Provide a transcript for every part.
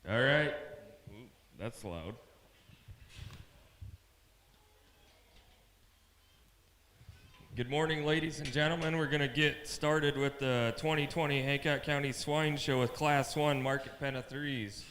All right. Ooh, that's loud. Good morning, ladies and gentlemen. We're going to get started with the 2020 Hancock County Swine Show with Class 1 Market Pen of Threes.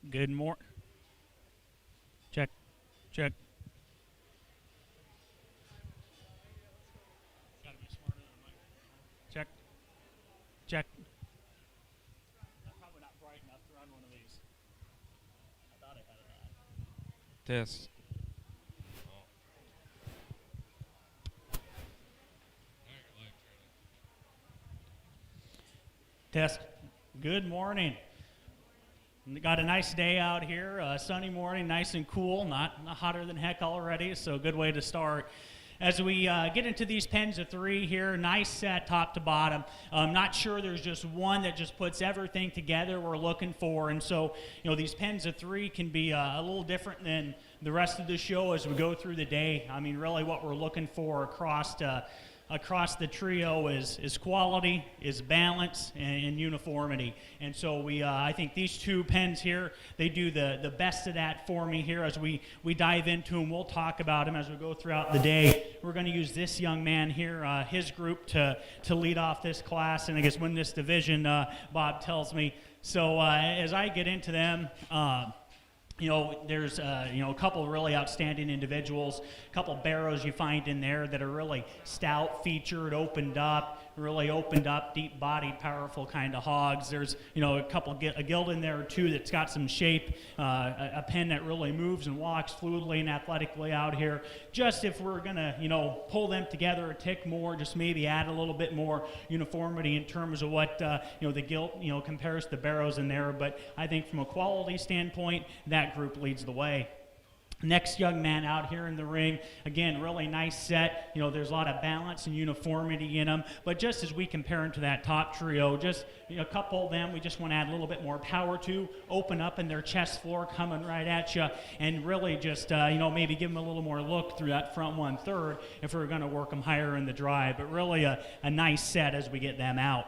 Good morning. Check, check. Gotta be smarter than a microphone. Check, check. I'm probably not bright enough to run one of these. I thought I had it on. Test. Test. Good morning. Got a nice day out here, sunny morning, nice and cool, not hotter than heck already, so good way to start. As we get into these pens of three here, nice set top to bottom. I'm not sure there's just one that just puts everything together we're looking for, and so these pens of three can be a little different than the rest of the show as we go through the day. I mean, really what we're looking for across the trio is quality, is balance, and uniformity. And so I think these two pens here, they do the best of that for me here as we dive into them. We'll talk about them as we go throughout the day. We're going to use this young man here, his group, to lead off this class, and I guess win this division, Bob tells me. So as I get into them, there's a couple of really outstanding individuals, a couple of barrows you find in there that are really stout, featured, really opened up, deep-bodied, powerful kind of hogs. There's a gilt in there or two that's got some shape, a pen that really moves and walks fluidly and athletically out here. Just if we're gonna pull them together a tick more, just maybe add a little bit more uniformity in terms of what the gilt compares to barrows in there. But I think from a quality standpoint, that group leads the way. Next young man out here in the ring, again, really nice set. There's a lot of balance and uniformity in them. But just as we compare them to that top trio, just a couple of them we just want to add a little bit more power to, open up in their chest floor coming right at you, and really just, maybe give them a little more look through that front 1/3 if we're going to work them higher in the drive. But really a nice set as we get them out.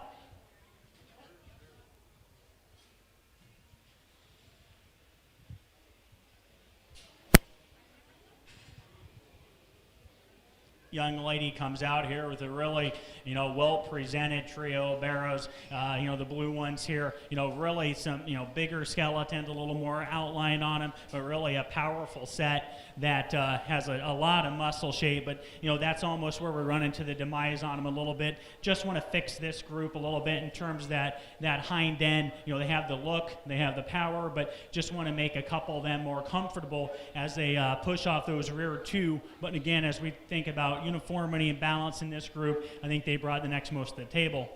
Young lady comes out here with a really, well-presented trio of barrows. The blue ones here, really some, bigger skeletons, a little more outline on them, but really a powerful set that has a lot of muscle shape. But, that's almost where we run into the demise on them a little bit. Just want to fix this group a little bit in terms of that hind end. They have the look, they have the power, but just want to make a couple of them more comfortable as they push off those rear two. But again, as we think about uniformity and balance in this group, I think they brought the next most to the table.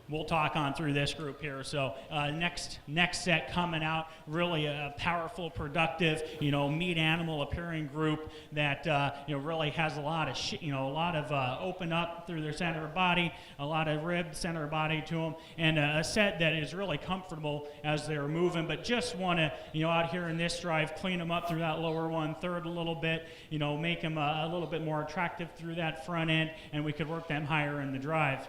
We'll talk on through this group here. So next set coming out, really a powerful, productive, meat animal appearing group that really has a lot of open up through their center of body, a lot of rib center of body to them, and a set that is really comfortable as they're moving. But just want to out here in this drive, clean them up through that lower 1/3 a little bit, make them a little bit more attractive through that front end, and we could work them higher in the drive.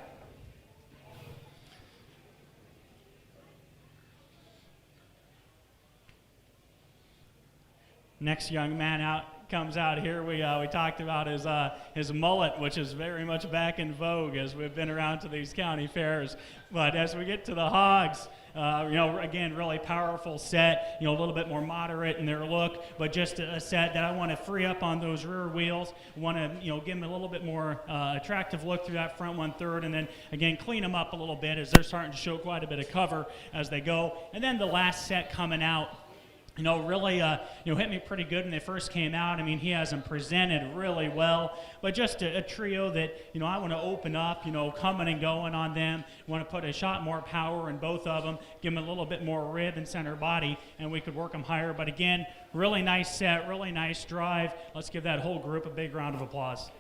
Next young man comes out here. We talked about his mullet, which is very much back in vogue as we've been around to these county fairs. But as we get to the hogs, again, really powerful set, a little bit more moderate in their look, but just a set that I want to free up on those rear wheels, want to, give them a little bit more attractive look through that front 1/3, and then, again, clean them up a little bit as they're starting to show quite a bit of cover as they go. And then the last set coming out, really, hit me pretty good when they first came out. I mean, he has them presented really well, but just a trio that, I want to open up, coming and going on them. Want to put a shot more power in both of them, give them a little bit more rib and center body, and we could work them higher. But again, really nice set, really nice drive. Let's give that whole group a big round of applause.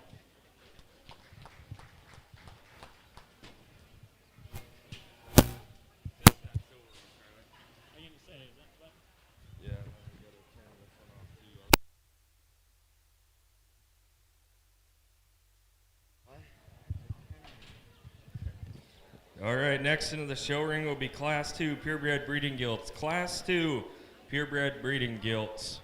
All right, next into the show ring will be Class 2 Purebred Breeding Gilts. Class 2 Purebred Breeding Gilts.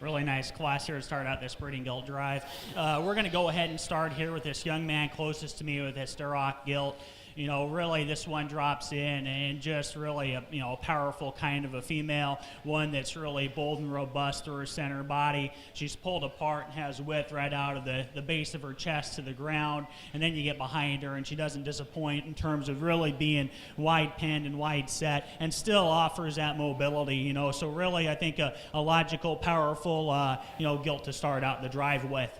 Really nice class here to start out this breeding gilt drive. We're going to go ahead and start here with this young man closest to me with this Duroc gilt. You know, really this one drops in and just really a, you know, a powerful kind of a female, one that's really bold and robust through her center body. She's pulled apart and has width right out of the base of her chest to the ground, and then you get behind her and she doesn't disappoint in terms of really being wide penned and wide set and still offers that mobility, you know. So really I think a logical, powerful, you know, gilt to start out the drive with.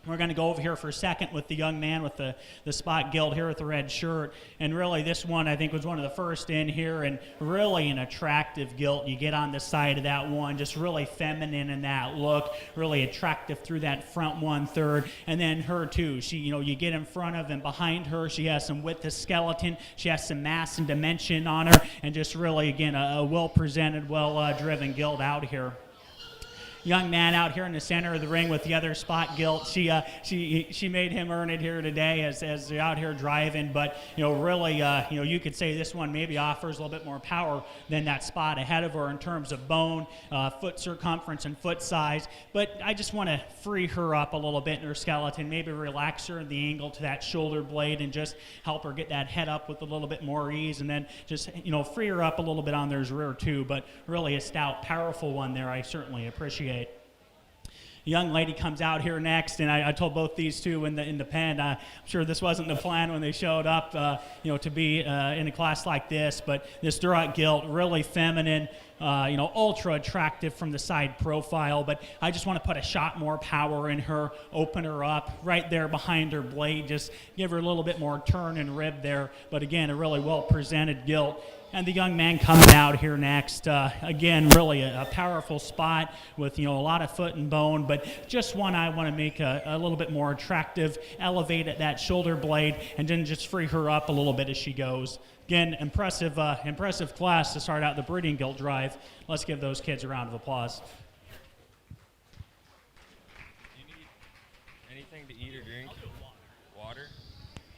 We're going to go over here for a second with the young man with the spot gilt here with the red shirt. And really this one I think was one of the first in here, and really an attractive gilt. You get on the side of that one, just really feminine in that look, really attractive through that front 1/3. And then her too. She, you know, you get in front of and behind her, she has some width of skeleton, she has some mass and dimension on her, and just really again a well-presented, well-driven gilt out here. Young man out here in the center of the ring with the other spot gilt. She made him earn it here today as they're out here driving. But you know, really, you know, you could say this one maybe offers a little bit more power than that spot ahead of her in terms of bone, foot circumference, and foot size. But I just want to free her up a little bit in her skeleton, maybe relax her in the angle to that shoulder blade, and just help her get that head up with a little bit more ease, and then just, you know, free her up a little bit on their rear too. But really a stout, powerful one there. I certainly appreciate. Young lady comes out here next, and I told both these two in the pen. I'm sure this wasn't the plan when they showed up, you know, to be in a class like this. But this Duroc gilt, really feminine, you know, ultra attractive from the side profile. But I just want to put a shot more power in her, open her up right there behind her blade, just give her a little bit more turn and rib there. But again, a really well presented gilt. And the young man coming out here next, again, really a powerful spot with, you know, a lot of foot and bone, but just one I want to make a little bit more attractive, elevate at that shoulder blade, and then just free her up a little bit as she goes. Again, impressive class to start out the breeding gilt drive. Let's give those kids a round of applause. Do you need anything to eat or drink? I'll do water. Water?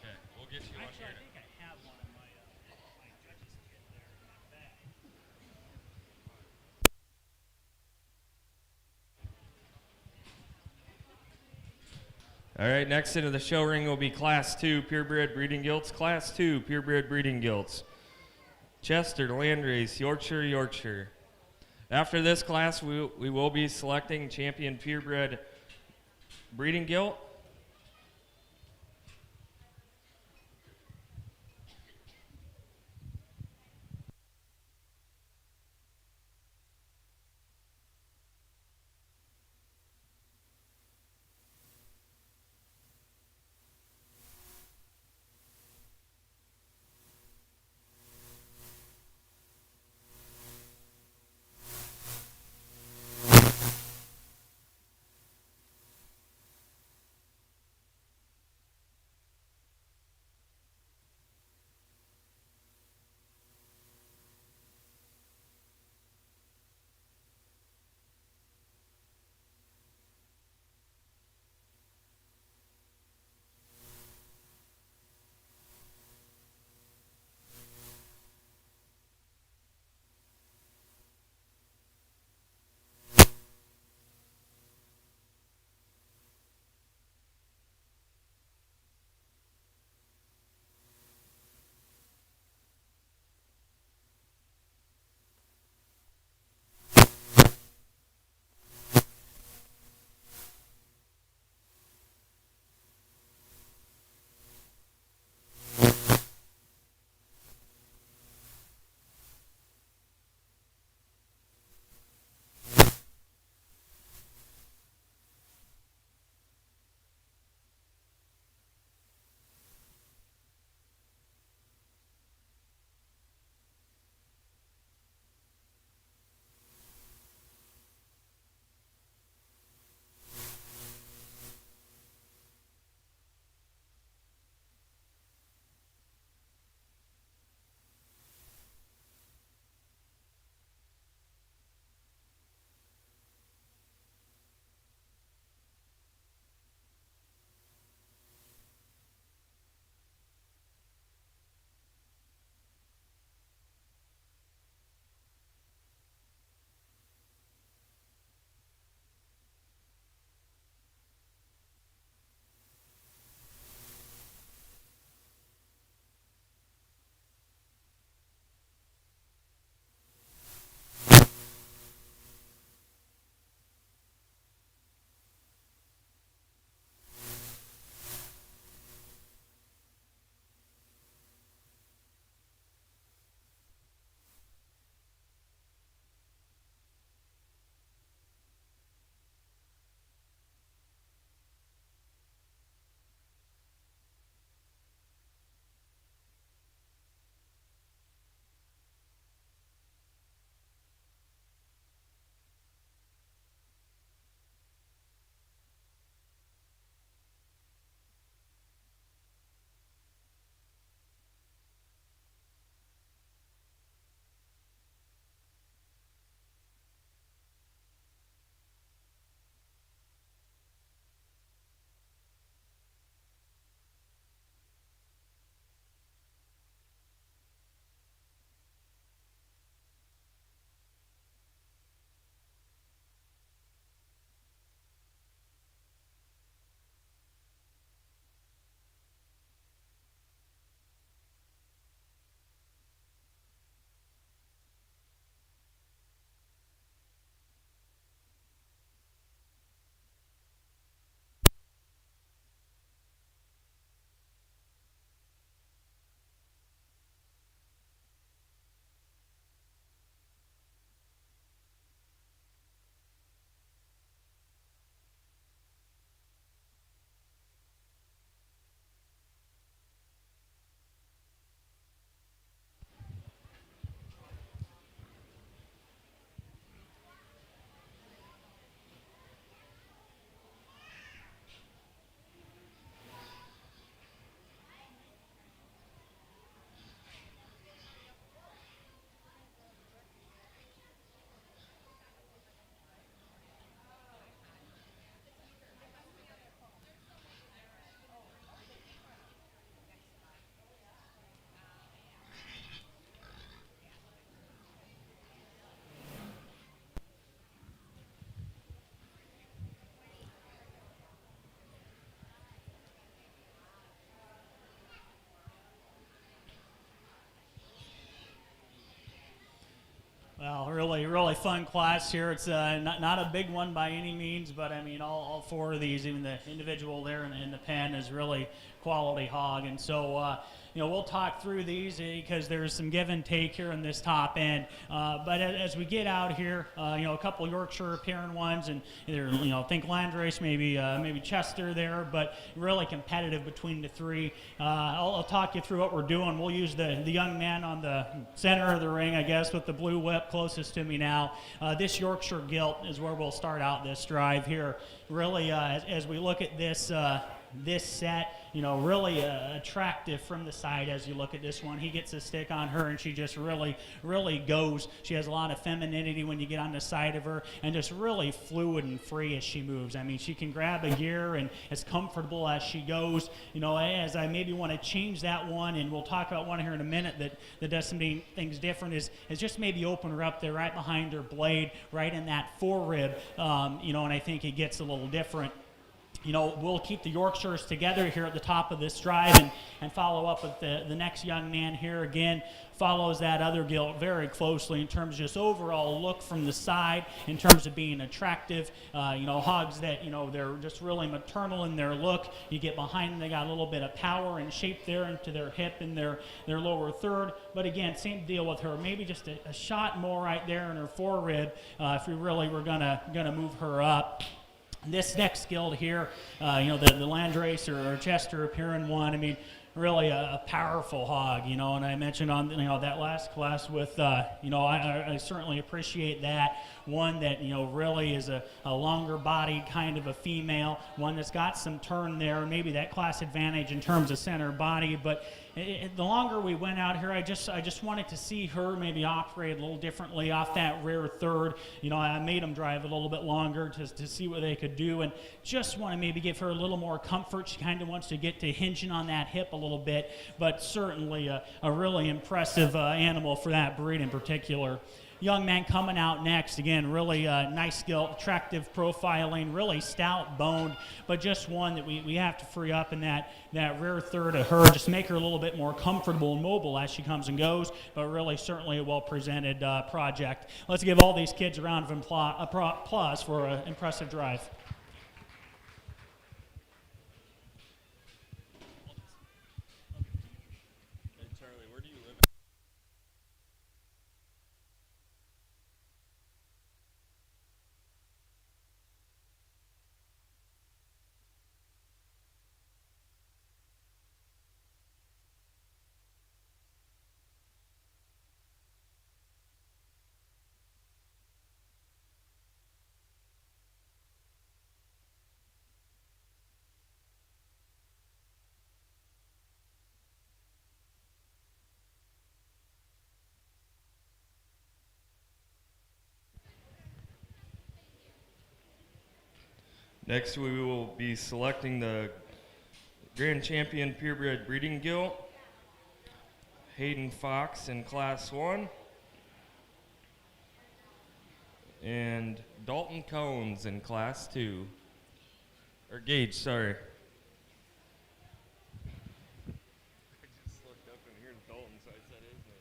Okay, we'll get you one Actually, here. I think I have one in my judge's kit there in my bag. All right, next into the show ring will be Class 2 Purebred Breeding Gilts. Class 2 Purebred Breeding Gilts. Chester, Landrace, Yorkshire, Yorkshire. After this class, we will be selecting champion purebred breeding gilt. really fun class here. It's not a big one by any means, but I mean, all four of these, even the individual there in the pen, is really quality hog. And so, we'll talk through these because there's some give and take here in this top end. But as we get out here, a couple Yorkshire appearing ones, and either, think Landrace, maybe Chester there, but really competitive between the three. I'll talk you through what we're doing. We'll use the young man on the center of the ring, I guess, with the blue whip closest to me now. This Yorkshire gilt is where we'll start out this drive here. Really, as we look at this set, really attractive from the side as you look at this one. He gets a stick on her, and she just really, really goes. She has a lot of femininity when you get on the side of her, and just really fluid and free as she moves. I mean, she can grab a gear and as comfortable as she goes. As I maybe want to change that one, and we'll talk about one here in a minute that does some things different, is just maybe open her up there right behind her blade, right in that forerib, and I think it gets a little different. We'll keep the Yorkshires together here at the top of this drive and follow up with the next young man here. Again, follows that other gilt very closely in terms of just overall look from the side, in terms of being attractive. Hogs that, they're just really maternal in their look. You get behind them, they got a little bit of power and shape there into their hip and their lower third. But again, same deal with her. Maybe just a shot more right there in her forerib if we really were gonna move her up. This next gilt here, the Landrace or Chester appearing one, I mean, really a powerful hog, and I mentioned on, that last class with, I certainly appreciate that. One that, really is a longer bodied kind of a female, one that's got some turn there, maybe that class advantage in terms of center body, but the longer we went out here, I just wanted to see her maybe operate a little differently off that rear third. I made them drive a little bit longer to see what they could do, and just want to maybe give her a little more comfort. She kind of wants to get to hinging on that hip a little bit, but certainly a really impressive animal for that breed in particular. Young man coming out next, again, really nice skill, attractive profiling, really stout boned, but just one that we have to free up in that rear third of her, just make her a little bit more comfortable and mobile as she comes and goes, but really certainly a well-presented project. Let's give all these kids a round of applause for an impressive drive. Next, we will be selecting the Grand Champion Purebred Breeding Gilt, Hayden Fox in Class 1, and Dalton Cones in Class 2. Or Gage, sorry. I just looked up and here's Dalton, so I said his name.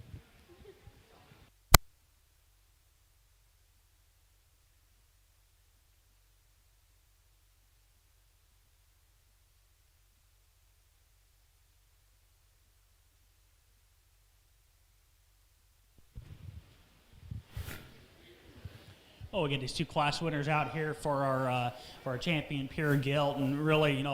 Oh, again, these two class winners out here for our champion pure gilt, and really,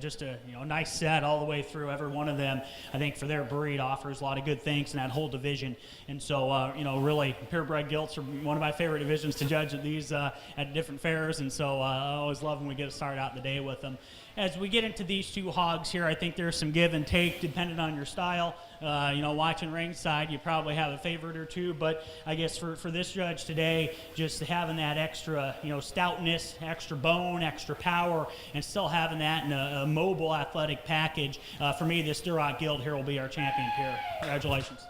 just a nice set all the way through. Every one of them, I think, for their breed offers a lot of good things in that whole division. And so, really, purebred gilts are one of my favorite divisions to judge at these at different fairs. And so, I always love when we get to start out the day with them. As we get into these two hogs here, I think there's some give and take depending on your style. Watching ringside, you probably have a favorite or two, but I guess for this judge today, just having that extra, stoutness, extra bone, extra power, and still having that in a mobile athletic package, for me, this Duroc Gilt here will be our champion here. Congratulations.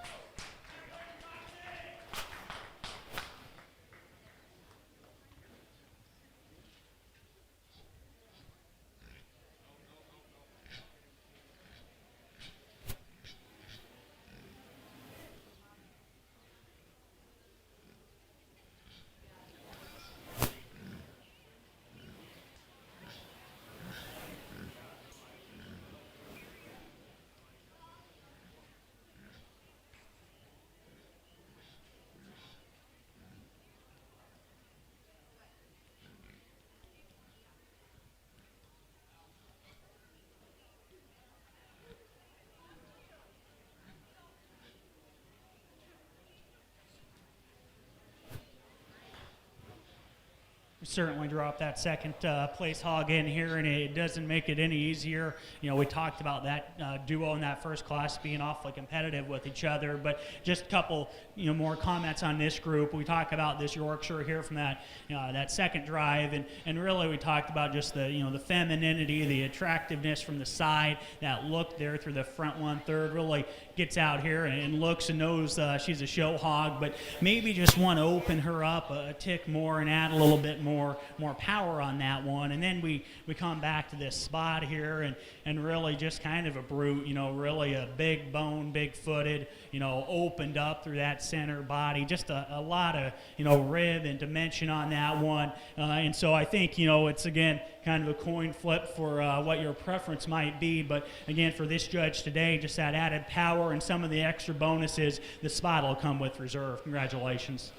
certainly drop that second place hog in here, and it doesn't make it any easier. You know, we talked about that duo in that first class being awfully competitive with each other, but just a couple, you know, more comments on this group. We talk about this Yorkshire here from that second drive, and really we talked about just the, you know, the femininity, the attractiveness from the side, that look there through the front 1/3 really gets out here and looks and knows she's a show hog, but maybe just want to open her up a tick more and add a little bit more power on that one. And then we come back to this spot here and really just kind of a brute, you know, really a big bone, big footed, you know, opened up through that center body, just a lot of, you know, rib and dimension on that one. And so I think, you know, it's again kind of a coin flip for what your preference might be, but again, for this judge today, just that added power and some of the extra bonuses, the spot will come with reserve. Congratulations.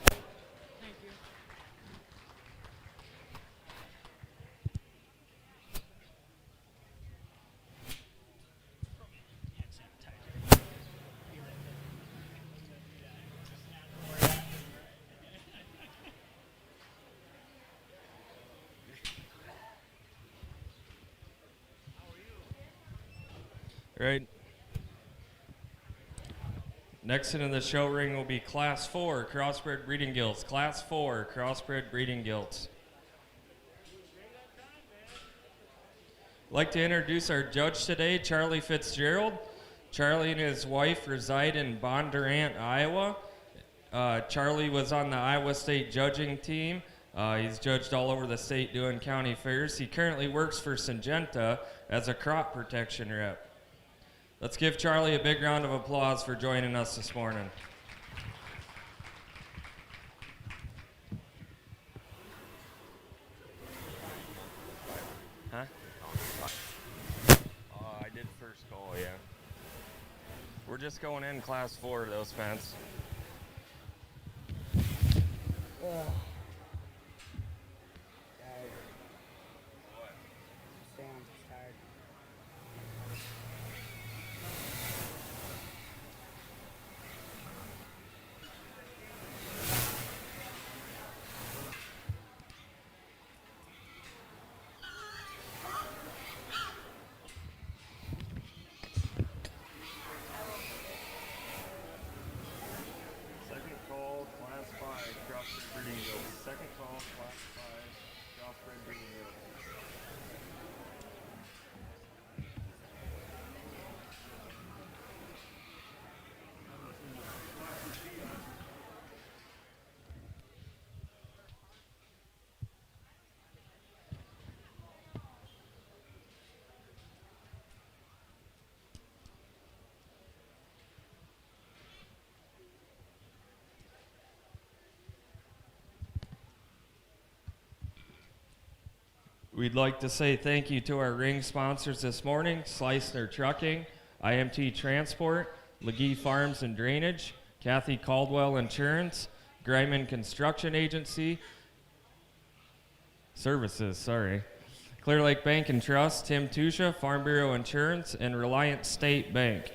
Right. Next into the show ring will be Class 4 Crossbred Breeding Gilts. Class 4 Crossbred Breeding Gilts. I'd like to introduce our judge today, Charlie Fitzgerald. Charlie and his wife reside in Bondurant, Iowa. Charlie was on the Iowa State judging team. He's judged all over the state doing county fairs. He currently works for Syngenta as a crop protection rep. Let's give Charlie a big round of applause for joining us this morning. Huh? I did first call, yeah. We're just going in Class 4 those fence. We'd like to say thank you to our ring sponsors this morning, Slicner Trucking, IMT Transport, LeGee Farms and Drainage, Kathy Caldwell Insurance, Greiman Construction Agency, Services, Clear Lake Bank and Trust, Tim Tusha, Farm Bureau Insurance, and Reliant State Bank.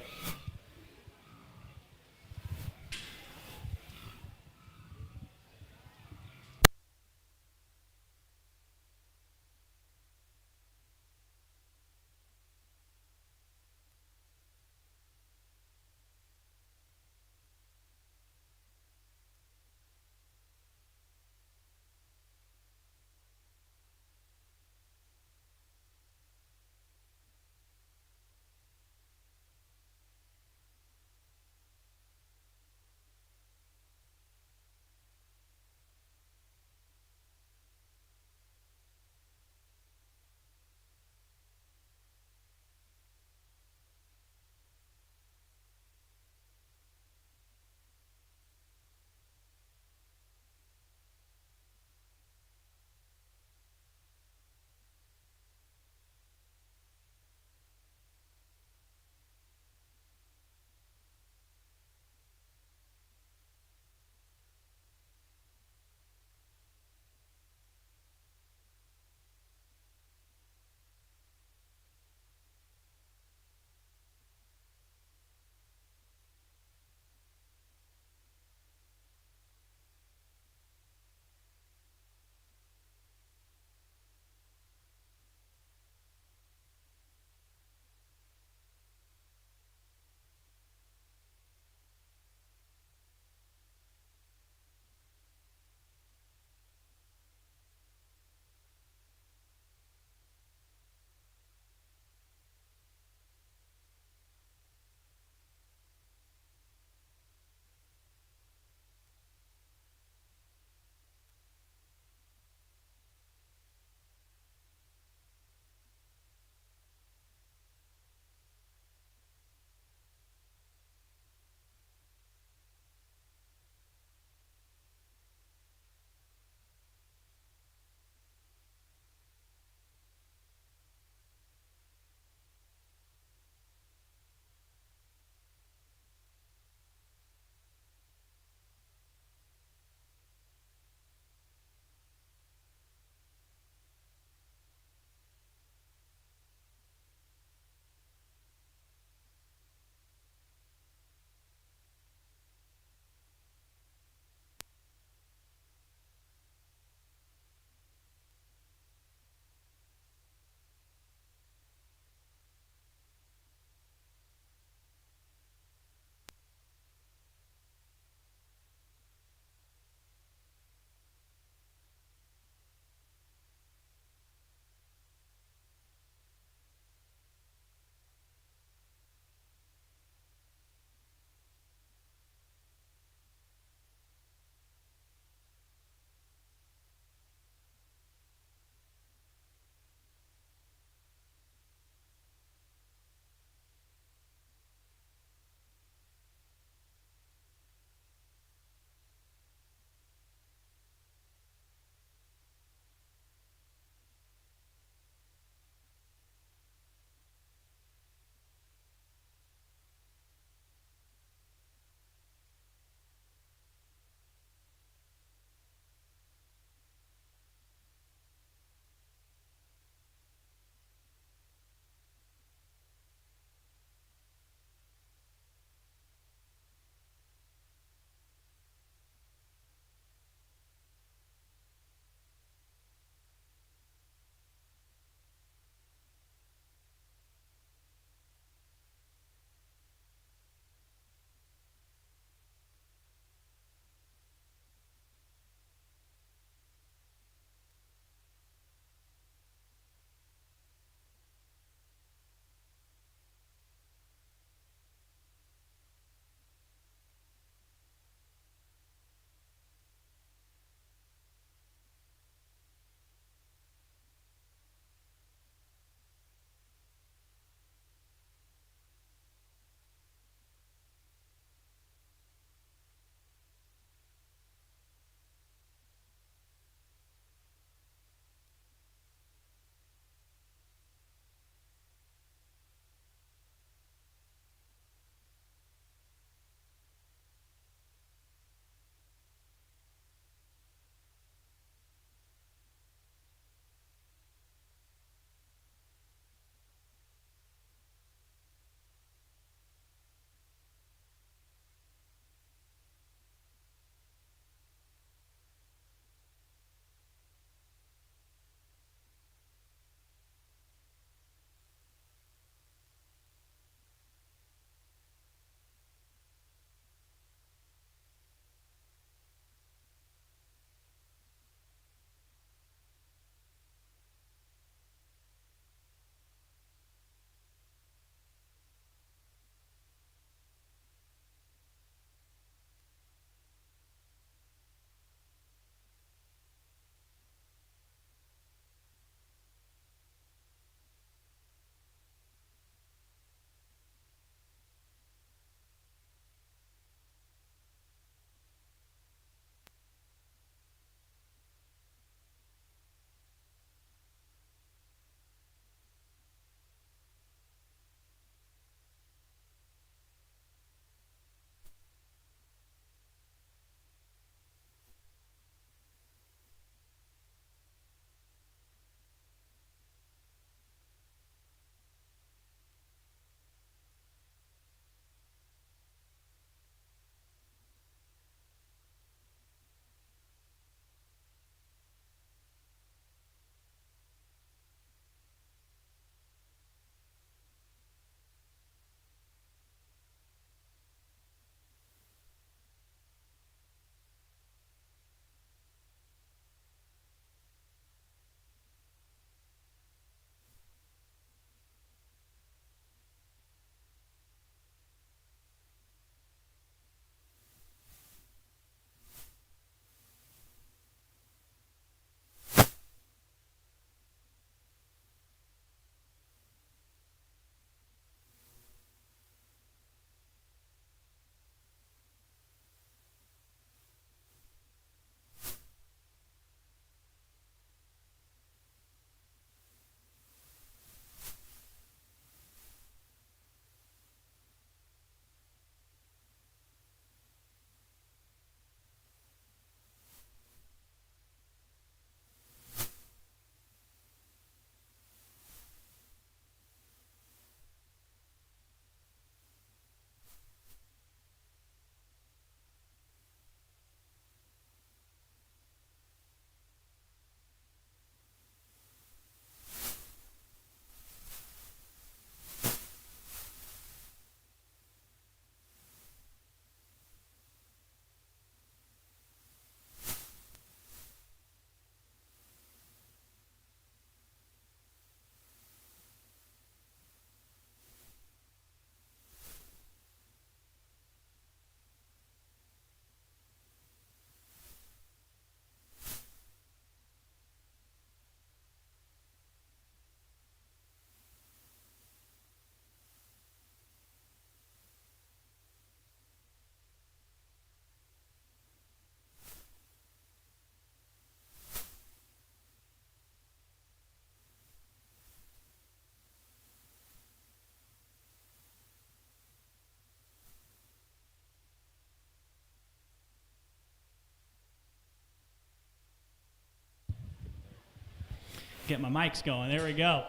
get my mics going. There we go.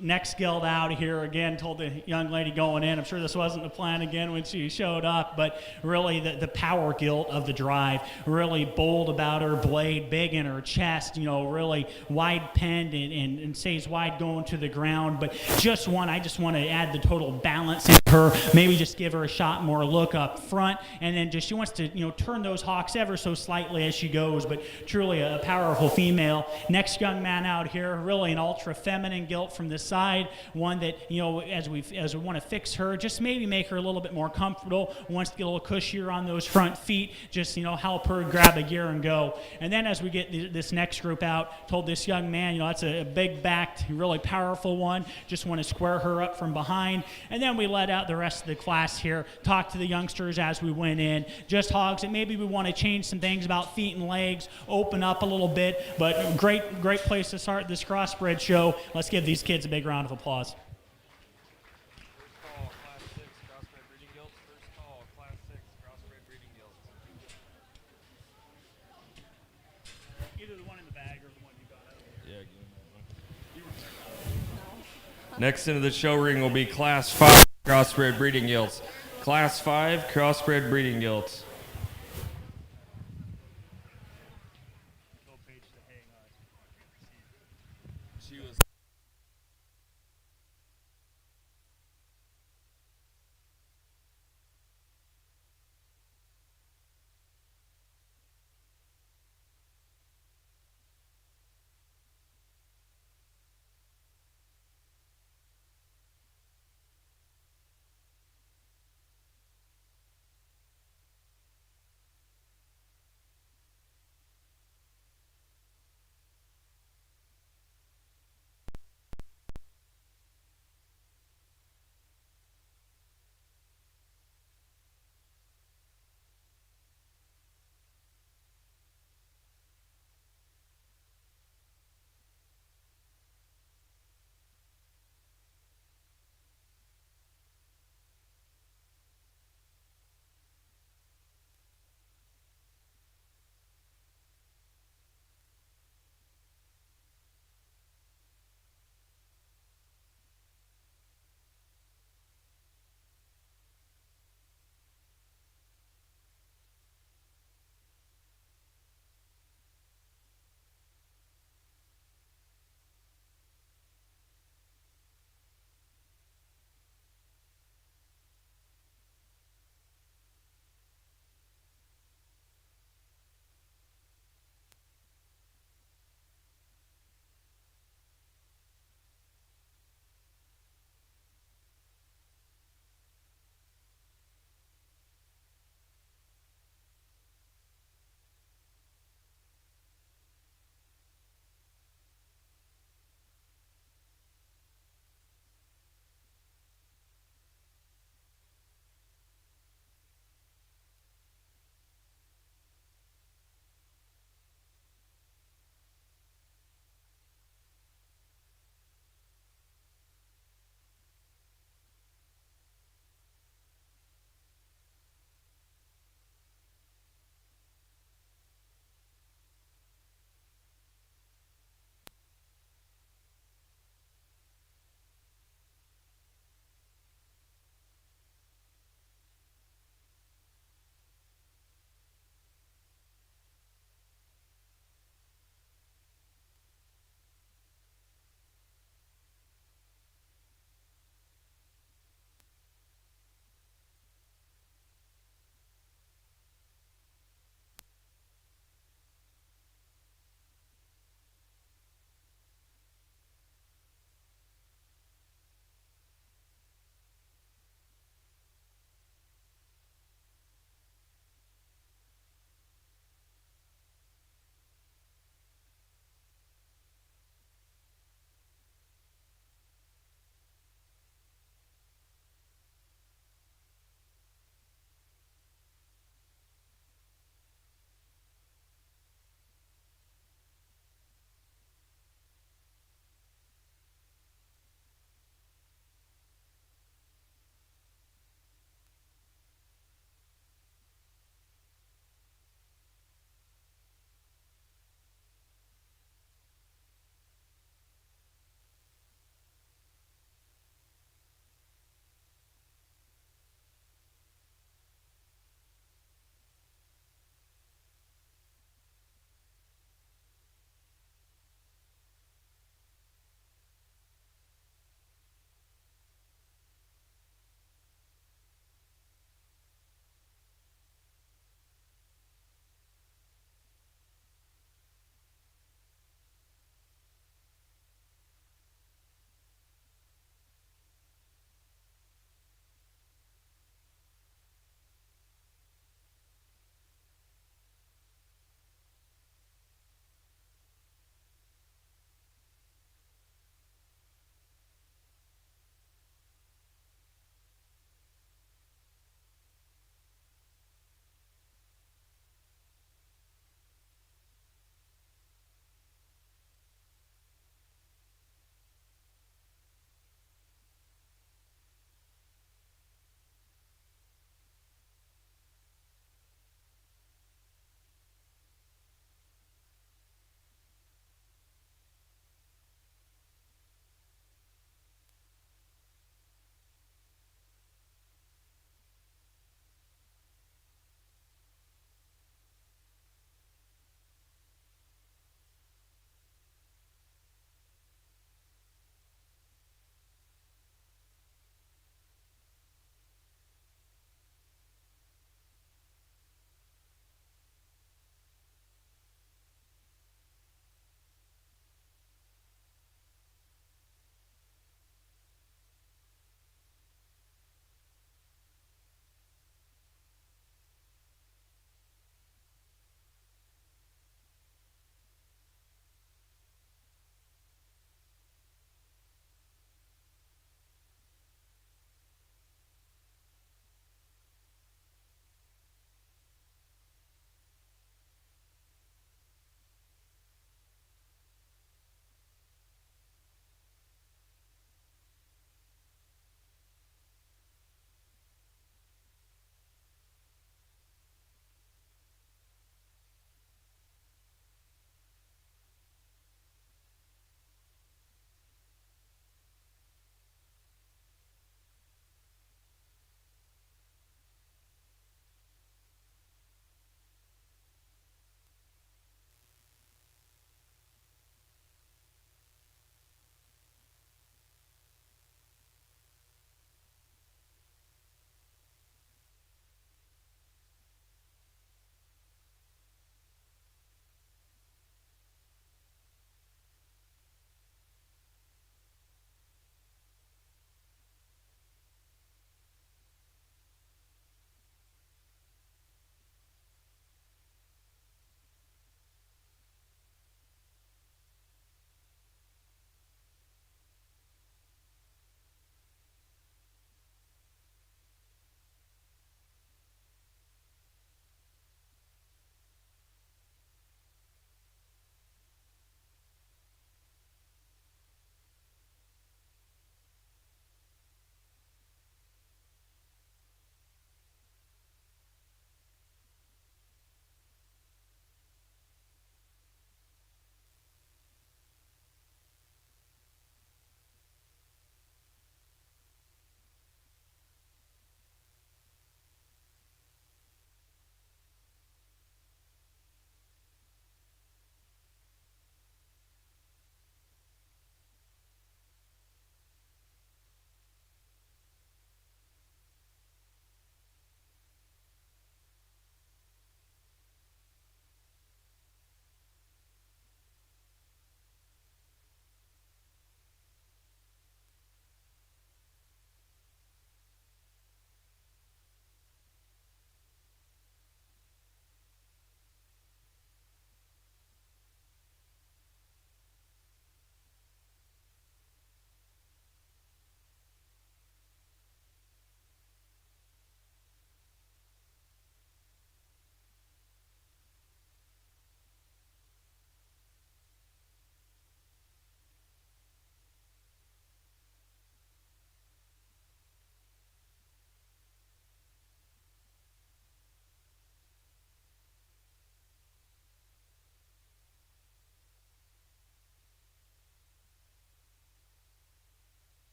Next guild out here again, told the young lady going in, I'm sure this wasn't the plan again when she showed up, but really the power gilt of the drive, really bold about her blade, big in her chest, really wide penned and stays wide going to the ground. But I just want to add the total balance in her, maybe just give her a shot more look up front, and then just she wants to turn those hocks ever so slightly as she goes, but truly a powerful female. Next young man out here, really an ultra feminine gilt from the side, one that as we want to fix her, just maybe make her a little bit more comfortable, wants to get a little cushier on those front feet, just help her grab a gear and go. And then as we get this next group out, told this young man, that's a big backed, really powerful one, just want to square her up from behind. And then we let out the rest of the class here, talk to the youngsters as we went in, just hogs that maybe we want to change some things about feet and legs, open up a little bit, but great place to start this crossbred show. Let's give these kids a big round of applause. First call, Class 6, crossbred breeding gilts. First call, Class 6, crossbred breeding gilts. Either the one in the bag or the one you got out. Yeah, give me that one. Next into the show ring will be Class 5, crossbred breeding gilts. Class 5, crossbred breeding gilts. She was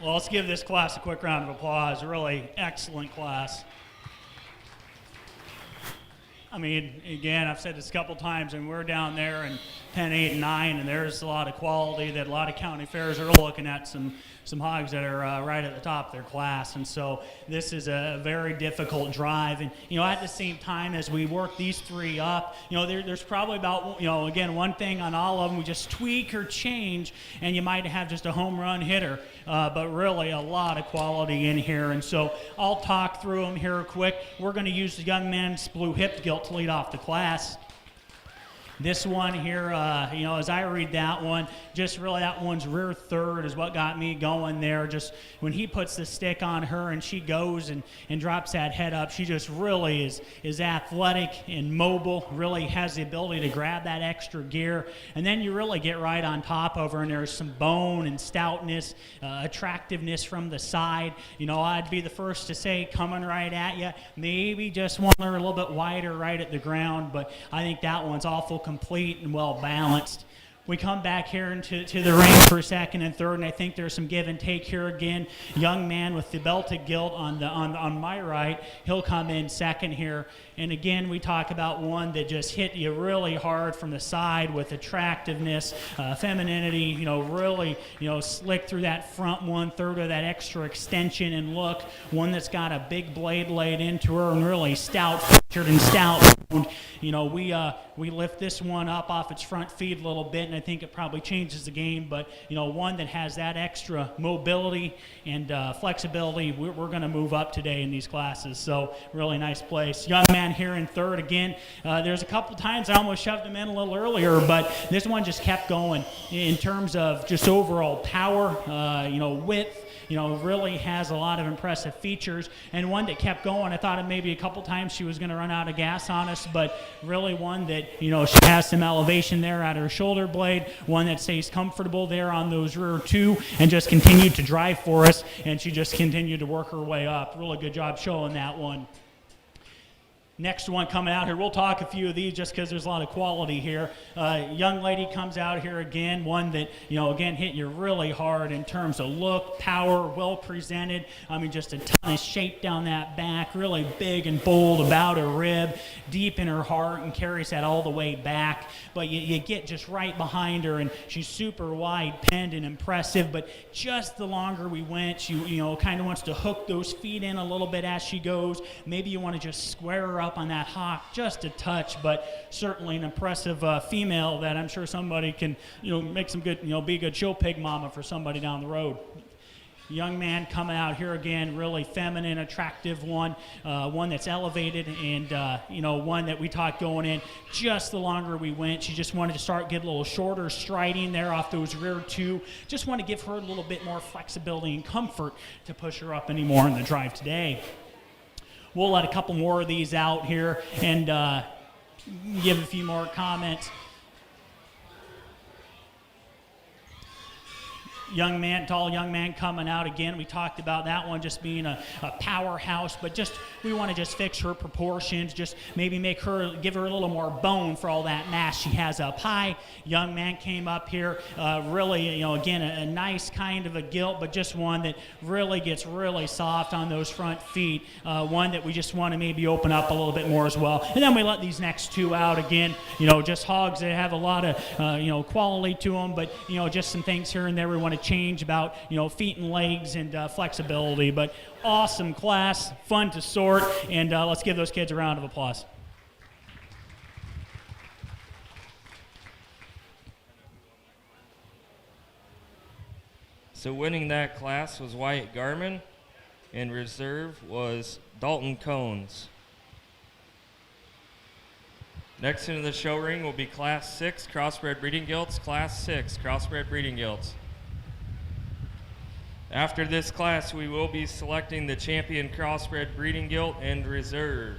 Well, let's give this class a quick round of applause. Really excellent class. I mean, again, I've said this a couple times, and we're down there in 10, 8, and 9, and there's a lot of quality that a lot of county fairs are looking at some hogs that are right at the top of their class. And so this is a very difficult drive. And, at the same time, as we work these three up, there's probably about, again, one thing on all of them, we just tweak or change, and you might have just a home run hitter. But really a lot of quality in here. And so I'll talk through them here quick. We're going to use the young man's blue hip gilt to lead off the class. This one here, as I read that one, just really that one's rear third is what got me going there. Just when he puts the stick on her and she goes and drops that head up, she just really is athletic and mobile, really has the ability to grab that extra gear. And then you really get right on top of her, and there's some bone and stoutness, attractiveness from the side. I'd be the first to say coming right at you, maybe just want her a little bit wider right at the ground, but I think that one's awful complete and well balanced. We come back here into the ring for second and third, and I think there's some give and take here again. Young man with the belted gilt on my right, he'll come in second here. And again, we talk about one that just hit you really hard from the side with attractiveness, femininity, really, slick through that front 1/3 of that extra extension and look. One that's got a big blade laid into her and really stout featured and stout. We lift this one up off its front feet a little bit, and I think it probably changes the game. But one that has that extra mobility and flexibility, we're going to move up today in these classes. So really nice place. Young man here in third again. There's a couple times I almost shoved him in a little earlier, but this one just kept going in terms of just overall power, width. Really has a lot of impressive features, and one that kept going. I thought maybe a couple times she was going to run out of gas on us, but really one that, she has some elevation there at her shoulder blade, one that stays comfortable there on those rear two, and just continued to drive for us, and she just continued to work her way up. Really good job showing that one. Next one coming out here, we'll talk a few of these just because there's a lot of quality here. Young lady comes out here again, one that, again, hit you really hard in terms of look, power, well presented. I mean, just a ton of shape down that back, really big and bold about her rib, deep in her heart, and carries that all the way back. But you get just right behind her, and she's super wide penned and impressive, but just the longer we went, she, kind of wants to hook those feet in a little bit as she goes. Maybe you want to just square her up on that hock just a touch, but certainly an impressive female that I'm sure somebody can, make some good, be a good show pig mama for somebody down the road. Young man coming out here again, really feminine, attractive one that's elevated, and one that we talked going in. Just the longer we went, she just wanted to start getting a little shorter striding there off those rear two. Just want to give her a little bit more flexibility and comfort to push her up anymore in the drive today. We'll let a couple more of these out here and give a few more comments. Tall young man coming out again. We talked about that one just being a powerhouse, but we want to just fix her proportions, just maybe give her a little more bone for all that mass she has up high. Young man came up here, really, again, a nice kind of a gilt, but just one that really gets really soft on those front feet. One that we just want to maybe open up a little bit more as well. And then we let these next two out again, just hogs that have a lot of, quality to them, but, just some things here and there we want to change about, feet and legs and flexibility. But awesome class, fun to sort, and let's give those kids a round of applause. So winning that class was Wyatt Garman, and reserve was Dalton Cones. Next into the show ring will be Class 6 Crossbred Breeding Gilts, Class 6 Crossbred Breeding Gilts. After this class, we will be selecting the champion Crossbred Breeding Gilt and reserve.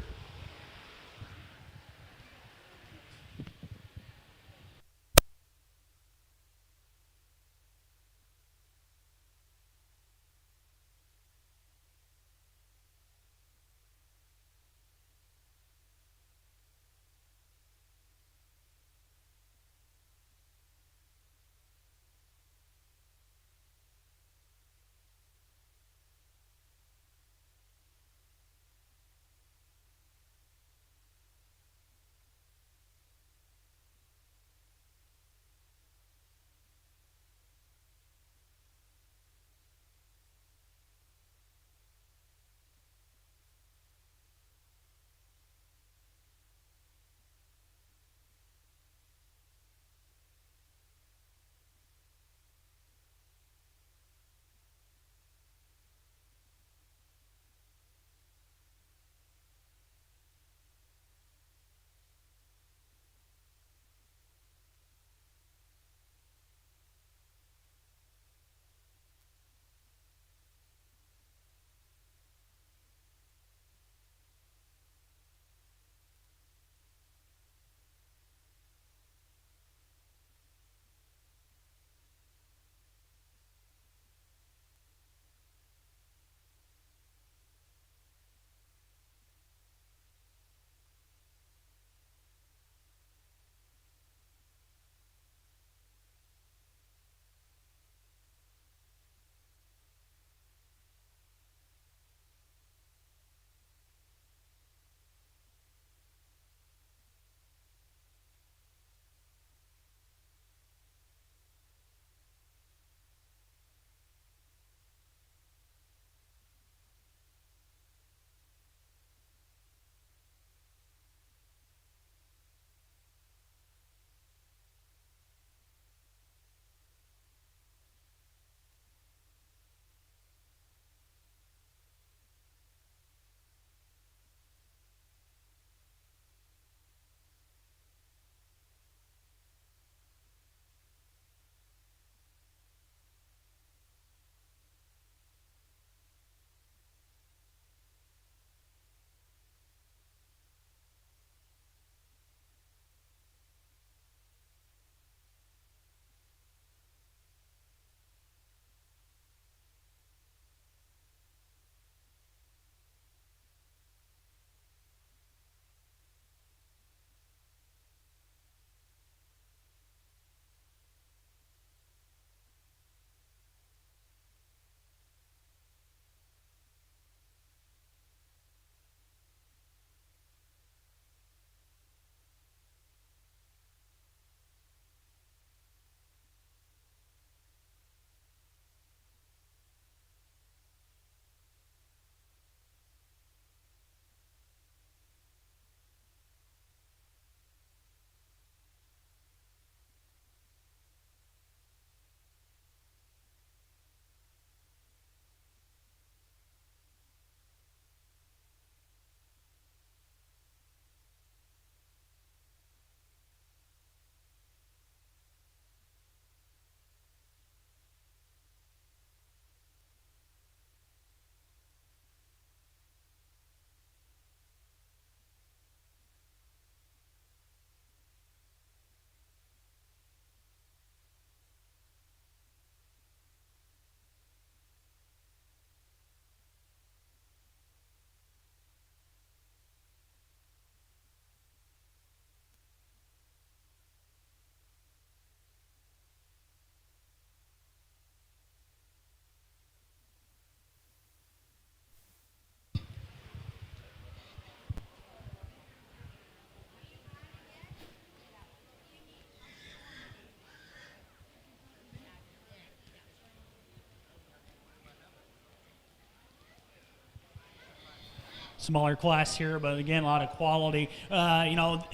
smaller class here, but again, a lot of quality.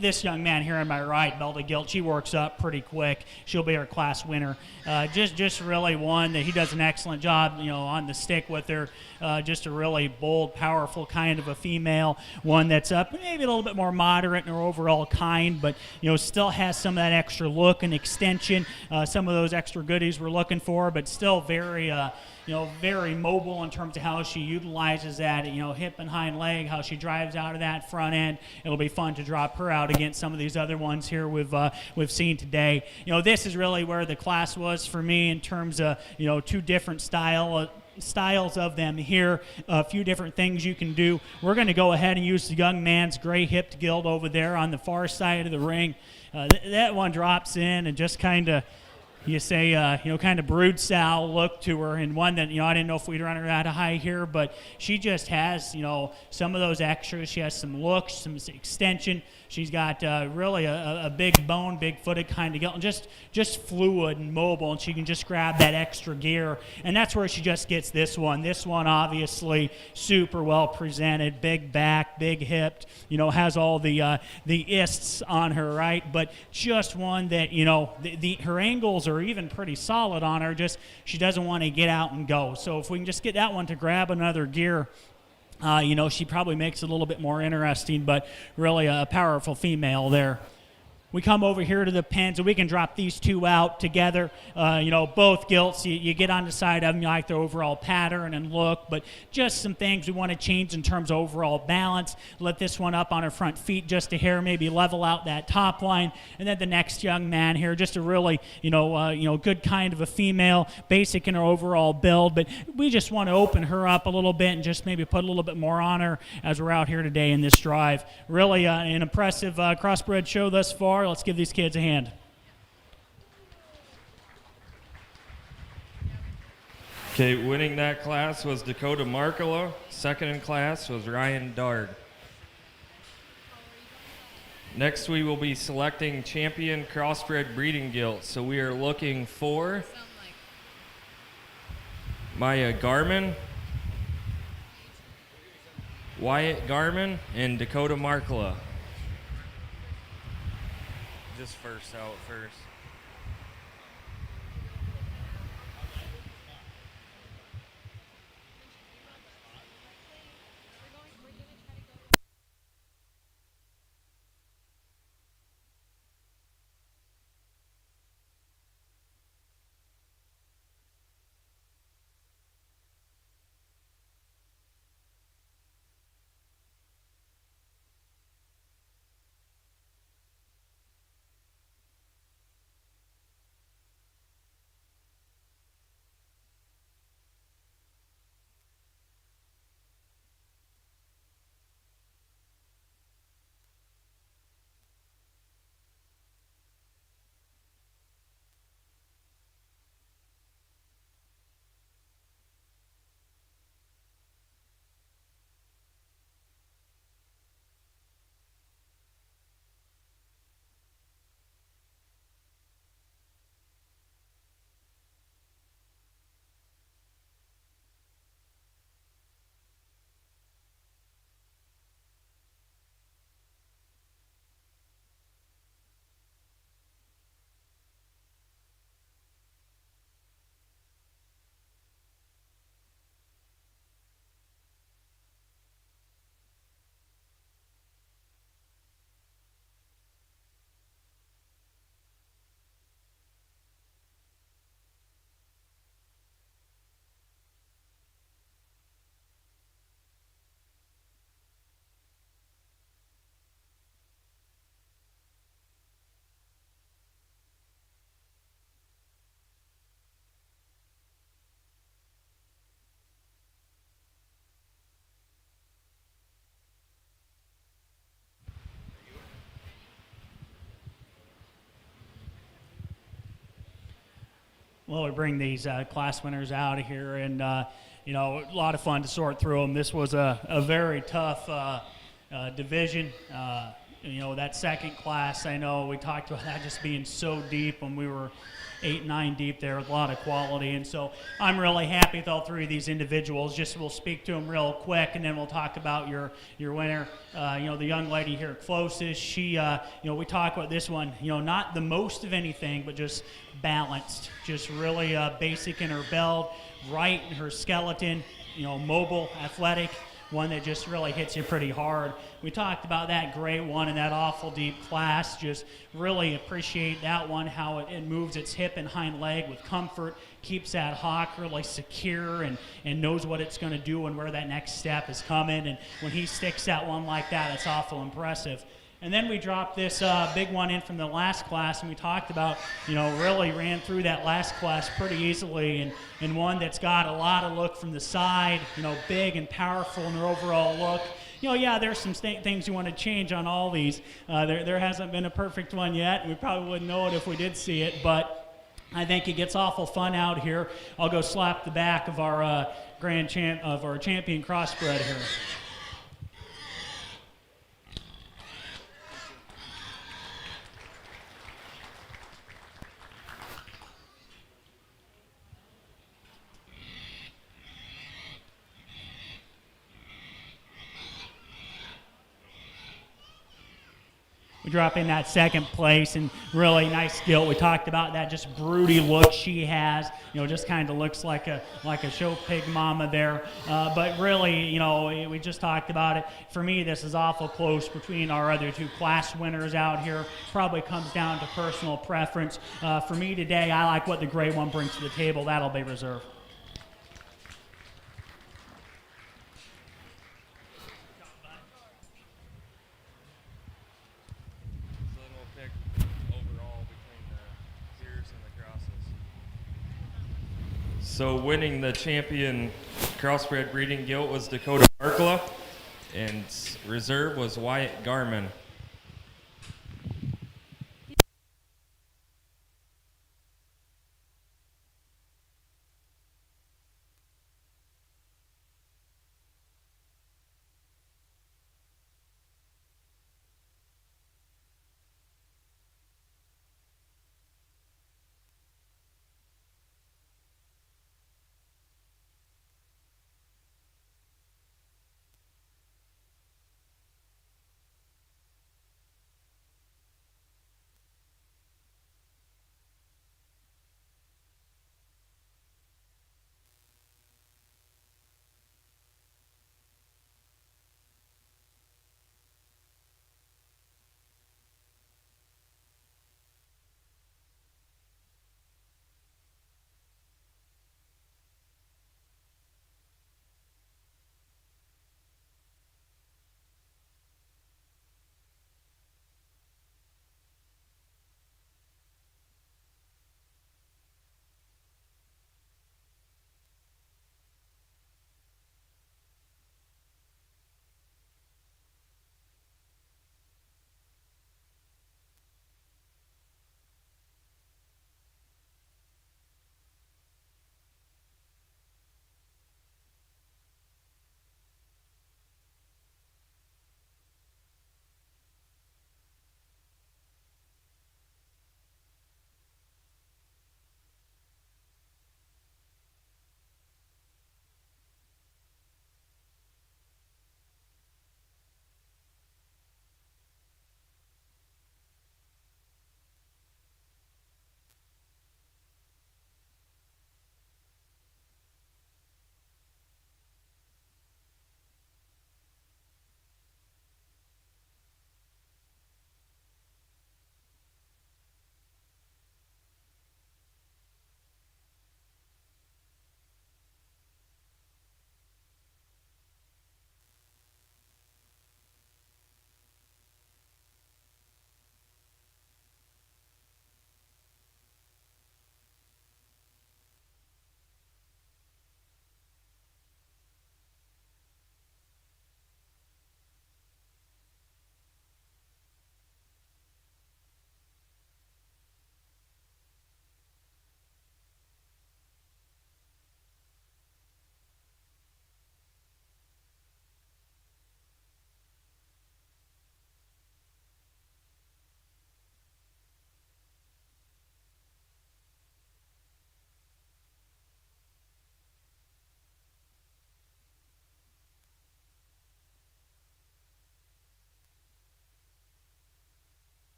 This young man here on my right, Belta Gilt, she works up pretty quick. She'll be our class winner. Just really one that he does an excellent job, on the stick with her. Just a really bold, powerful kind of a female, one that's up maybe a little bit more moderate in her overall kind, but still has some of that extra look and extension, some of those extra goodies we're looking for, but still very very mobile in terms of how she utilizes that, hip and hind leg, how she drives out of that front end. It'll be fun to drop her out against some of these other ones here we've seen today. This is really where the class was for me in terms of, two different styles of them here, a few different things you can do. We're going to go ahead and use the young man's gray hipped gilt over there on the far side of the ring. That one drops in and just kind of, kind of brood style look to her, and one that, I didn't know if we'd run her that high here, but she just has, some of those extras. She has some looks, some extension. She's got really a big bone, big-footed kind of gilt, and just fluid and mobile, and she can just grab that extra gear, and that's where she just gets this one. This one, obviously, super well presented, big back, big hipped, has all the ists on her, right? But just one that, her angles are even pretty solid on her, just she doesn't want to get out and go. So if we can just get that one to grab another gear, she probably makes it a little bit more interesting, but really a powerful female there. We come over here to the pins, and we can drop these two out together. Both gilts, you get on the side of them, you like their overall pattern and look, but just some things we want to change in terms of overall balance. Let this one up on her front feet just a hair, maybe level out that top line. And then the next young man here, just a really, good kind of a female, basic in her overall build, but we just want to open her up a little bit and just maybe put a little bit more on her as we're out here today in this drive. Really an impressive crossbred show thus far. Let's give these kids a hand. Okay, winning that class was Dakota Markula. Second in class was Ryan Dard. Next, we will be selecting champion crossbred breeding gilt. So we are looking for Maya Garman, Wyatt Garman, and Dakota Markula. Just first out first. Well, we bring these class winners out of here, and a lot of fun to sort through them. This was a very tough division. that second class, I know we talked about that just being so deep when we were 8, 9 deep there with a lot of quality. And so I'm really happy with all three of these individuals. Just we'll speak to them real quick, and then we'll talk about your winner. The young lady here closest, she, we talk about this one, not the most of anything, but just balanced, just really basic in her build, right in her skeleton, mobile, athletic, one that just really hits you pretty hard. We talked about that great one in that awful deep class. Just really appreciate that one, how it moves its hip and hind leg with comfort, keeps that hawk really secure and knows what it's going to do and where that next step is coming. And when he sticks that one like that, it's awful impressive. And then we dropped this big one in from the last class, and we talked about, really ran through that last class pretty easily, and one that's got a lot of look from the side, big and powerful in their overall look. There's some things you want to change on all these. There hasn't been a perfect one yet, and we probably wouldn't know it if we did see it, but I think it gets awful fun out here. I'll go slap the back of our champion crossbred here. We drop in that second place, and really nice skill. We talked about that just broody look she has. Just kind of looks like a show pig mama there. But really, we just talked about it. For me, this is awful close between our other two class winners out here. Probably comes down to personal preference. For me today, I like what the gray one brings to the table. That'll be reserved. So winning the champion crossbred breeding gilt was Dakota Markla, and reserve was Wyatt Garman.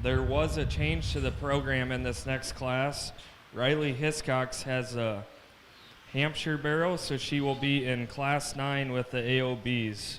There was a change to the program in this next class. Riley Hiscox has a Hampshire barrow, so she will be in class 9 with the AOBs.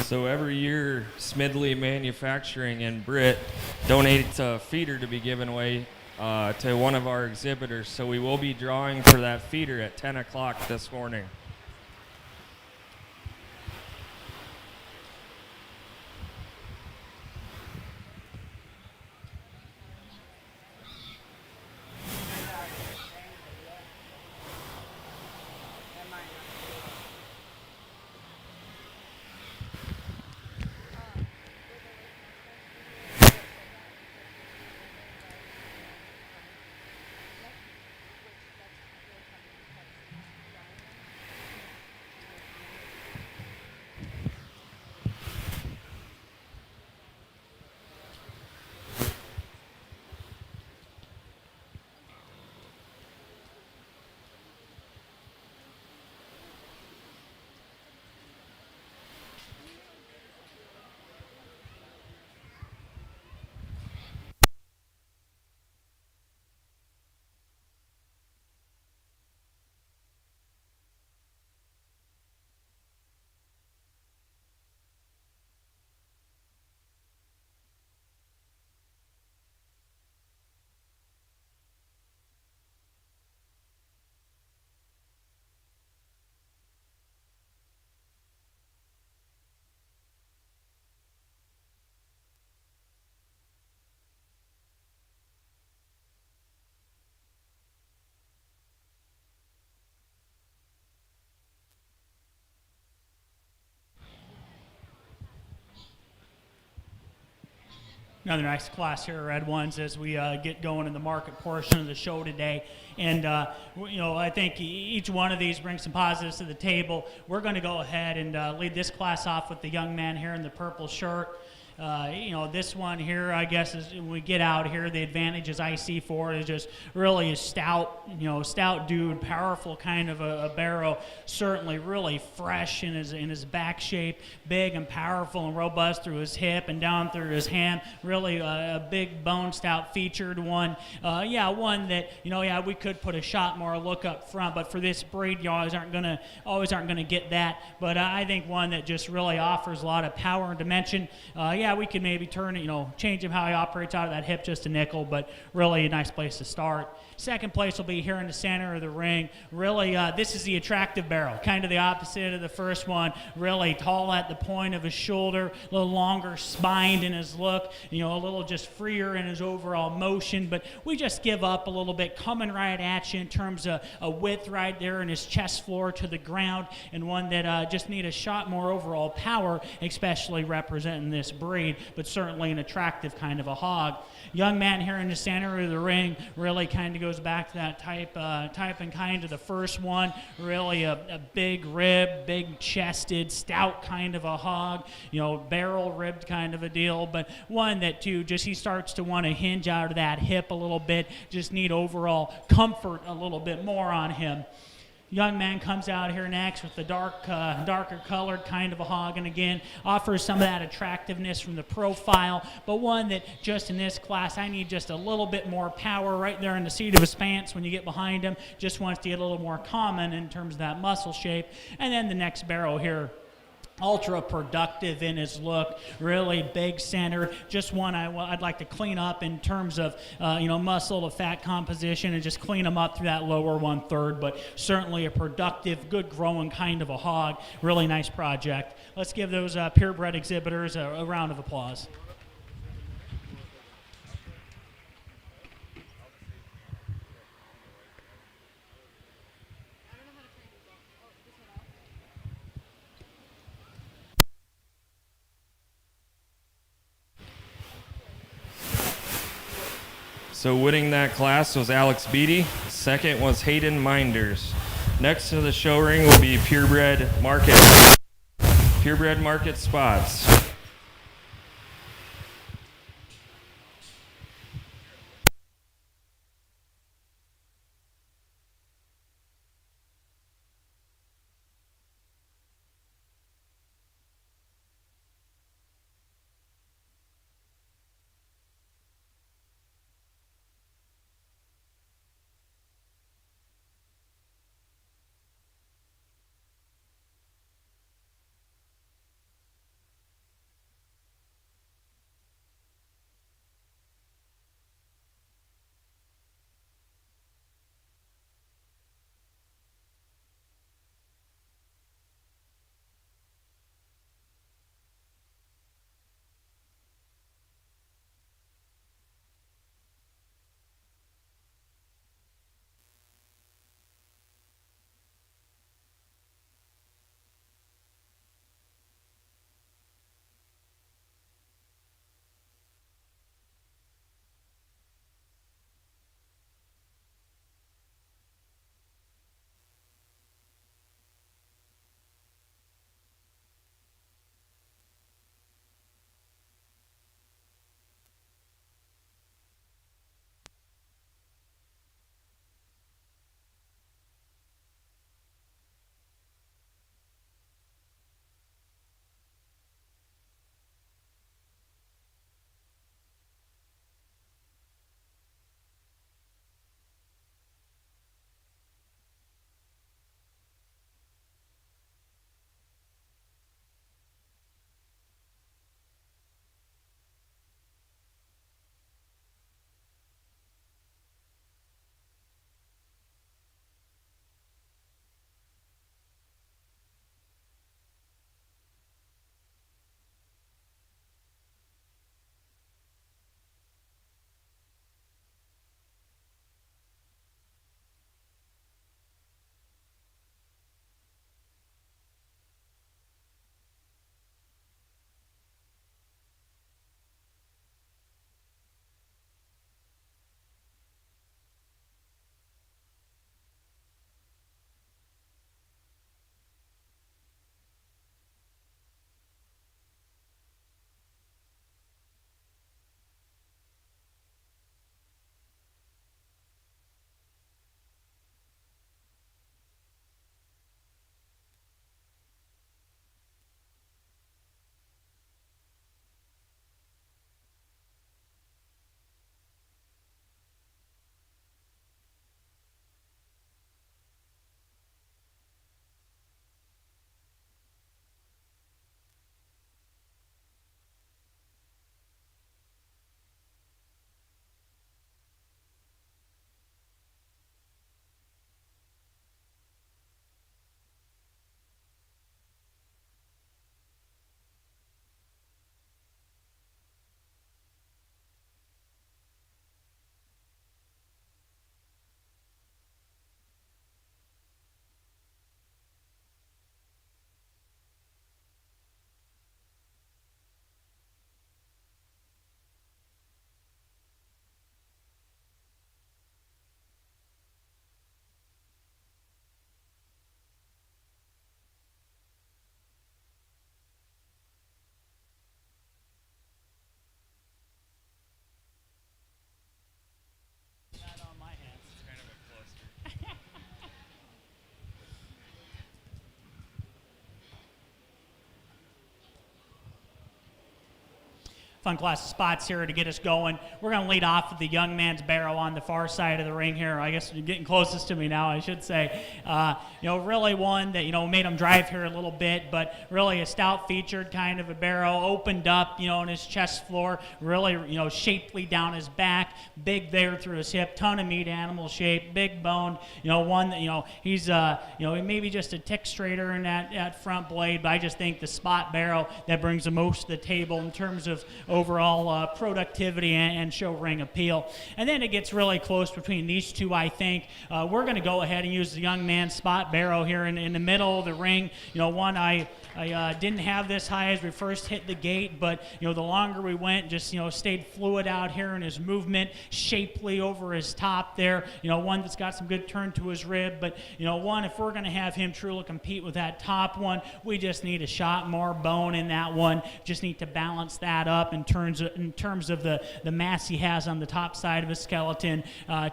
So every year, Smidley Manufacturing and Britt donate a feeder to be given away to one of our exhibitors. So we will be drawing for that feeder at 10 o'clock this morning. Another nice class here, Red Ones, as we get going in the market portion of the show today. And, I think each one of these brings some positives to the table. We're going to go ahead and lead this class off with the young man here in the purple shirt. This one here, I guess, is when we get out here, the advantages I see for it is just really a stout dude, powerful kind of a barrow, certainly really fresh in his back shape, big and powerful and robust through his hip and down through his hand, really a big bone stout featured one. One that, we could put a shot more look up front, but for this breed, you always aren't gonna get that. But I think one that just really offers a lot of power and dimension. We could maybe turn it, change him how he operates out of that hip just a nickel, but really a nice place to start. Second place will be here in the center of the ring. Really, this is the attractive barrel, kind of the opposite of the first one. Really tall at the point of his shoulder, a little longer spined in his look, a little just freer in his overall motion, but we just give up a little bit, coming right at you in terms of a width right there in his chest floor to the ground, and one that just need a shot more overall power, especially representing this breed, but certainly an attractive kind of a hog. Young man here in the center of the ring really kind of goes back to that type and kind of the first one. Really a big rib, big chested, stout kind of a hog, barrel ribbed kind of a deal, but one that too, just he starts to want to hinge out of that hip a little bit, just need overall comfort a little bit more on him. Young man comes out here next with the darker colored kind of a hog, and again offers some of that attractiveness from the profile, but one that just in this class I need just a little bit more power right there in the seat of his pants when you get behind him. Just wants to get a little more common in terms of that muscle shape. And then the next barrel here, ultra productive in his look, really big center, just one I'd like to clean up in terms of muscle to fat composition and just clean him up through that lower 1/3, but certainly a productive, good growing kind of a hog. Really nice project. Let's give those purebred exhibitors a round of applause. So winning that class was Alex Beatty. Second was Hayden Minders. Next to the show ring will be purebred market spots. fun class of spots here to get us going. We're going to lead off with the young man's barrow on the far side of the ring here. I guess you're getting closest to me now, I should say. Really one that, made him drive here a little bit, but really a stout featured kind of a barrow, opened up, in his chest floor, really, shapely down his back, big there through his hip, ton of meat animal shape, big boned, one that, he's, maybe just a tick straighter in that front blade, but I just think the spot barrow that brings the most to the table in terms of overall productivity and show ring appeal. And then it gets really close between these two, I think. We're going to go ahead and use the young man's spot barrow here in the middle of the ring. One I didn't have this high as we first hit the gate, but the longer we went, just stayed fluid out here in his movement, shapely over his top there. One that's got some good turn to his rib, but one, if we're going to have him truly compete with that top one, we just need a shot more bone in that one. Just need to balance that up in terms of the mass he has on the top side of his skeleton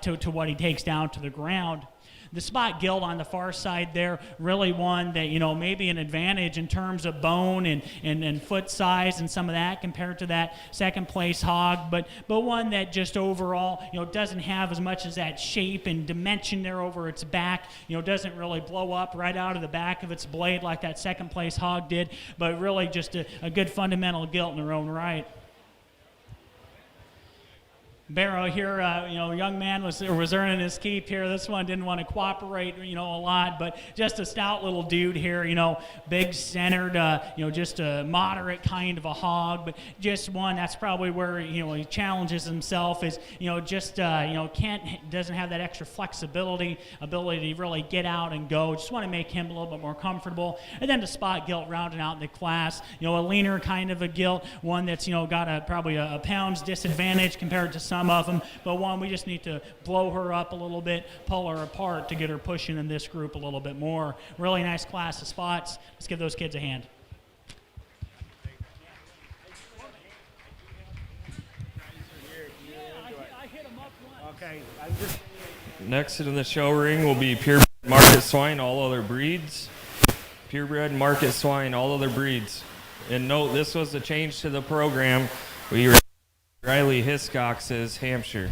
to what he takes down to the ground. The spot gilt on the far side there, really one that, maybe an advantage in terms of bone and foot size and some of that compared to that second place hog, but one that just overall, doesn't have as much as that shape and dimension there over its back, doesn't really blow up right out of the back of its blade like that second place hog did, but really just a good fundamental gilt in their own right. Barrow here, young man was earning his keep here. This one didn't want to cooperate, a lot, but just a stout little dude here, big centered, just a moderate kind of a hog, but just one that's probably where, he challenges himself is, doesn't have that extra flexibility, ability to really get out and go. Just want to make him a little bit more comfortable. And then the spot gilt rounding out the class, a leaner kind of a gilt, one that's, got probably a pound's disadvantage compared to some of them, but one, we just need to blow her up a little bit, pull her apart to get her pushing in this group a little bit more. Really nice class of spots. Let's give those kids a hand. Okay. Next in the show ring will be purebred market swine, all other breeds. Purebred market swine, all other breeds. And note, this was a change to the program. We were Riley Hiscox's Hampshire.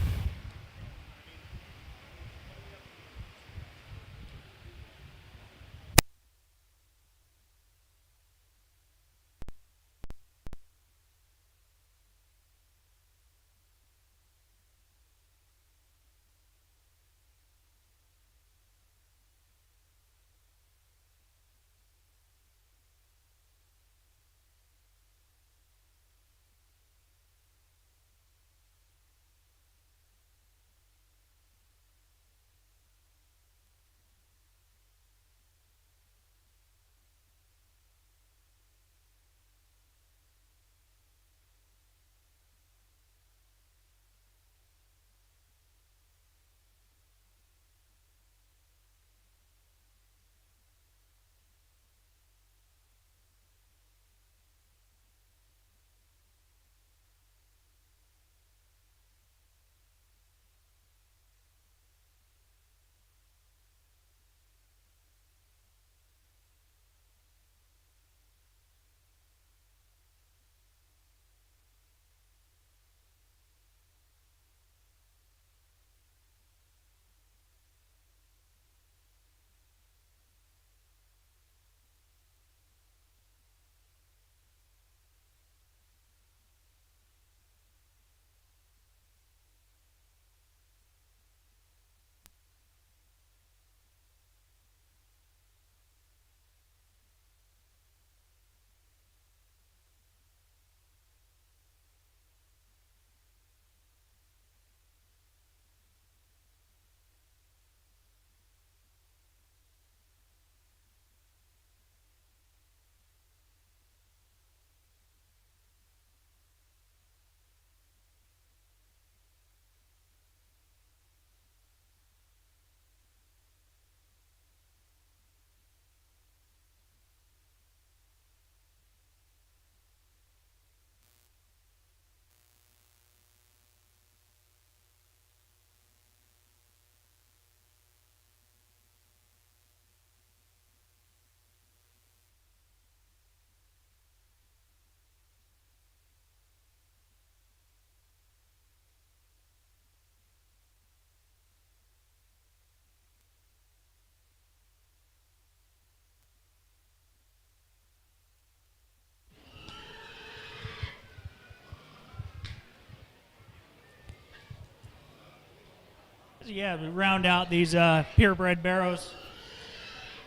Yeah, we round out these purebred barrows.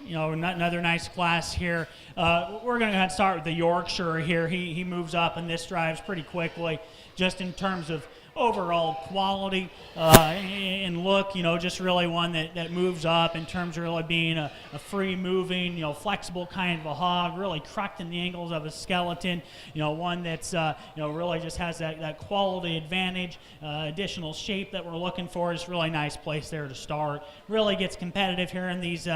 You know, another nice class here. We're going to start with the Yorkshire here. He moves up and this drives pretty quickly, just in terms of overall quality and look, you know, just really one that moves up in terms of really being a free moving, you know, flexible kind of a hog, really correcting the angles of a skeleton, you know, one that's, you know, really just has that quality advantage, additional shape that we're looking for. Is really nice place there to start. Really gets competitive here in these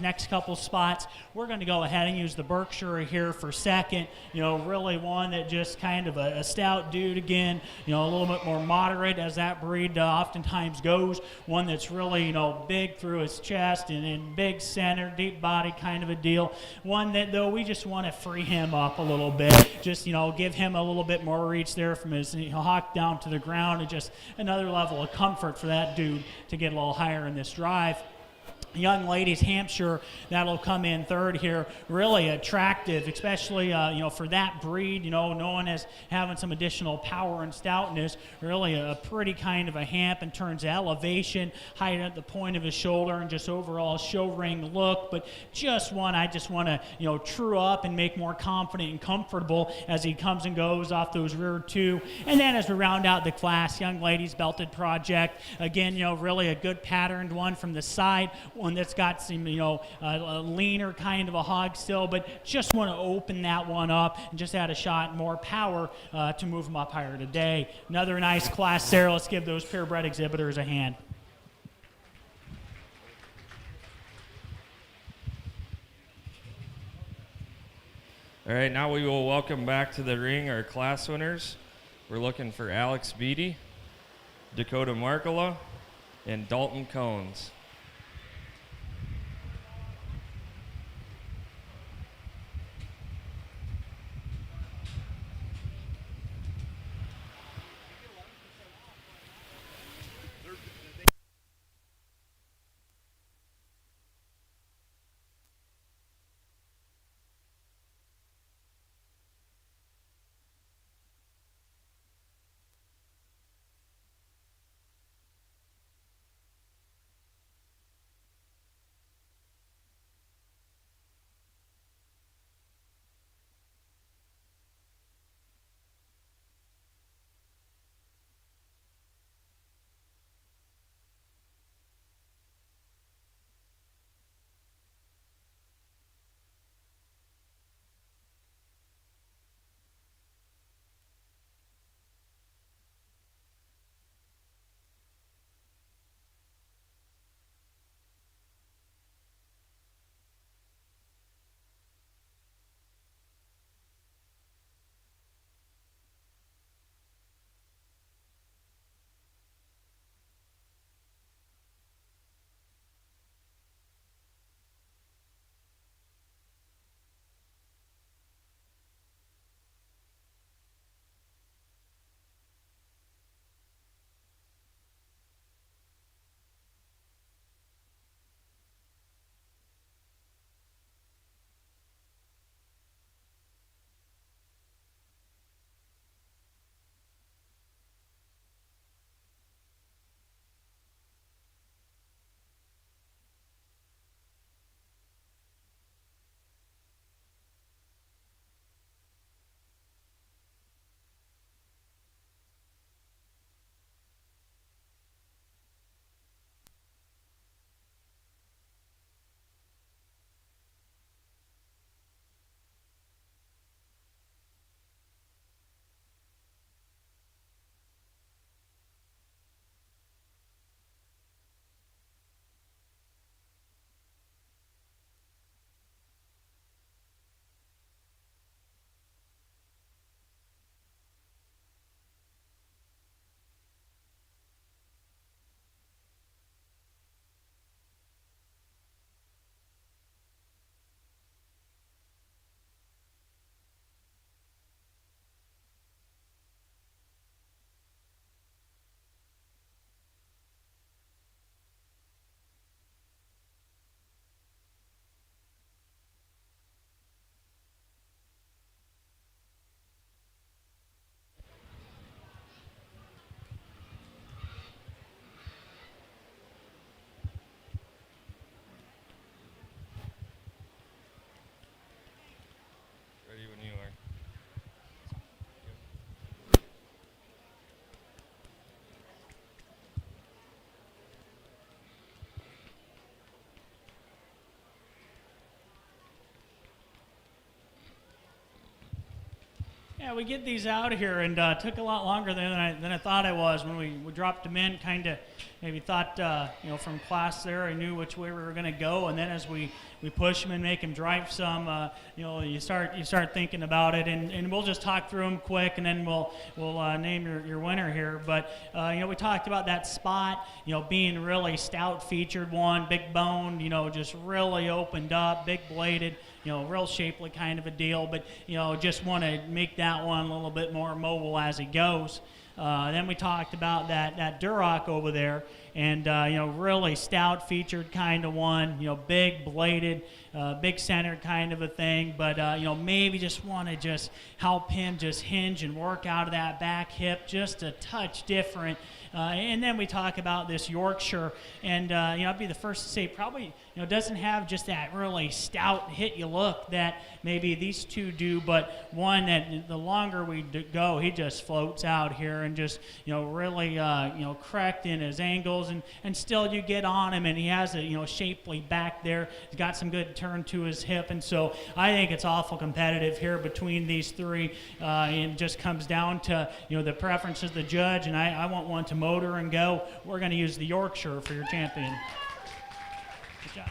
next couple spots. We're going to go ahead and use the Berkshire here for second, you know, really one that just kind of a stout dude again, you know, a little bit more moderate as that breed oftentimes goes. One that's really, you know, big through his chest and big center, deep body kind of a deal. One that, though, we just want to free him up a little bit. Just, you know, give him a little bit more reach there from his, you know, hock down to the ground, and just another level of comfort for that dude to get a little higher in this drive. Young ladies Hampshire, that'll come in third here. Really attractive, especially you know, for that breed, you know, known as having some additional power and stoutness. Really a pretty kind of a hamp in terms of elevation, height at the point of his shoulder, and just overall show ring look. But just one I just want to, you know, true up and make more confident and comfortable as he comes and goes off those rear two. And then as we round out the class, young ladies belted project. Again, you know, really a good patterned one from the side. One that's got some, you know, a leaner kind of a hog still, but just want to open that one up and just add a shot more power to move them up higher today. Another nice class there. Let's give those purebred exhibitors a hand. All right, now we will welcome back to the ring our class winners. We're looking for Alex Beatty, Dakota Markala, and Dalton Cones. Yeah, we get these out here, and took a lot longer than I thought I was when we dropped them in. Kind of maybe thought, from class there, I knew which way we were going to go, and then as we push them and make them drive some, you start thinking about it, and we'll just talk through them quick, and then we'll name your winner here. But we talked about that spot, being really stout featured one, big boned, just really opened up, big bladed. Real shapely kind of a deal, but, just want to make that one a little bit more mobile as it goes. Then we talked about that Duroc over there, and, really stout featured kind of one, big bladed, big centered kind of a thing, but, maybe just want to just help him just hinge and work out of that back hip just a touch different. And then we talk about this Yorkshire, and I'd be the first to say probably doesn't have just that really stout hit you look that maybe these two do, but one that the longer we go, he just floats out here and just really correct in his angles, and still you get on him, and he has a shapely back there. He's got some good turn to his hip, and so I think it's awful competitive here between these three, and it just comes down to the preferences of the judge, and I want one to motor and go. We're going to use the Yorkshire for your champion. Good job.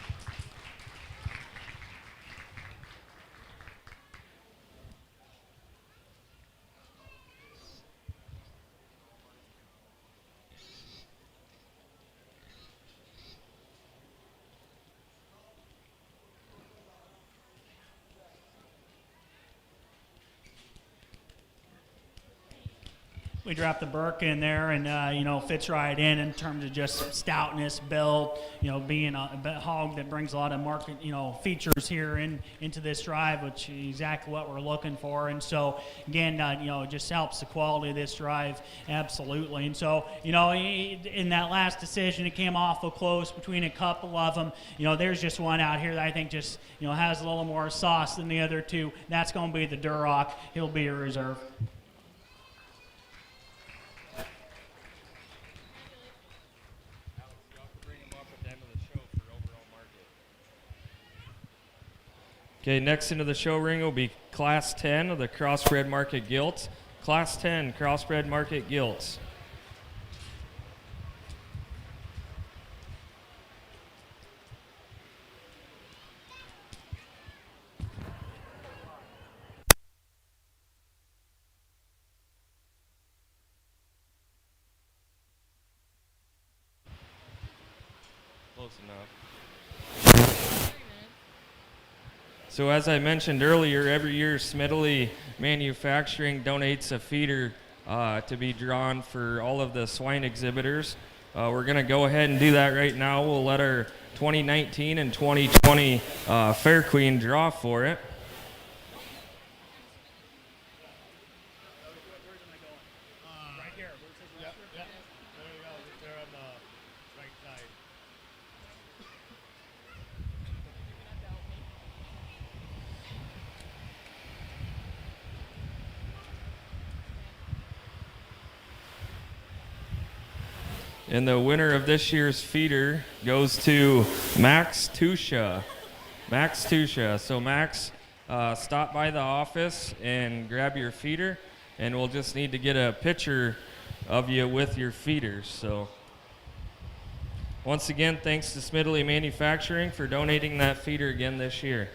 We dropped the Burke in there, and fits right in terms of just stoutness, build, being a hog that brings a lot of market, features here into this drive, which is exactly what we're looking for. And so again, it just helps the quality of this drive absolutely. And so in that last decision, it came awful close between a couple of them. There's just one out here that I think just has a little more sauce than the other two. That's going to be the Duroc. He'll be a reserve. Okay, next into the show ring will be Class 10 of the Crossbred Market Gilts. Class 10 Crossbred Market Gilts. Close enough. So as I mentioned earlier, every year Smedley Manufacturing donates a feeder to be drawn for all of the swine exhibitors. We're going to go ahead and do that right now. We'll let our 2019 and 2020 Fair Queen draw for it. Right here. Yep. There you go. They're on the right side. And the winner of this year's feeder goes to Max Tusha. Max Tusha. So Max, stop by the office and grab your feeder, and we'll just need to get a picture of you with your feeders. So once again, thanks to Smedley Manufacturing for donating that feeder again this year.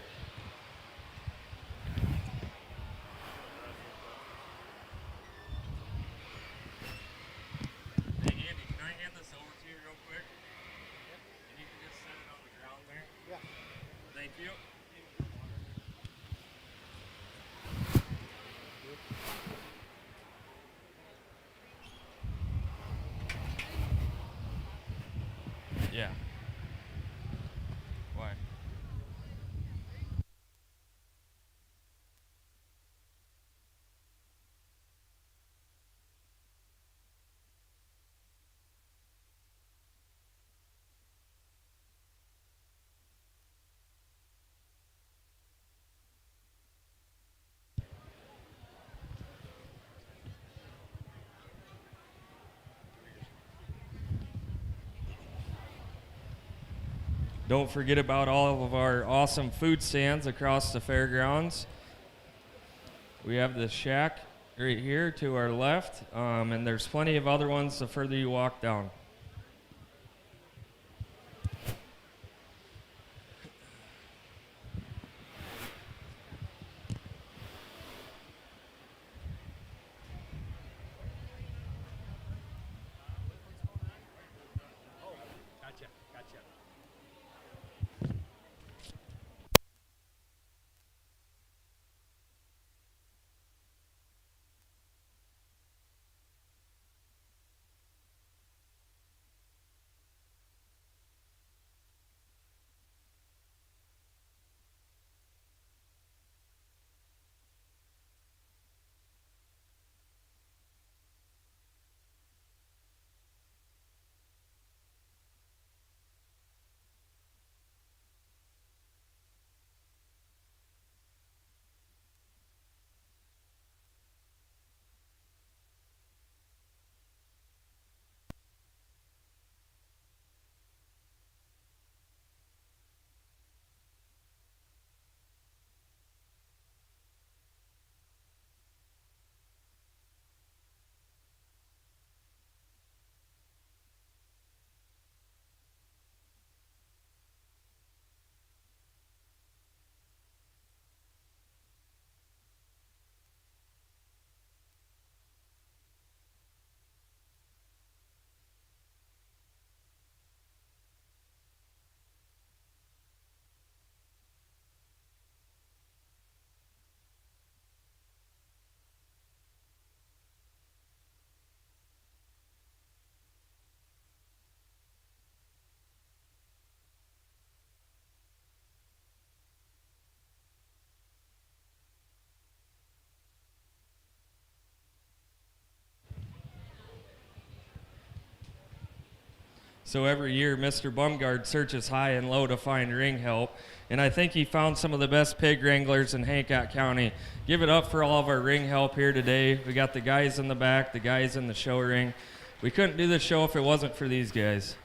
Yeah. Why? Don't forget about all of our awesome food stands across the fairgrounds. We have the shack right here to our left, and there's plenty of other ones the further you walk down. Gotcha. So every year, Mr. Bumgard searches high and low to find ring help, and I think he found some of the best pig wranglers in Hancock County. Give it up for all of our ring help here today. We got the guys in the back, the guys in the show ring. We couldn't do the show if it wasn't for these guys.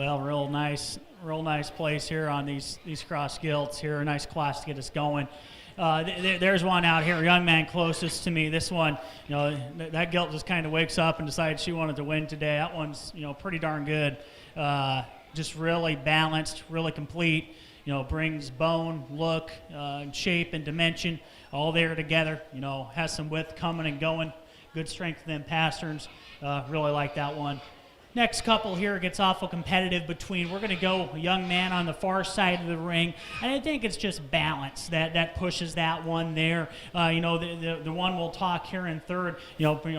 Well, real nice place here on these cross gilts here. A nice class to get us going. There's one out here, young man closest to me. This one, that gilt just kind of wakes up and decides she wanted to win today. That one's, pretty darn good. Just really balanced, really complete. Brings bone, look, shape, and dimension all there together. Has some width coming and going. Good strength in them pasterns. Really like that one. Next couple here gets awful competitive between. We're going to go a young man on the far side of the ring, and I think it's just balance that pushes that one there. The one we'll talk here in third,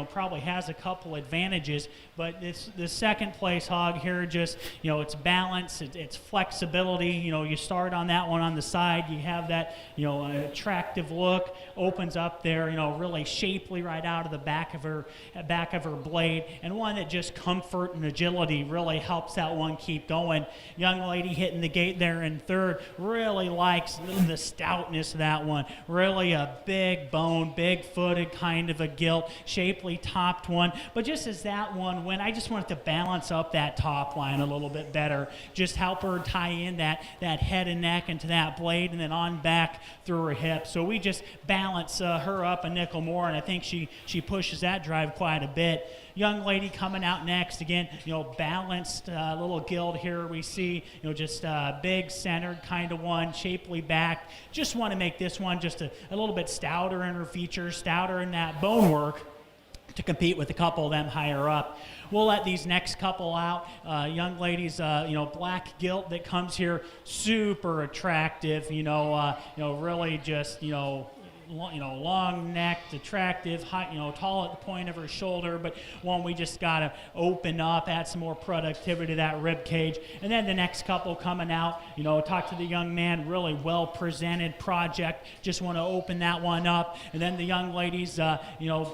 probably has a couple advantages, but this second place hog here just, it's balance, it's flexibility. You start on that one on the side, you have that, attractive look, opens up there, really shapely right out of the back of her blade, and one that just comfort and agility really helps that one keep going. Young lady hitting the gate there in third really likes the stoutness of that one. Really a big bone, big footed kind of a gilt, shapely topped one. But just as that one went, I just wanted to balance up that top line a little bit better. Just help her tie in that head and neck into that blade and then on back through her hip. So we just balance her up a nickel more, and I think she pushes that drive quite a bit. Young lady coming out next, again, balanced little gilt here. We see, just a big centered kind of one, shapely back. Just want to make this one just a little bit stouter in her features, stouter in that bone work to compete with a couple of them higher up. We'll let these next couple out. Young ladies, black gilt that comes here, super attractive, really just, long-necked, attractive, high, tall at the point of her shoulder, but one we just got to open up, add some more productivity to that rib cage. And then the next couple coming out, talk to the young man, really well-presented project, just want to open that one up. And then the young ladies,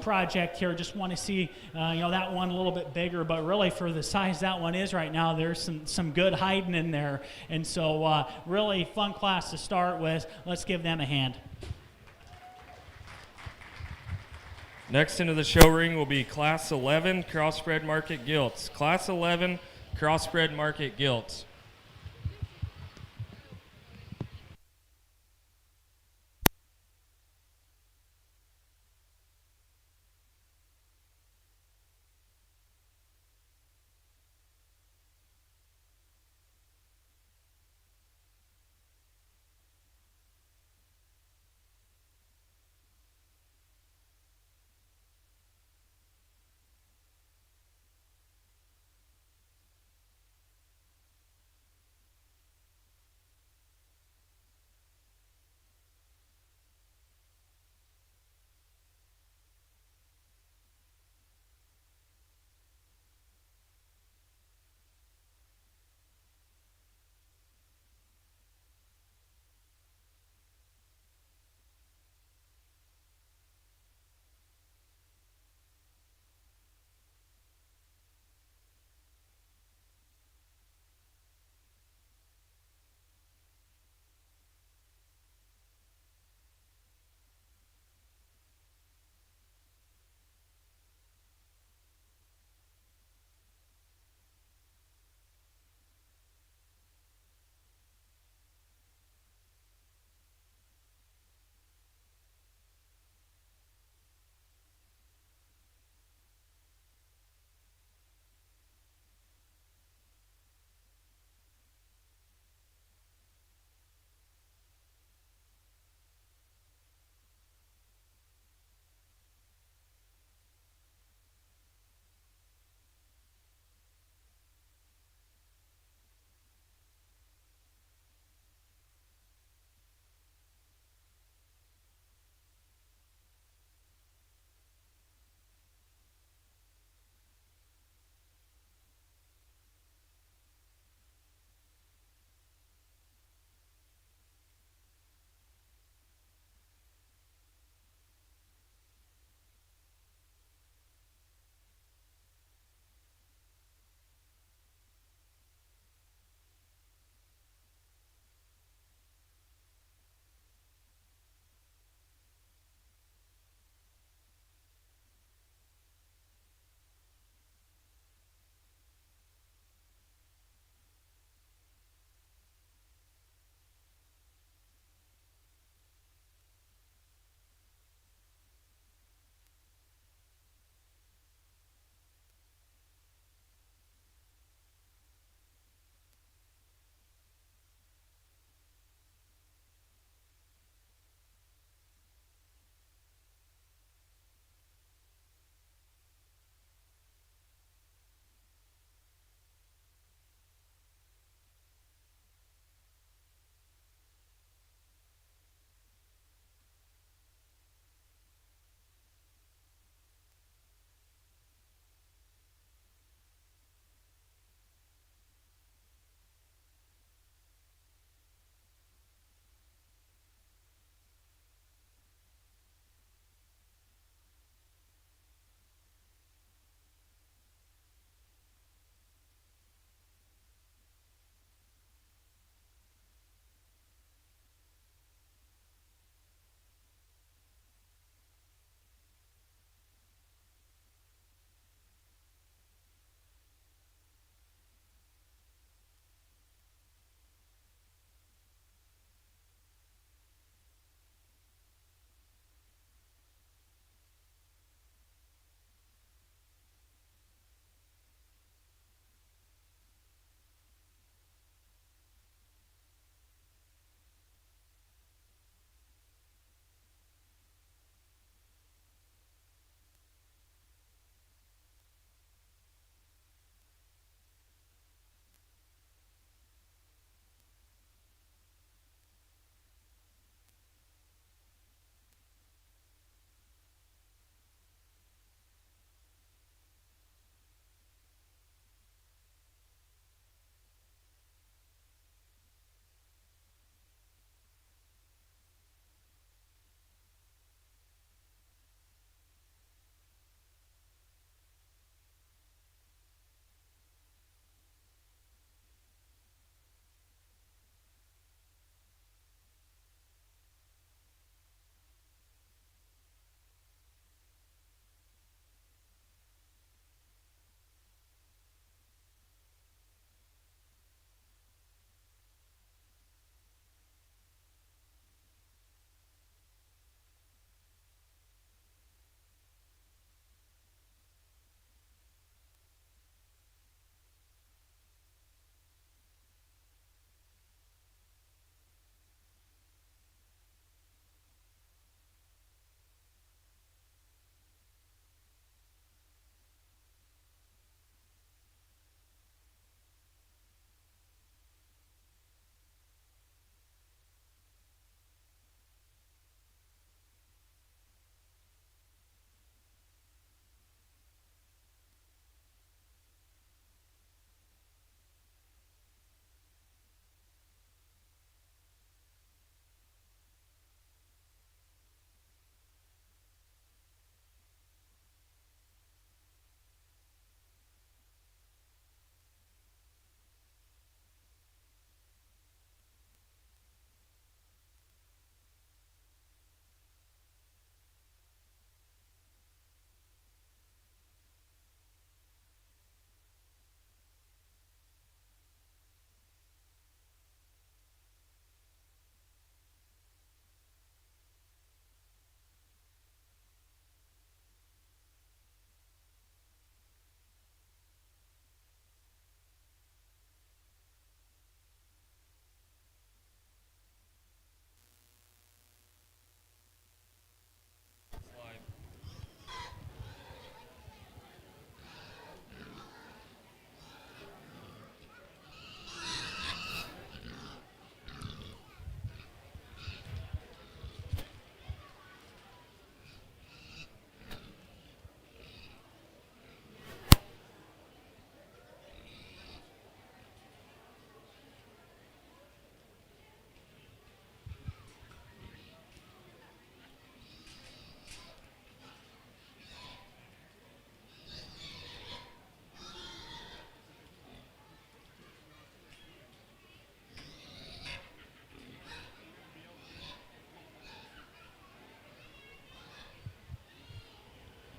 project here, just want to see, that one a little bit bigger, but really for the size that one is right now, there's some good hiding in there. And so really fun class to start with. Let's give them a hand. Next into the show ring will be Class 11 Crossbred Market Gilts. Class 11 Crossbred Market Gilts.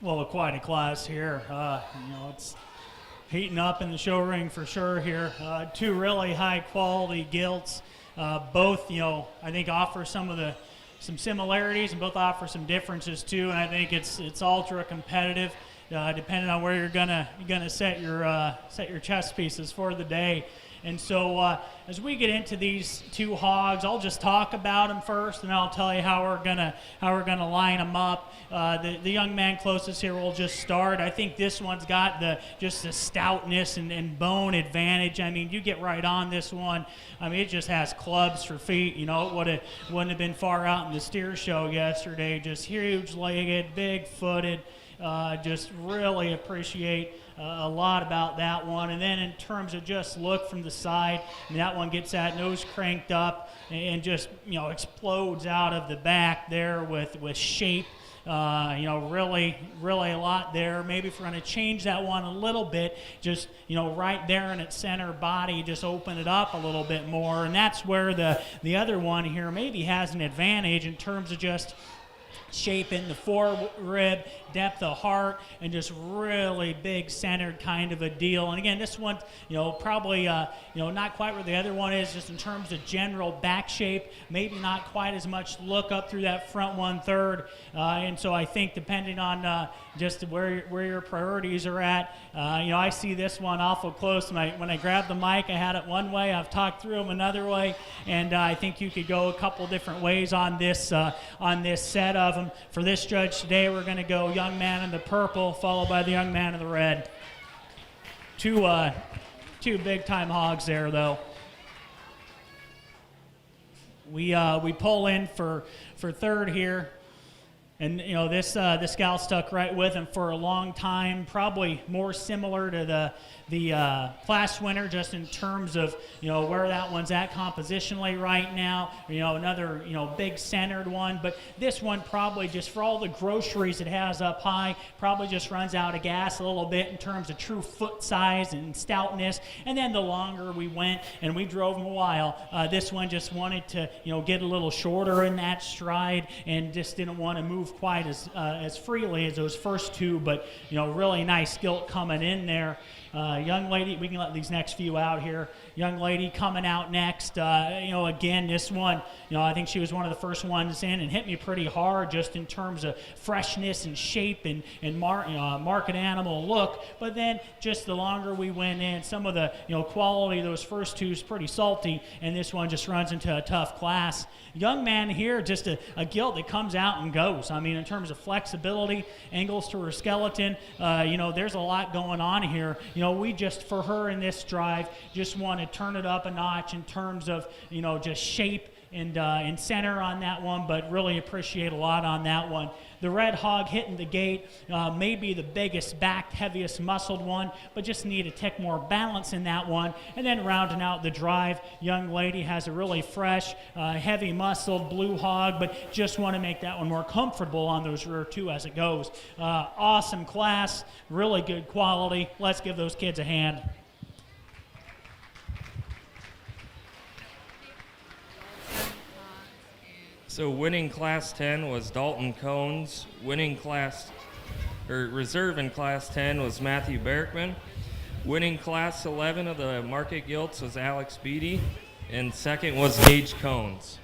Well, quite a class here. It's heating up in the show ring for sure here. Two really high quality gilts. Both, I think offer some similarities and both offer some differences too. And I think it's ultra competitive, depending on where you're gonna set your chess pieces for the day. And so as we get into these two hogs, I'll just talk about them first, and I'll tell you how we're gonna line them up. The young man closest here will just start. I think this one's got the stoutness and bone advantage. I mean, you get right on this one. I mean, it just has clubs for feet. It wouldn't have been far out in the steer show yesterday. Just huge-legged, big-footed. Just really appreciate a lot about that one. And then in terms of just look from the side, I mean, that one gets that nose cranked up and just explodes out of the back there with shape. Really a lot there. Maybe if we're going to change that one a little bit, just right there in its center body, just open it up a little bit more. And that's where the other one here maybe has an advantage in terms of just shape in the forerib, depth of heart, and just really big centered kind of a deal. And again, this one, probably, not quite where the other one is, just in terms of general back shape, maybe not quite as much look up through that front 1/3. And so I think depending on just where your priorities are at, I see this one awful close. When I grabbed the mic, I had it one way. I've talked through them another way, and I think you could go a couple different ways on this set of them. For this judge today, we're going to go young man in the purple, followed by the young man in the red. Two big-time hogs there, though. We pull in for third here. And this gal stuck right with him for a long time, probably more similar to the class winner, just in terms of where that one's at compositionally right now. Another big centered one, but this one probably just for all the groceries it has up high, probably just runs out of gas a little bit in terms of true foot size and stoutness. And then the longer we went, and we drove him a while, this one just wanted to get a little shorter in that stride and just didn't want to move quite as freely as those first two, but really nice skill coming in there. Young lady, we can let these next few out here. Young lady coming out next. Again, this one, I think she was one of the first ones in and hit me pretty hard just in terms of freshness and shape and market animal look. But then just the longer we went in, some of the quality of those first two is pretty salty, and this one just runs into a tough class. Young man here, just a gilt that comes out and goes. I mean, in terms of flexibility, angles to her skeleton, there's a lot going on here. We just, for her in this drive, just want to turn it up a notch in terms of, just shape and center on that one, but really appreciate a lot on that one. The red hog hitting the gate, maybe the biggest back, heaviest muscled one, but just need a tick more balance in that one. And then rounding out the drive, young lady has a really fresh, heavy muscled blue hog, but just want to make that one more comfortable on those rear two as it goes. Awesome class, really good quality. Let's give those kids a hand. So winning Class 10 was Dalton Cones. Reserve in Class 10 was Matthew Berkman. Winning Class 11 of the Market Gilts was Alex Beatty. And second was Gage Cones.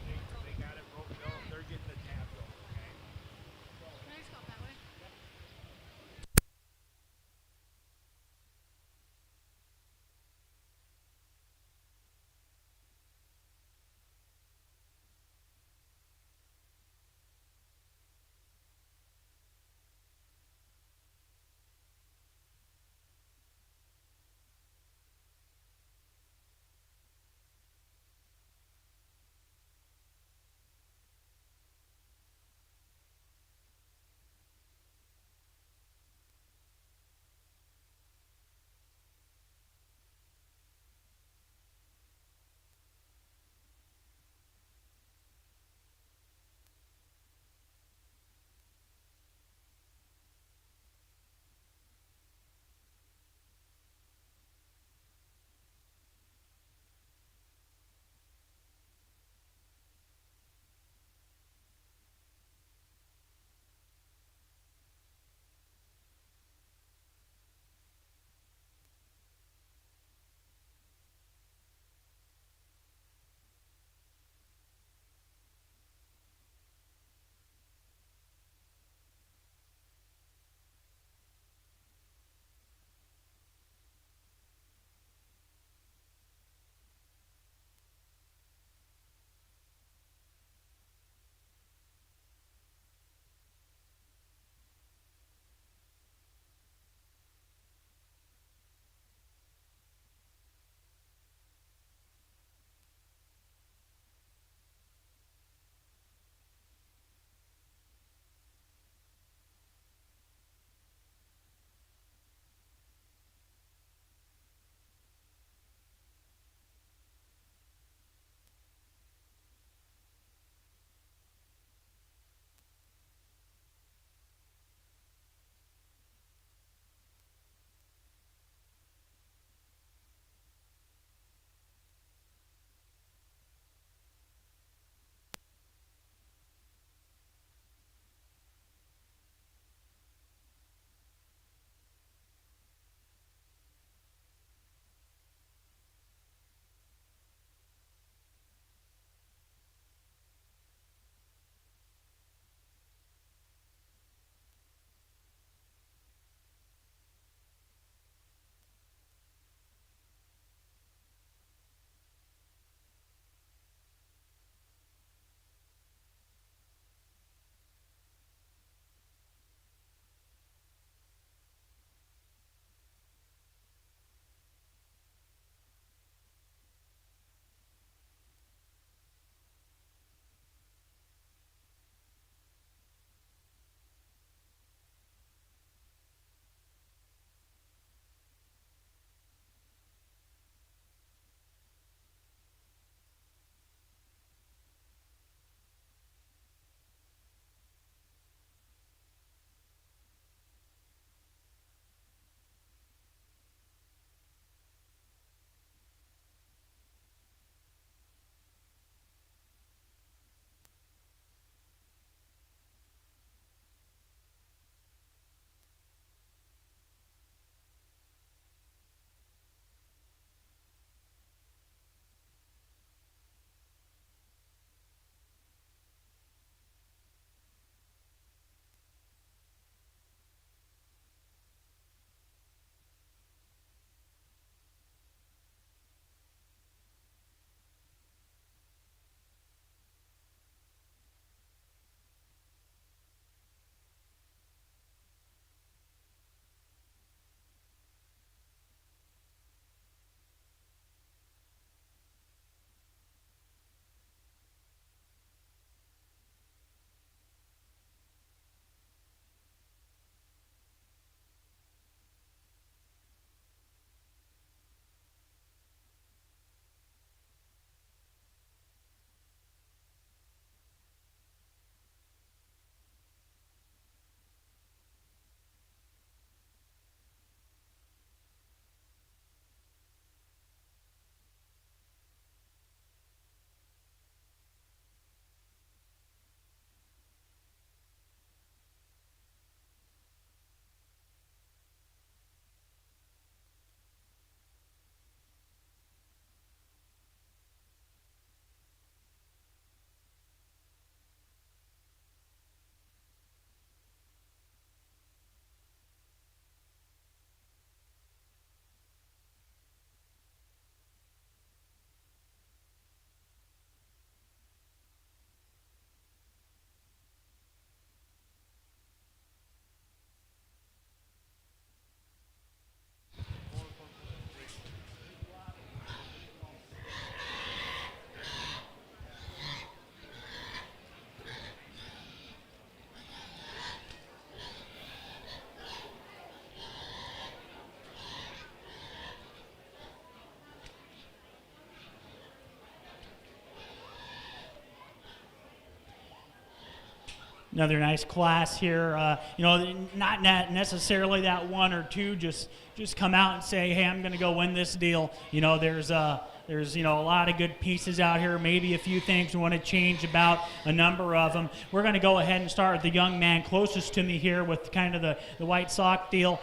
Another nice class here. Not necessarily that one or two just come out and say, hey, I'm going to go win this deal. There's a lot of good pieces out here, maybe a few things we want to change about a number of them. We're going to go ahead and start with the young man closest to me here with kind of the white sock deal.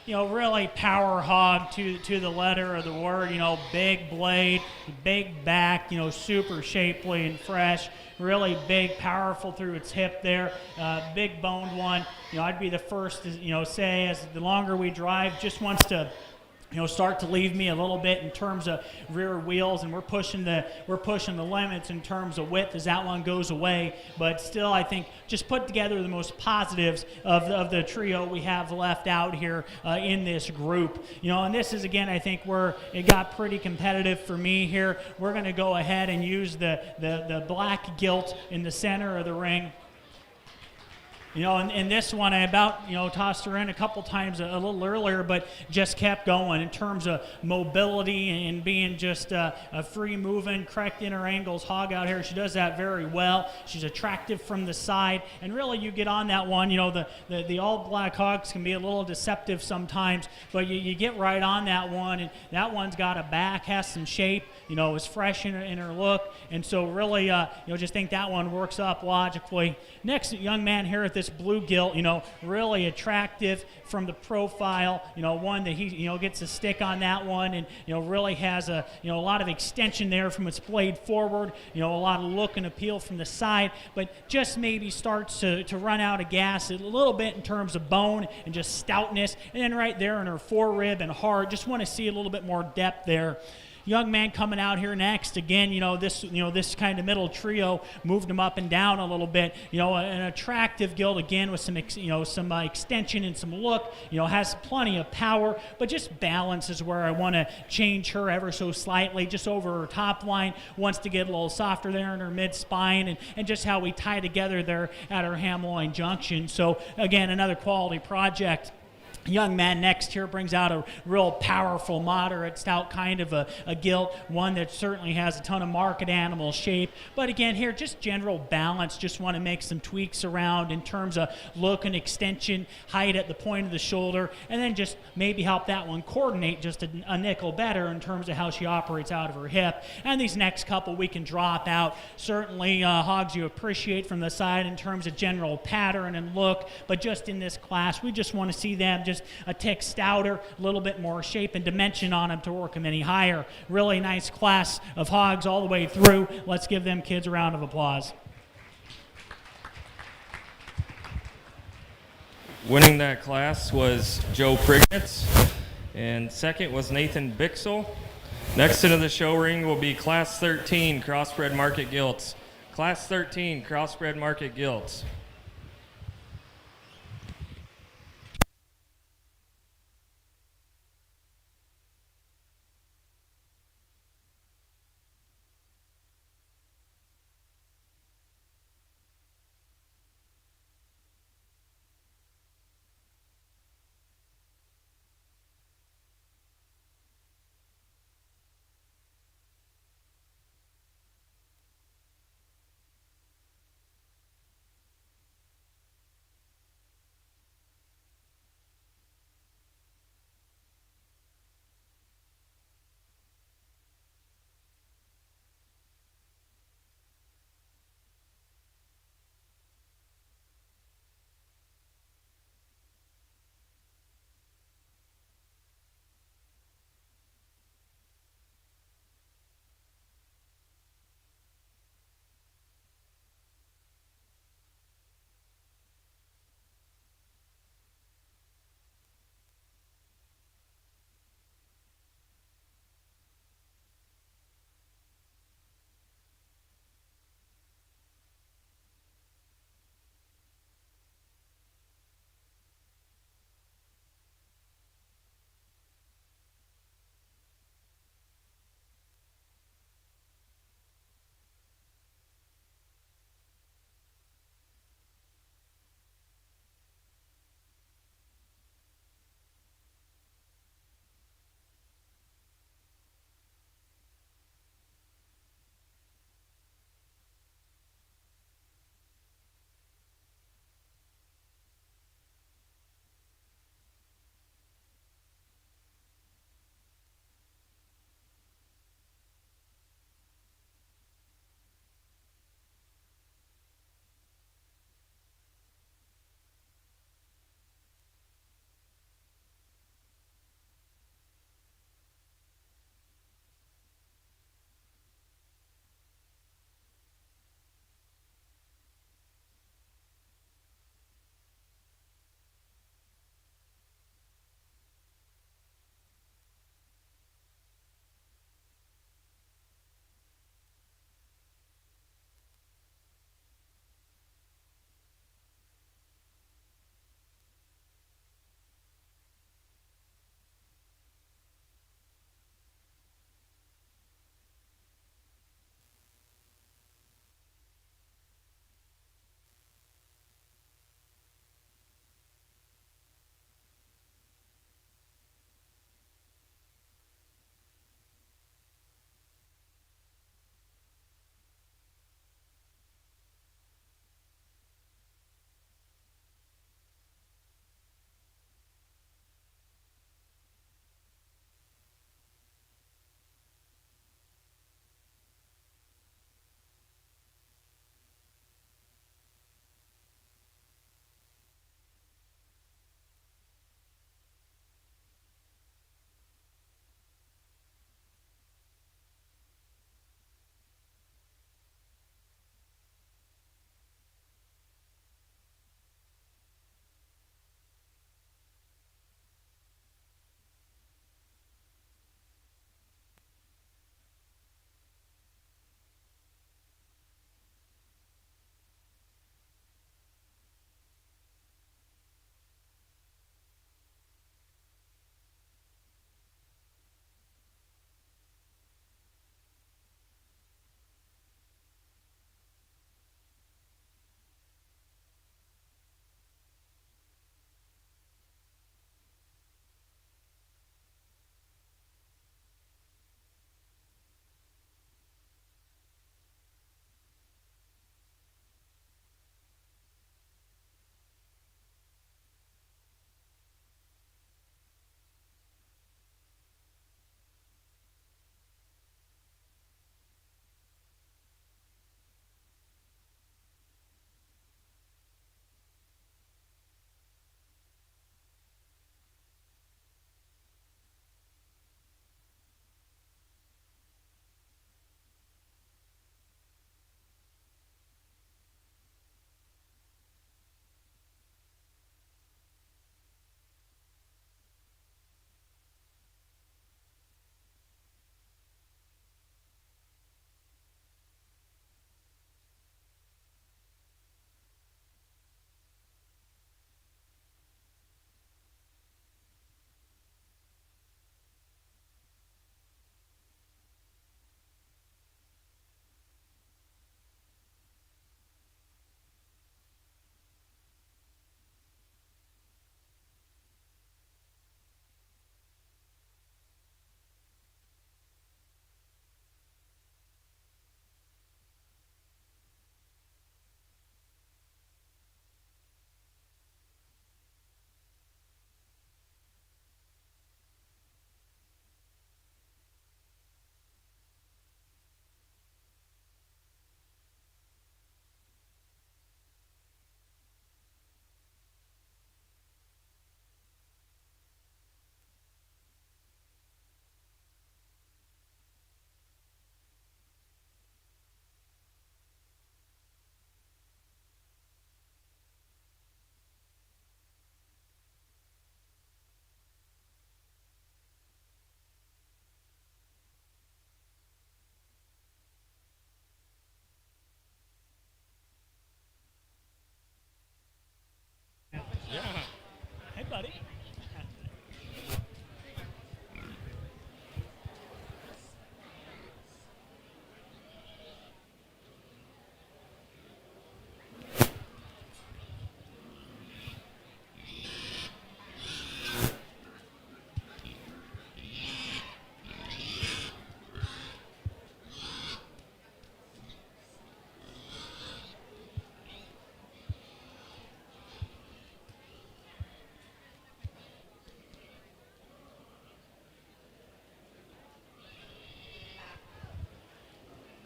Really power hog to the letter of the word. Big blade, big back, super shapely and fresh. Really big, powerful through its hip there. Big boned one. I'd be the first to, say as the longer we drive, just wants to start to leave me a little bit in terms of rear wheels, and we're pushing the limits in terms of width as that one goes away. But still, I think just put together the most positives of the trio we have left out here in this group. And this is, again, I think where it got pretty competitive for me here. We're going to go ahead and use the black gilt in the center of the ring. And this one, I about, tossed her in a couple times a little earlier, but just kept going in terms of mobility and being just a free-moving, correct inner angles hog out here. She does that very well. She's attractive from the side, and really you get on that one. The all-black hogs can be a little deceptive sometimes, but you get right on that one, and that one's got a back, has some shape, is fresh in her look, and so really, just think that one works up logically. Next young man here at this blue gilt, really attractive from the profile, one that he, gets a stick on that one, and, really has a lot of extension there from its blade forward, a lot of look and appeal from the side, but just maybe starts to run out of gas a little bit in terms of bone and just stoutness, and then right there in her forerib and heart, just want to see a little bit more depth there. Young man coming out here next. Again, this kind of middle trio moved him up and down a little bit. An attractive gilt again with some extension and some look. Has plenty of power, but just balance is where I want to change her ever so slightly, just over her top line. Wants to get a little softer there in her mid spine, and just how we tie together there at her ham-loin junction. So again, another quality project. Young man next here brings out a real powerful, moderate, stout kind of a gilt, one that certainly has a ton of market animal shape. But again, here, just general balance. Just want to make some tweaks around in terms of look and extension, height at the point of the shoulder, and then just maybe help that one coordinate just a nickel better in terms of how she operates out of her hip. And these next couple we can drop out. Certainly hogs you appreciate from the side in terms of general pattern and look, but just in this class, we just want to see them just a tick stouter, a little bit more shape and dimension on them to work them any higher. Really nice class of hogs all the way through. Let's give them kids a round of applause. Winning that class was Joe Prignitz, and second was Nathan Bixel. Next into the show ring will be Class 13 Crossbred Market Gilts. Class 13 Crossbred Market Gilts.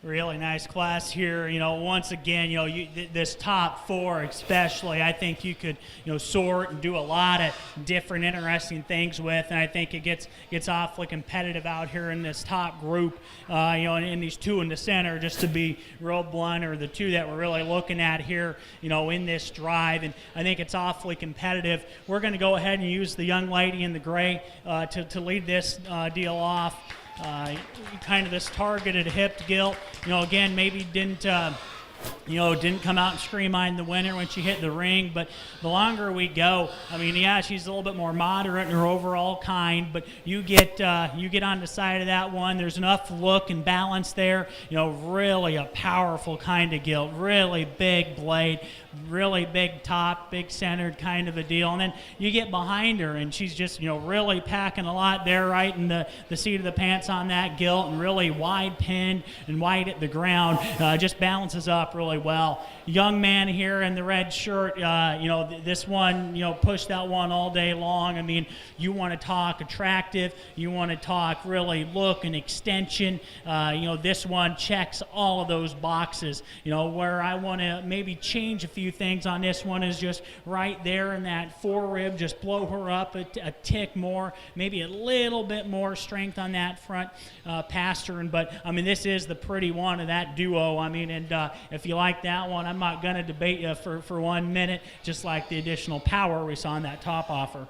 Really nice class here. Once again, this top four especially, I think you could, sort and do a lot of different interesting things with, and I think it gets awfully competitive out here in this top group. And these two in the center, just to be real blunt, are the two that we're really looking at here, in this drive, and I think it's awfully competitive. We're going to go ahead and use the young lady in the gray to lead this deal off. Kind of this targeted hipped gilt, again, maybe didn't come out and scream I'm the winner when she hit the ring, but the longer we go, she's a little bit more moderate in her overall kind, but you get on the side of that one, there's enough look and balance there, really a powerful kind of gilt, really big blade, really big top, big centered kind of a deal, and then you get behind her and she's just, really packing a lot there right in the seat of the pants on that gilt, and really wide pinned and wide at the ground, just balances up really well. Young man here in the red shirt, this one, pushed that one all day long. You want to talk attractive, you want to talk really look and extension. This one checks all of those boxes. Where I want to maybe change a few things on this one is just right there in that forerib, just blow her up a tick more, maybe a little bit more strength on that front pastern. But this is the pretty one of that duo. If you like that one, I'm not going to debate you for 1 minute, just like the additional power we saw in that top offer.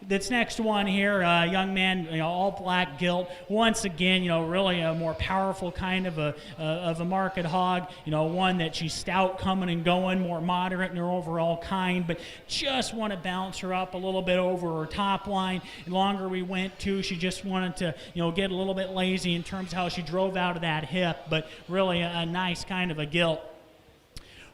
This next one here, young man, all black gilt. Once again, really a more powerful kind of a market hog. One that she's stout coming and going, more moderate in her overall kind, but just want to bounce her up a little bit over her top line. The longer we went to, she just wanted to, get a little bit lazy in terms of how she drove out of that hip, but really a nice kind of a gilt.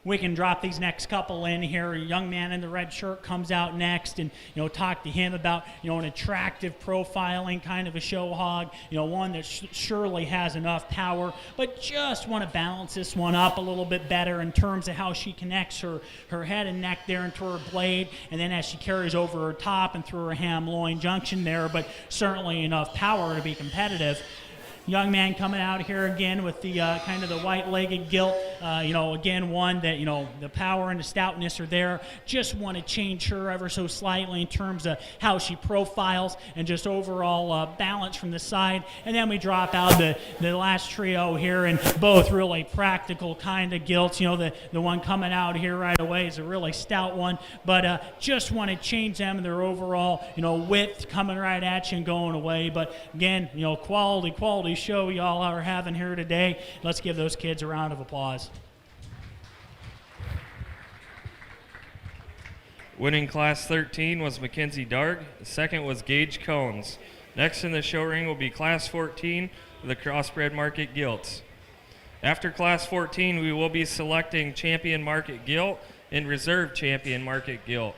We can drop these next couple in here. A young man in the red shirt comes out next, and talk to him about an attractive profiling kind of a show hog, one that surely has enough power, but just want to balance this one up a little bit better in terms of how she connects her head and neck there into her blade, and then as she carries over her top and through her ham loin junction there, but certainly enough power to be competitive. Young man coming out here again with the kind of the white-legged gilt, again, one that, the power and the stoutness are there. Just want to change her ever so slightly in terms of how she profiles and just overall balance from the side. And then we drop out the last trio here, and both really practical kind of gilts. The one coming out here right away is a really stout one, but just want to change them and their overall, width coming right at you and going away. But again, quality show y'all are having here today. Let's give those kids a round of applause. Winning Class 13 was Mackenzie Darg. The second was Gage Cones. Next in the show ring will be Class 14 for the Crossbred Market Gilts. After Class 14, we will be selecting Champion Market Gilt and Reserve Champion Market Gilt.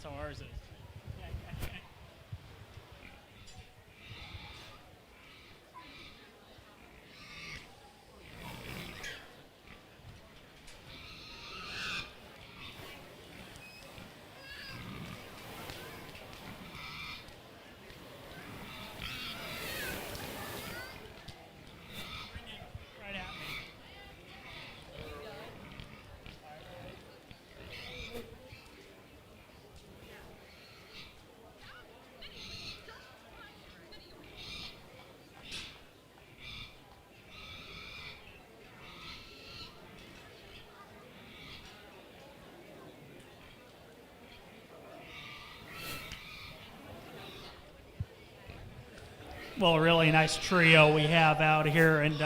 That's how ours is. Right at me. Well, a really nice trio we have out here, and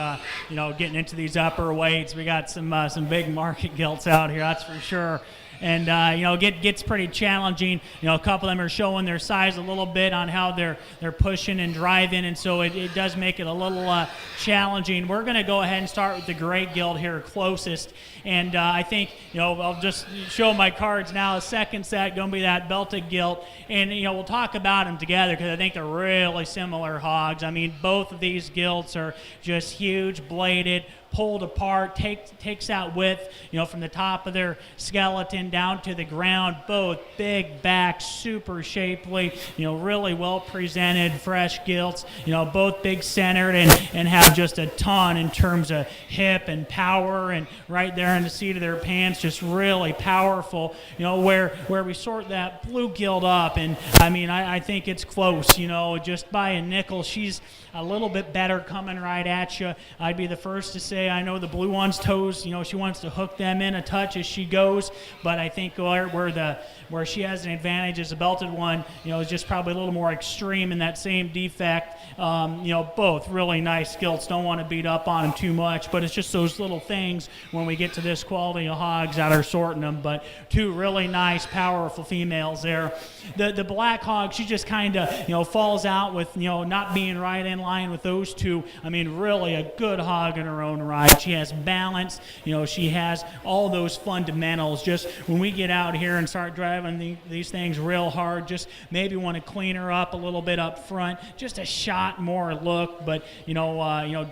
getting into these upper weights, we got some big market gilts out here, that's for sure. And gets pretty challenging. A couple of them are showing their size a little bit on how they're pushing and driving, and so it does make it a little challenging. We're going to go ahead and start with the gray gilt here closest, and I think I'll just show my cards now. The second set going to be that belted gilt, and we'll talk about them together because I think they're really similar hogs. I mean, both of these gilts are just huge, bladed, pulled apart, takes that width, from the top of their skeleton down to the ground. Both big backs, super shapely, really well presented, fresh gilts, both big centered and have just a ton in terms of hip and power, and right there in the seat of their pants, just really powerful, where we sort that blue gilt up, and I think it's close, just by a nickel. She's a little bit better coming right at you. I'd be the first to say I know the blue one's toes, she wants to hook them in a touch as she goes, but I think where she has an advantage as a belted one, is just probably a little more extreme in that same defect. Both really nice gilts. Don't want to beat up on them too much, but it's just those little things when we get to this quality of hogs that are sorting them. But two really nice, powerful females there. The black hog, she just kind of, falls out with, not being right in line with those two. Really a good hog in her own right. She has balance, she has all those fundamentals. Just when we get out here and start driving these things real hard, just maybe want to clean her up a little bit up front, just a shot more look, but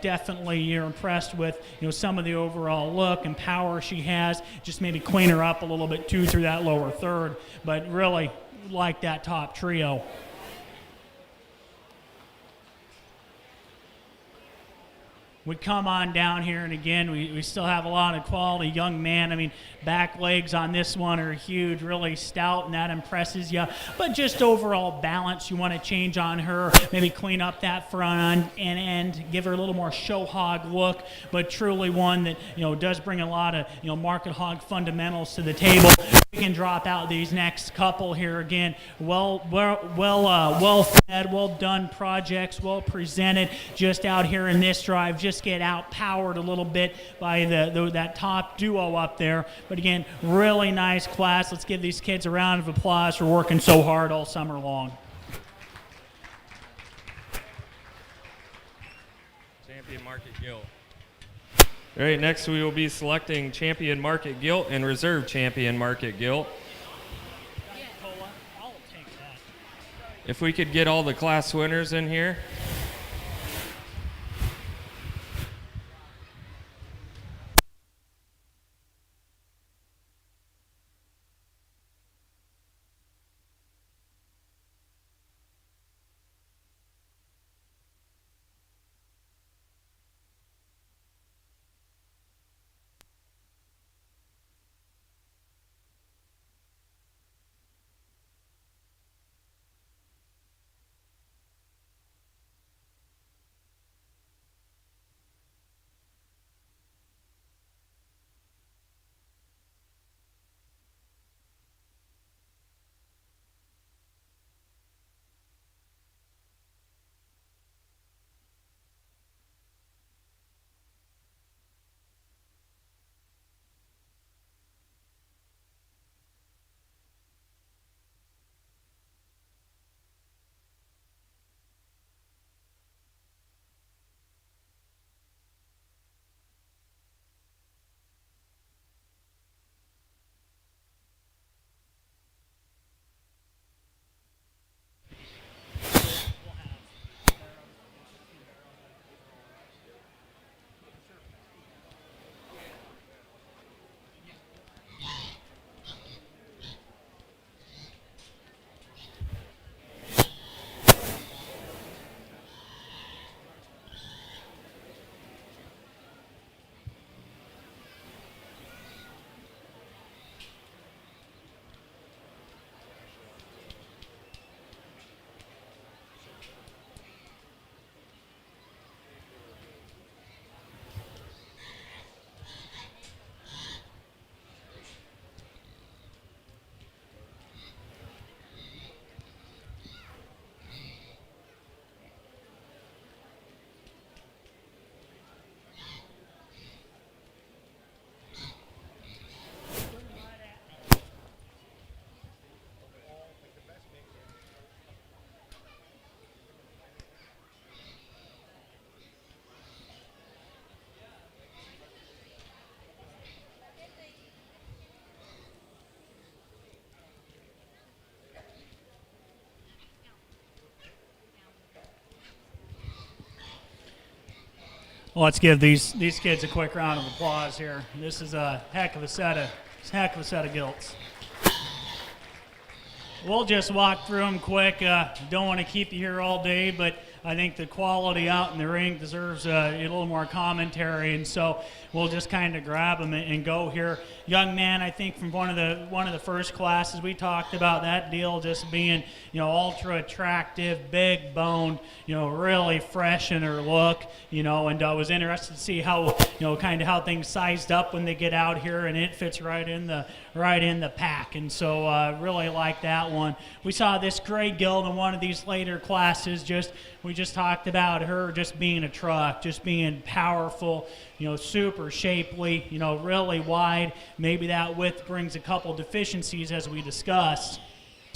definitely you're impressed with some of the overall look and power she has. Just maybe clean her up a little bit too through that lower third, but really like that top trio. We come on down here, and again, we still have a lot of quality young man. Back legs on this one are huge, really stout, and that impresses you. But just overall balance, you want to change on her, maybe clean up that front end, give her a little more show hog look, but truly one that does bring a lot of market hog fundamentals to the table. We can drop out these next couple here again. Well fed, well done projects, well presented. Just out here in this drive, just get out powered a little bit by that top duo up there. But again, really nice class. Let's give these kids a round of applause for working so hard all summer long. Champion Market Gilt. All right, next we will be selecting Champion Market Gilt and Reserve Champion Market Gilt. I'll take that. If we could get all the class winners in here. Well, let's give these kids a quick round of applause here. This is a heck of a set of gilts. We'll just walk through them quick. Don't want to keep you here all day, but I think the quality out in the ring deserves a little more commentary, and so we'll just kind of grab them and go here. Young man, I think from one of the first classes, we talked about that deal just being, ultra attractive, big boned, really fresh in her look, and I was interested to see how, kind of how things sized up when they get out here, and it fits right in the pack, and so really like that one. We saw this gray gilt in one of these later classes. We just talked about her just being a truck, just being powerful, super shapely, really wide. Maybe that width brings a couple deficiencies as we discussed.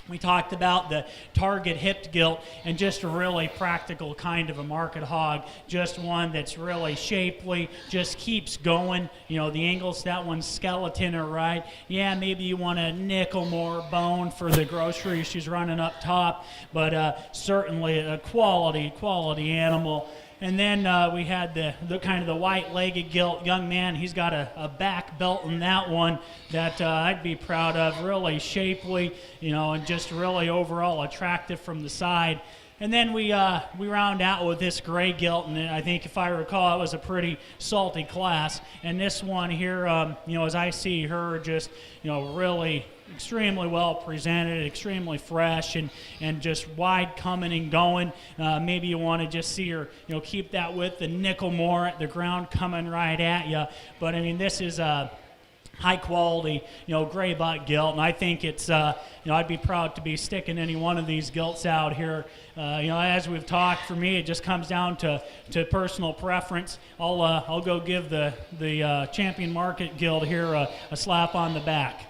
We talked about the target hipped gilt and just a really practical kind of a market hog, just one that's really shapely, just keeps going. The angles, that one's skeleton are right. Yeah, maybe you want a nickel more bone for the groceries she's running up top, but certainly a quality animal. And then we had the kind of the white-legged gilt young man. He's got a back belt in that one that I'd be proud of. Really shapely, and just really overall attractive from the side. And then we round out with this gray gilt, and I think if I recall, it was a pretty salty class. And this one here, as I see her, just really extremely well presented, extremely fresh, and just wide coming and going. Maybe you want to just see her, keep that width, the nickel more at the ground coming right at you. But I mean, this is high quality, gray buck gilt, and I think it's, I'd be proud to be sticking any one of these gilts out here. As we've talked, for me, it just comes down to personal preference. I'll go give the Champion Market gilt here a slap on the back.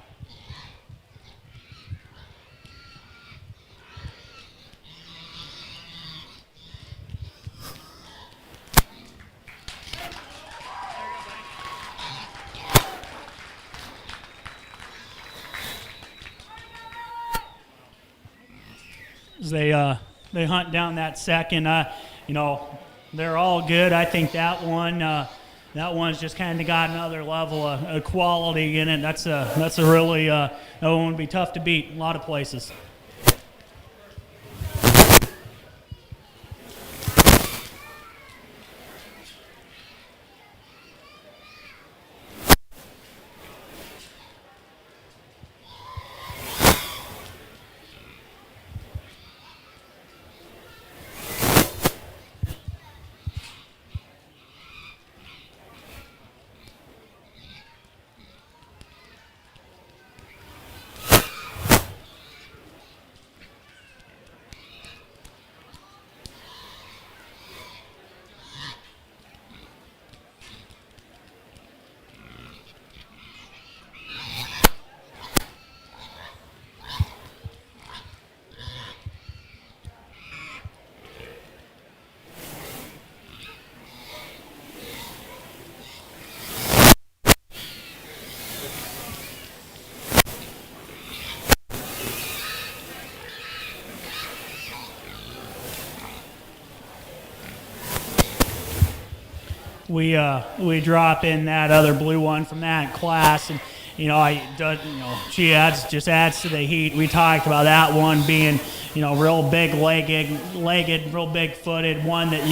They hunt down that second. They're all good. I think that one's just kind of got another level of quality in it. That's a really that one would be tough to beat in a lot of places. We drop in that other blue one from that class, and she adds to the heat. We talked about that one being real big legged, real big footed, one that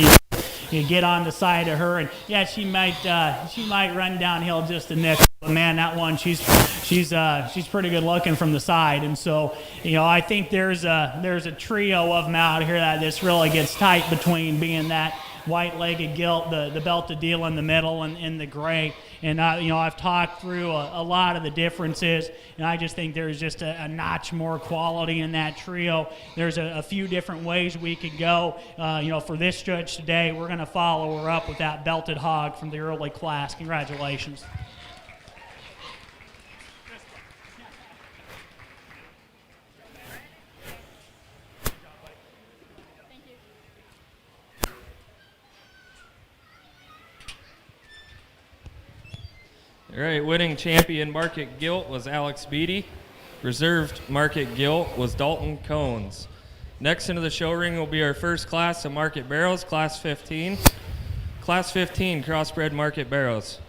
you get on the side of her, and yeah, she might run downhill just a nick. But man, that one she's pretty good looking from the side, and so I think there's a trio of them out here that this really gets tight between being that white-legged gilt, the belted deal in the middle, and the gray. And I've talked through a lot of the differences, and I just think there's just a notch more quality in that trio. There's a few different ways we could go. For this judge today, we're going to follow her up with that belted hog from the early class. Congratulations. All right, winning champion market gilt was Alex Beatty. Reserved market gilt was Dalton Cones. Next into the show ring will be our first class of market barrels, class 15. Class 15 crossbred market barrows.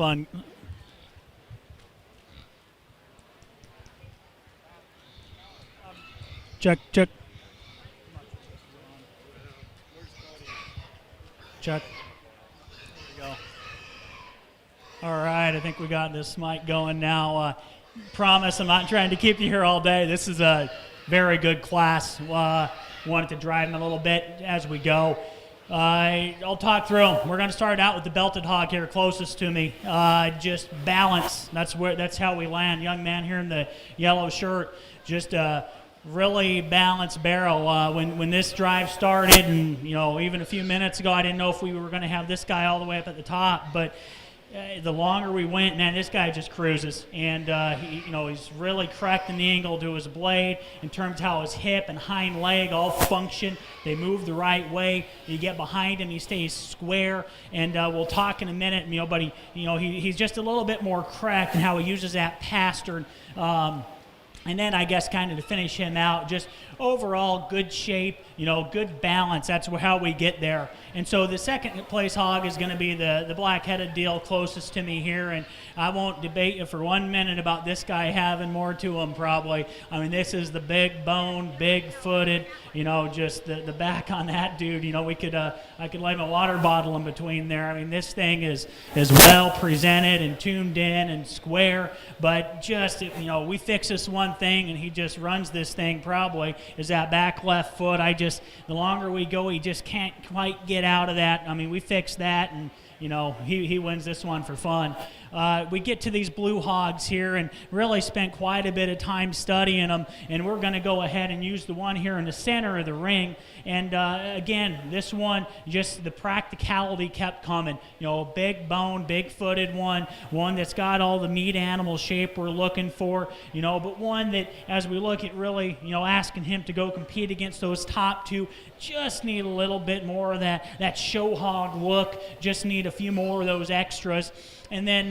fun. Check. Check. There we go. All right, I think we got this mic going now. Promise I'm not trying to keep you here all day. This is a very good class. Wanted to drive them a little bit as we go. I'll talk through them. We're going to start out with the belted hog here closest to me. Just balance. That's how we land. Young man here in the yellow shirt. Just really balanced barrel. When this drive started, and even a few minutes ago, I didn't know if we were going to have this guy all the way up at the top, but the longer we went, man, this guy just cruises, and he's really correcting the angle to his blade in terms of how his hip and hind leg all function. They move the right way. You get behind him, he stays square, and we'll talk in a minute. But he's just a little bit more correct in how he uses that pastern. And then I guess kind of to finish him out, just overall good shape, good balance. That's how we get there. And so the second place hog is going to be the black-headed deal closest to me here. And I won't debate you for 1 minute about this guy having more to him probably. I mean, this is the big bone, big footed, just the back on that dude. I could lay my water bottle in between there. I mean, this thing is well presented and tuned in and square. But just, we fix this one thing and he just runs this thing probably, is that back left foot. The longer we go, he just can't quite get out of that. I mean, we fixed that, and he wins this one for fun. We get to these blue hogs here and really spent quite a bit of time studying them, and we're going to go ahead and use the one here in the center of the ring. And again, this one, just the practicality kept coming. Big bone, big footed one that's got all the meat animal shape we're looking for, but one that, as we look at really, asking him to go compete against those top two, just need a little bit more of that show hog look, just need a few more of those extras. And then,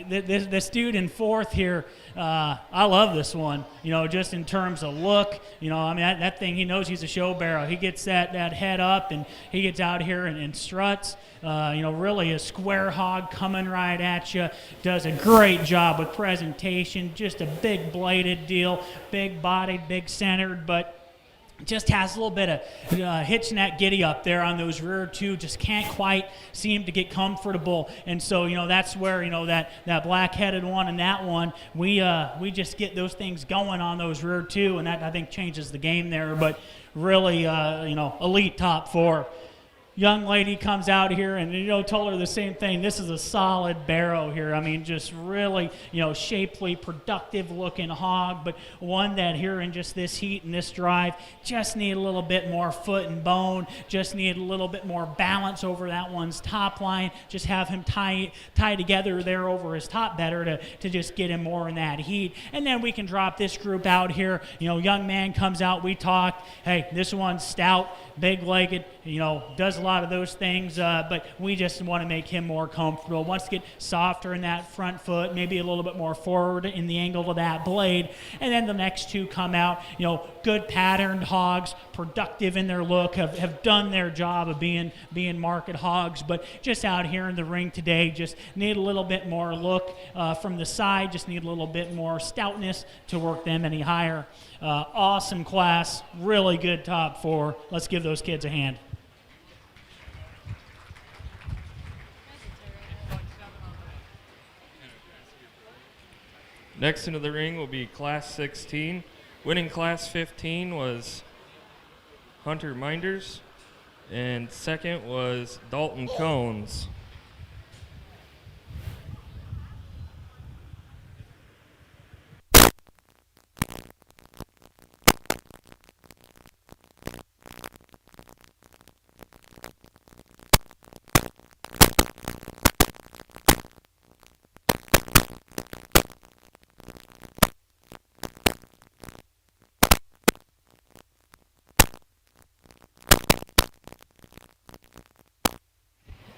this dude in fourth here, I love this one, just in terms of look. That thing, he knows he's a show barrel. He gets that head up, and he gets out here and struts. Really a square hog coming right at you. Does a great job with presentation. Just a big bladed deal, big bodied, big centered, but just has a little bit of hitching that giddy up there on those rear two. Just can't quite seem to get comfortable. And so, that's where, that black-headed one and that one, we just get those things going on those rear two, and that, I think, changes the game there. But really, elite top four. Young lady comes out here and, told her the same thing. This is a solid barrow here. I mean, just really, shapely, productive looking hog, but one that here in just this heat and this drive just need a little bit more foot and bone, just need a little bit more balance over that one's top line, just have him tie together there over his top better to just get him more in that heat. And then we can drop this group out here. Young man comes out, we talk, hey, this one's stout, big-legged, does a lot of those things, but we just want to make him more comfortable. Wants to get softer in that front foot, maybe a little bit more forward in the angle of that blade. And then the next two come out, good patterned hogs, productive in their look, have done their job of being market hogs, but just out here in the ring today, just need a little bit more look from the side, just need a little bit more stoutness to work them any higher. Awesome class, really good top four. Let's give those kids a hand. Next into the ring will be Class 16. Winning Class 15 was Hunter Minders, and second was Dalton Cones.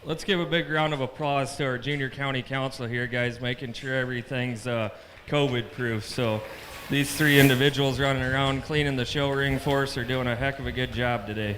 Let's give a big round of applause to our junior county council here, guys, making sure everything's COVID-proof. So these three individuals running around cleaning the show ring for us are doing a heck of a good job today.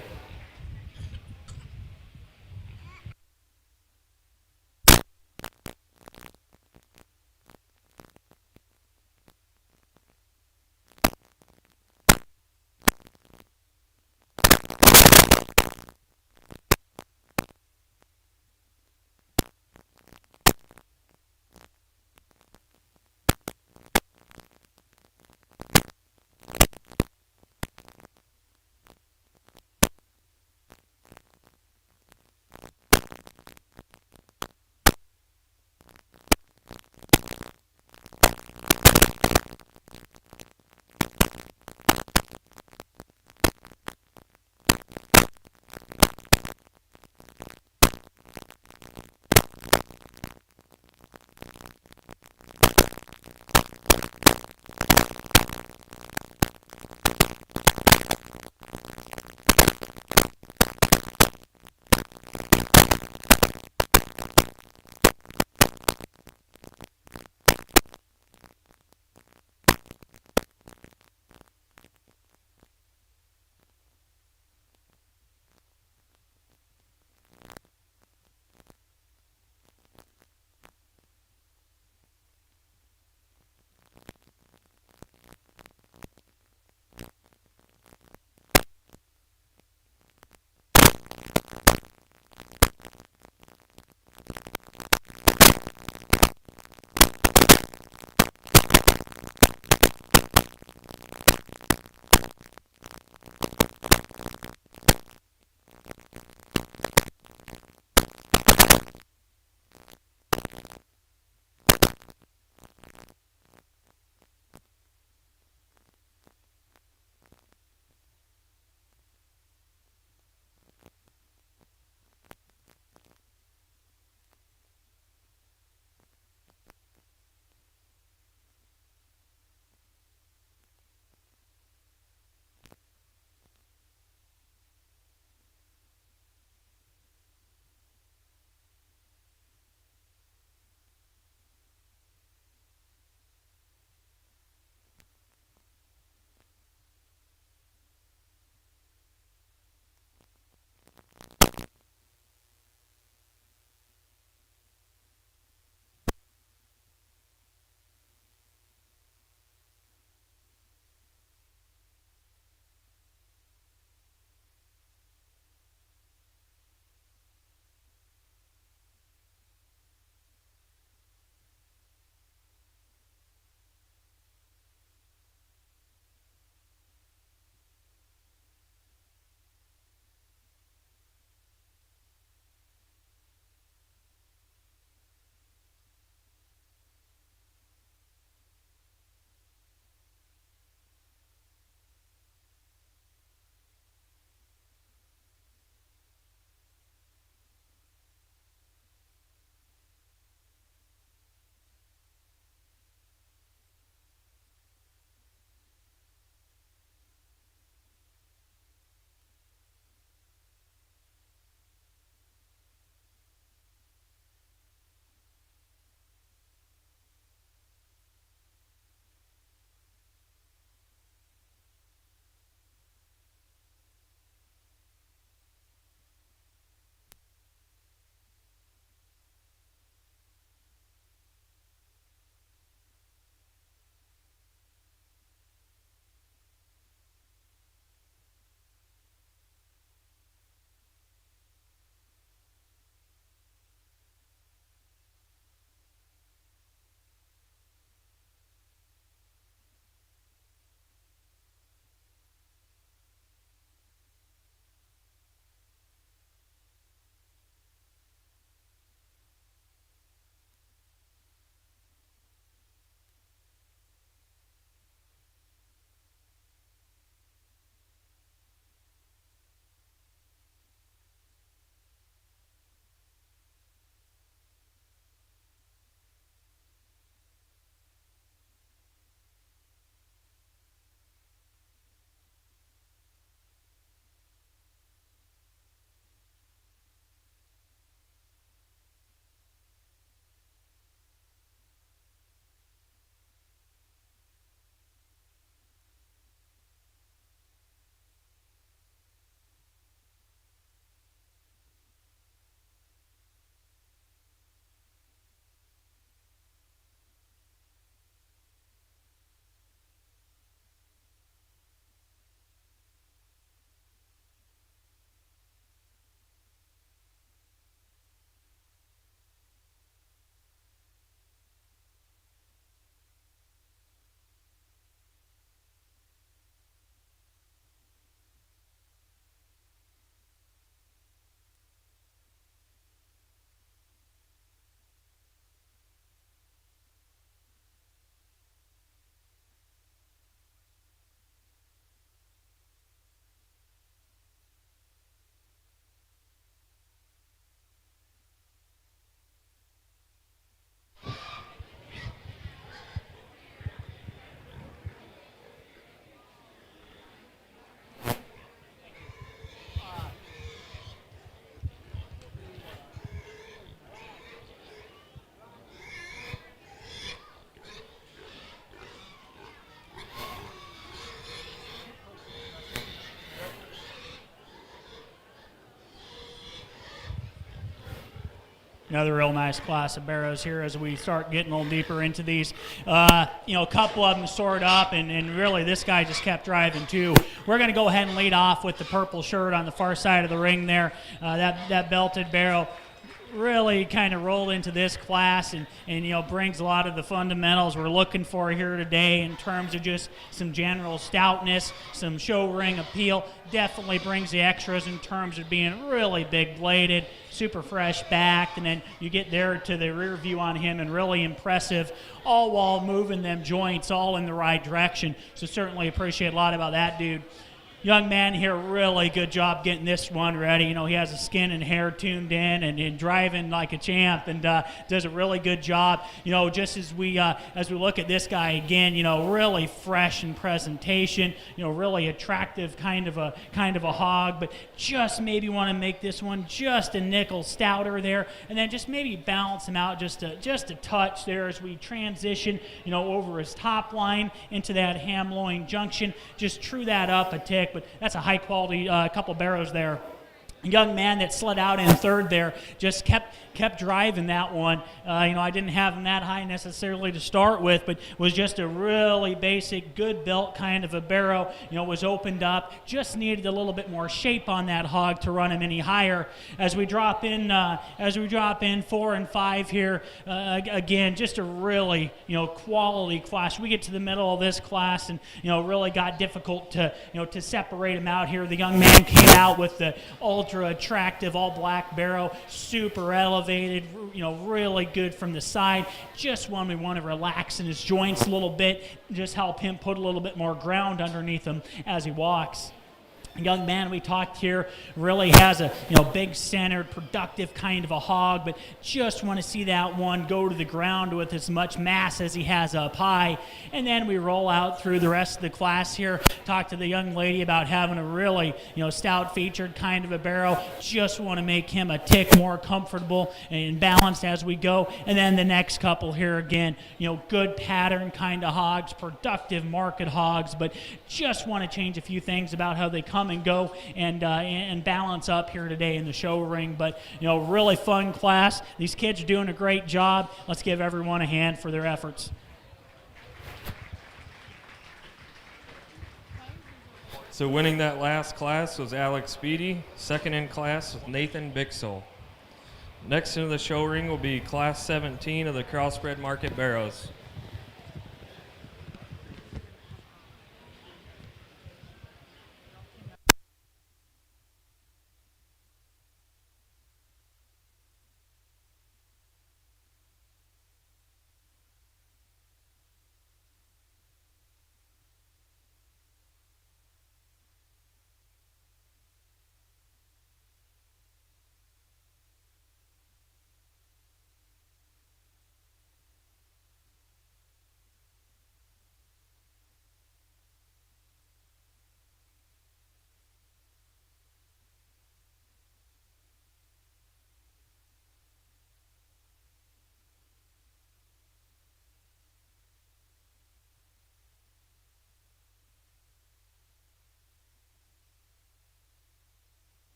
Another real nice class of barrows here as we start getting a little deeper into these. A couple of them soared up, and really this guy just kept driving too. We're going to go ahead and lead off with the purple shirt on the far side of the ring there. That belted barrow really kind of rolled into this class and brings a lot of the fundamentals we're looking for here today in terms of just some general stoutness, some show ring appeal. Definitely brings the extras in terms of being really big bladed, super fresh back, and then you get there to the rear view on him and really impressive, all while moving them joints all in the right direction. So certainly appreciate a lot about that dude. Young man here, really good job getting this one ready. He has his skin and hair tuned in and driving like a champ, and does a really good job. Just as we look at this guy again, really fresh in presentation, really attractive kind of a hog, but just maybe want to make this one just a nickel stouter there, and then just maybe balance him out just a touch there as we transition, over his top line into that ham loin junction. Just true that up a tick. But that's a high-quality couple barrows there. A young man that slid out in third there just kept driving that one. I didn't have him that high necessarily to start with, but was just a really basic, good built kind of a barrow. Was opened up, just needed a little bit more shape on that hog to run him any higher. As we drop in 4 and 5 here, again, just a really quality class. We get to the middle of this class and really got difficult to separate him out here. The young man came out with the ultra attractive all black barrow, super elevated, really good from the side. Just when we want to relax in his joints a little bit, just help him put a little bit more ground underneath him as he walks. Young man we talked here really has a big centered productive kind of a hog, but just want to see that one go to the ground with as much mass as he has up high. And then we roll out through the rest of the class here, talk to the young lady about having a really stout featured kind of a barrow. Just want to make him a tick more comfortable and balanced as we go. And then the next couple here again, good pattern kind of hogs, productive market hogs, but just want to change a few things about how they come and go and balance up here today in the show ring. But really fun class. These kids are doing a great job. Let's give everyone a hand for their efforts. So winning that last class was Alex Speedy, second in class with Nathan Bixel. Next into the show ring will be class 17 of the crossbred market barrows.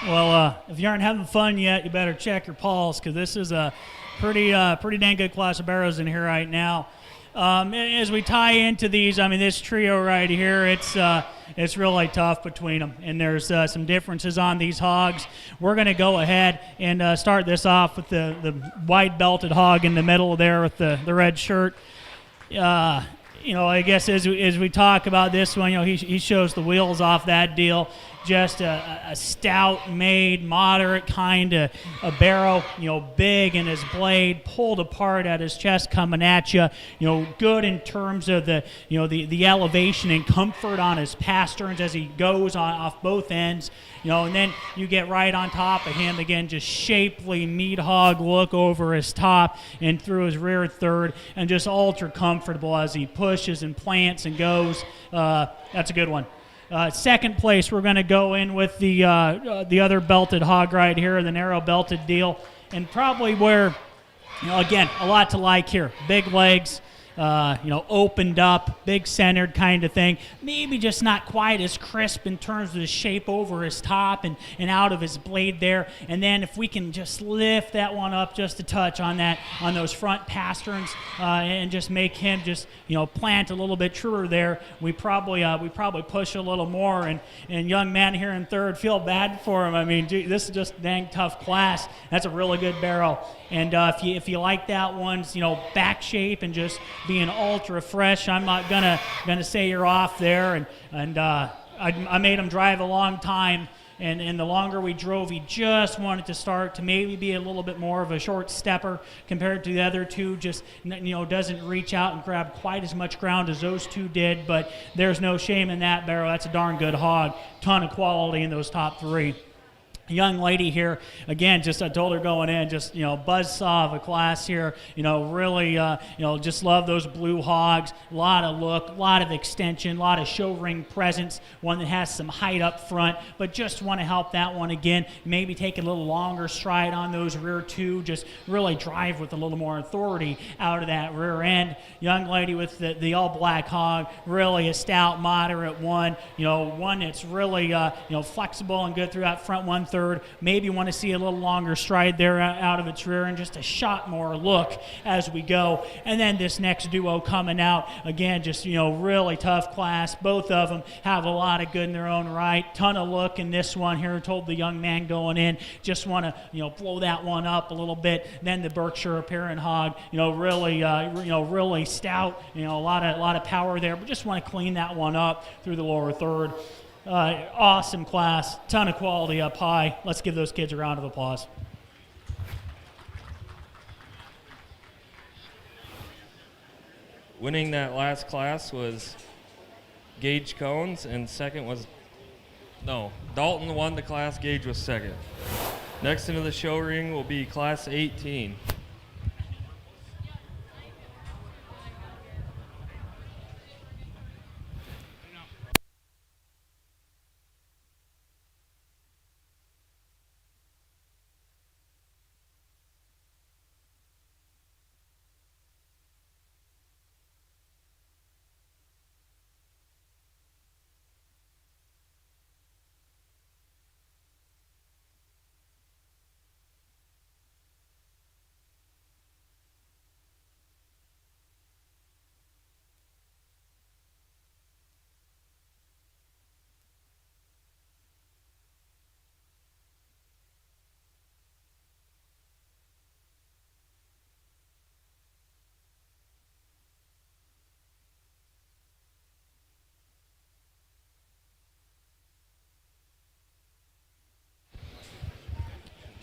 Well, if you aren't having fun yet, you better check your pulse, because this is a pretty dang good class of barrows in here right now. As we tie into these, I mean, this trio right here, it's really tough between them, and there's some differences on these hogs. We're going to go ahead and start this off with the white belted hog in the middle there with the red shirt. I guess as we talk about this one, he shows the wheels off that deal. Just a stout-made, moderate kind of a barrow, big in his blade, pulled apart at his chest coming at you, good in terms of the elevation and comfort on his pasterns as he goes off both ends, and then you get right on top of him again, just shapely meat hog look over his top and through his rear third, and just ultra comfortable as he pushes and plants and goes. That's a good one. Second place, we're going to go in with the other belted hog right here, the narrow belted deal, and probably where, again, a lot to like here. Big legs, opened up, big centered kind of thing. Maybe just not quite as crisp in terms of the shape over his top and out of his blade there. And then if we can just lift that one up just a touch on those front pasterns and just make him just plant a little bit truer there, we probably push a little more. And young man here in third, feel bad for him. I mean, gee, this is just dang tough class. That's a really good barrel. And if you like that one's back shape and just being ultra fresh, I'm not gonna say you're off there. And I made him drive a long time, and the longer we drove, he just wanted to start to maybe be a little bit more of a short stepper compared to the other two. Just doesn't reach out and grab quite as much ground as those two did. But there's no shame in that barrel. That's a darn good hog. Ton of quality in those top three. Young lady here, again, just I told her going in, just buzzsaw of a class here, really just love those blue hogs. A lot of look, a lot of extension, a lot of show ring presence, one that has some height up front, but just want to help that one again, maybe take a little longer stride on those rear two, just really drive with a little more authority out of that rear end. Young lady with the all black hog, really a stout, moderate one, one that's really flexible and good through that front 1/3. Maybe want to see a little longer stride there out of its rear and just a shot more look as we go. And then this next duo coming out, again, just, really tough class. Both of them have a lot of good in their own right. Ton of look in this one here. Told the young man going in, just want to, blow that one up a little bit. Then the Berkshire appearing hog, really stout, a lot of power there, but just want to clean that one up through the lower third. Awesome class, ton of quality up high. Let's give those kids a round of applause. Winning that last class was Gage Cones, and second was, Dalton won the class, Gage was second. Next into the show ring will be class 18.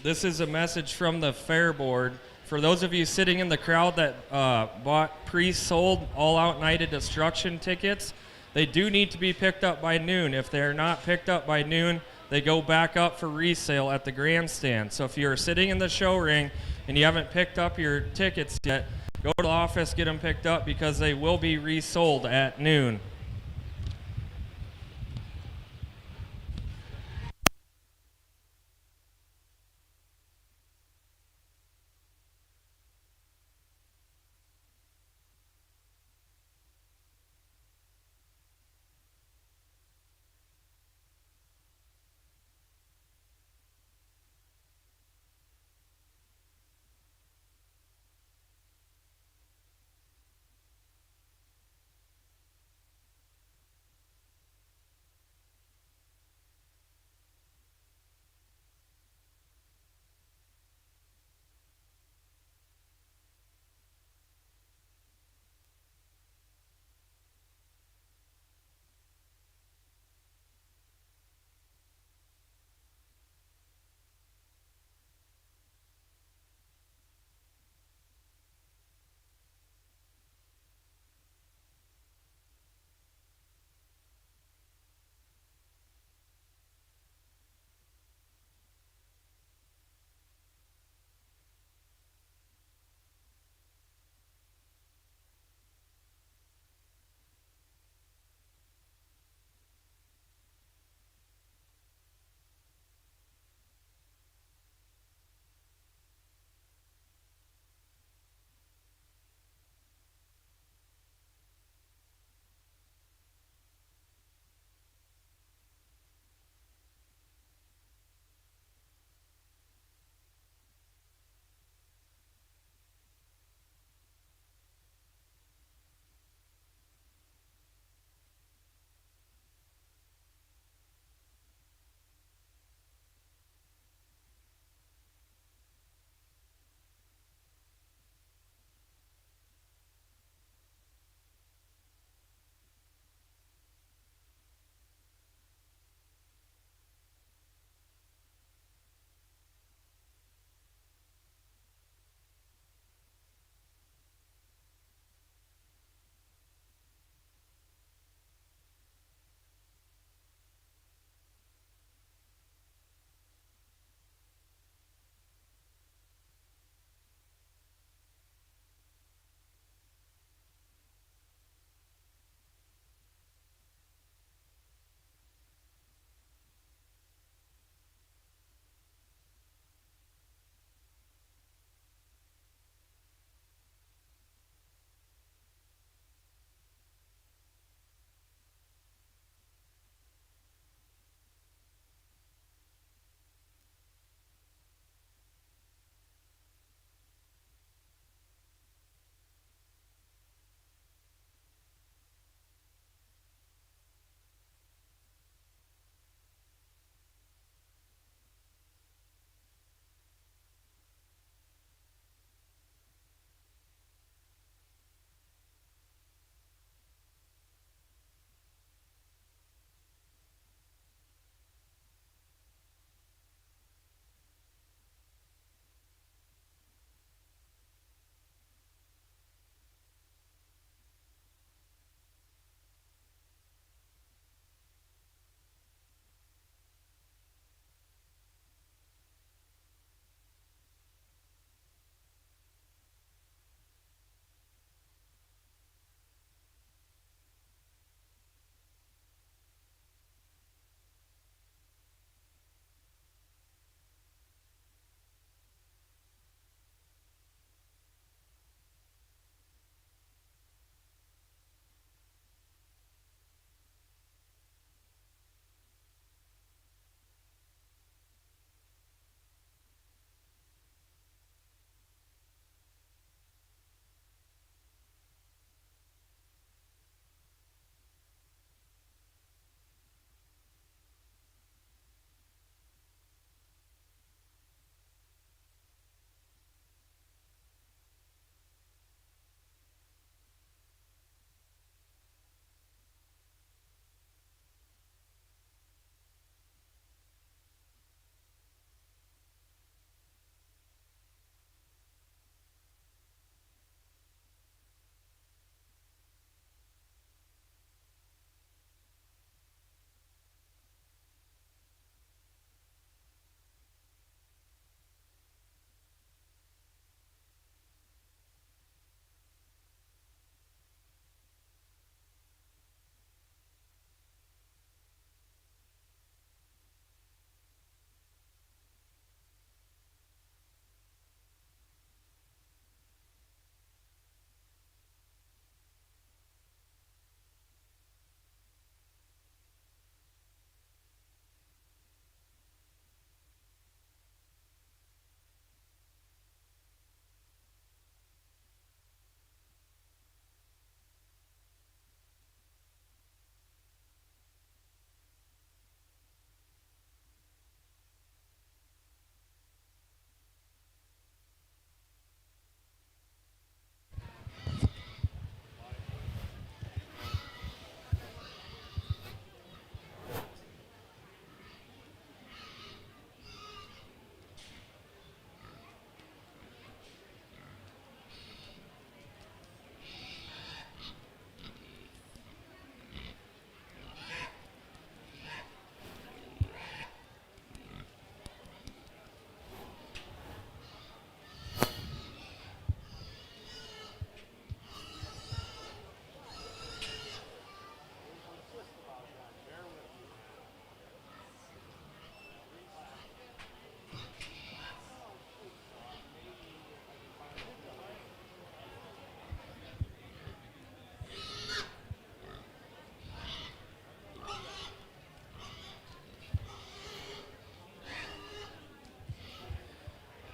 This is a message from the fair board. For those of you sitting in the crowd that bought pre-sold all-out Night of Destruction tickets, they do need to be picked up by noon. If they're not picked up by noon, they go back up for resale at the grandstand. So if you're sitting in the show ring and you haven't picked up your tickets yet, go to the office, get them picked up, because they will be resold at noon.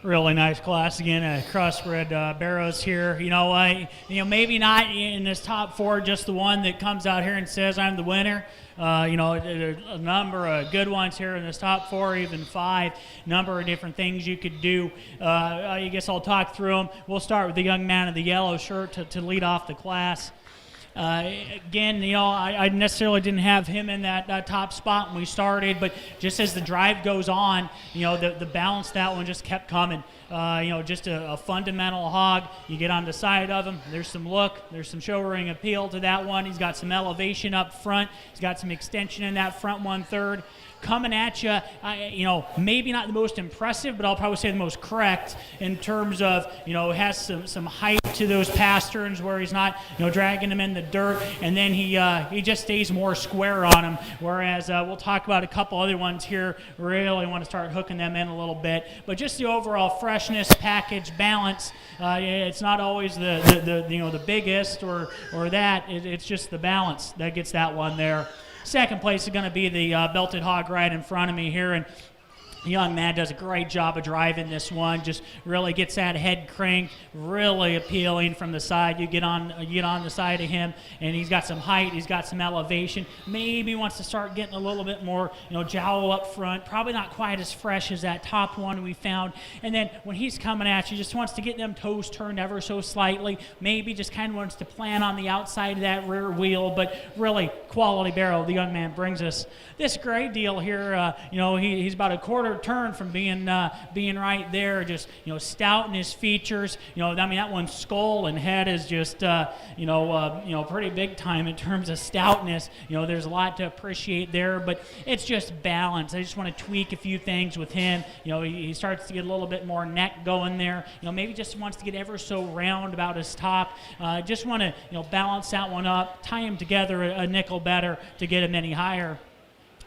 Really nice class again. Crossbred barrows here. Maybe not in this top 4, just the one that comes out here and says I'm the winner. A number of good ones here in this top 4, even 5. Number of different things you could do. I guess I'll talk through them. We'll start with the young man in the yellow shirt to lead off the class. Again, I necessarily didn't have him in that top spot when we started, but just as the drive goes on, the balance that one just kept coming. Just a fundamental hog. You get on the side of him. There's some look. There's some show ring appeal to that one. He's got some elevation up front. He's got some extension in that front 1/3. Coming at you, maybe not the most impressive, but I'll probably say the most correct in terms of, has some height to those pasterns where he's not, dragging them in the dirt, and then he just stays more square on them. Whereas we'll talk about a couple other ones here. Really want to start hooking them in a little bit, but just the overall freshness, package, balance. It's not always the biggest or that. It's just the balance that gets that one there. Second place is going to be the belted hog right in front of me here, and the young man does a great job of driving this one. Just really gets that head cranked, really appealing from the side. You get on the side of him, and he's got some height. He's got some elevation. Maybe wants to start getting a little bit more, jowl up front. Probably not quite as fresh as that top one we found. And then when he's coming at you, just wants to get them toes turned ever so slightly. Maybe just kind of wants to plan on the outside of that rear wheel. But really, quality barrel the young man brings us. This great deal here. He's about a quarter turn from being right there, just stout in his features. That one's skull and head is just pretty big time in terms of stoutness. There's a lot to appreciate there, but it's just balance. I just want to tweak a few things with him. He starts to get a little bit more neck going there. Maybe just wants to get ever so round about his top. Just want to balance that one up, tie him together a nickel better to get him any higher.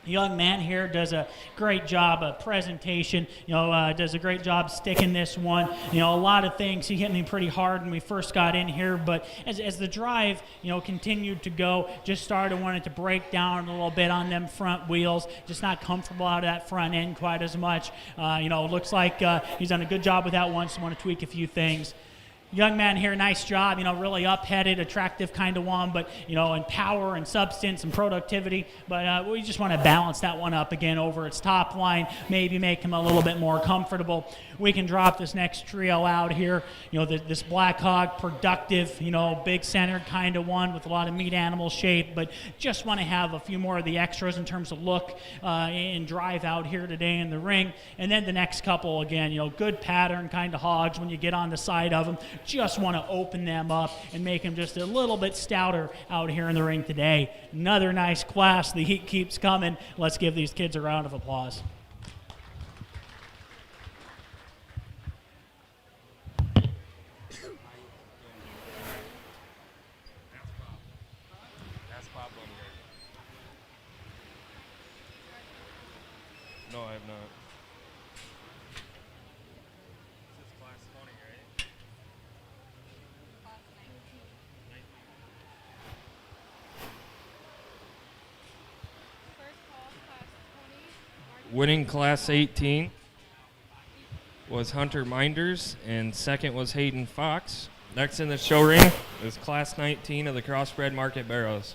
The young man here does a great job of presentation, does a great job sticking this one. A lot of things. He hit me pretty hard when we first got in here, but as the drive, continued to go, just started wanting to break down a little bit on them front wheels, just not comfortable out of that front end quite as much. Looks like he's done a good job with that one, so want to tweak a few things. Young man here, nice job, really up-headed, attractive kind of one, but, in power and substance and productivity. But we just want to balance that one up again over its top line, maybe make him a little bit more comfortable. We can drop this next trio out here. This black hog, productive, big-centered kind of one with a lot of meat animal shape, but just want to have a few more of the extras in terms of look and drive out here today in the ring. And then the next couple, again, good pattern kind of hogs when you get on the side of them. Just want to open them up and make them just a little bit stouter out here in the ring today. Another nice class. The heat keeps coming. Let's give these kids a round of applause. No, I have not. Winning Class 18 was Hunter Minders, and second was Hayden Fox. Next in the show ring is Class 19 of the Crossbred Market Barrows.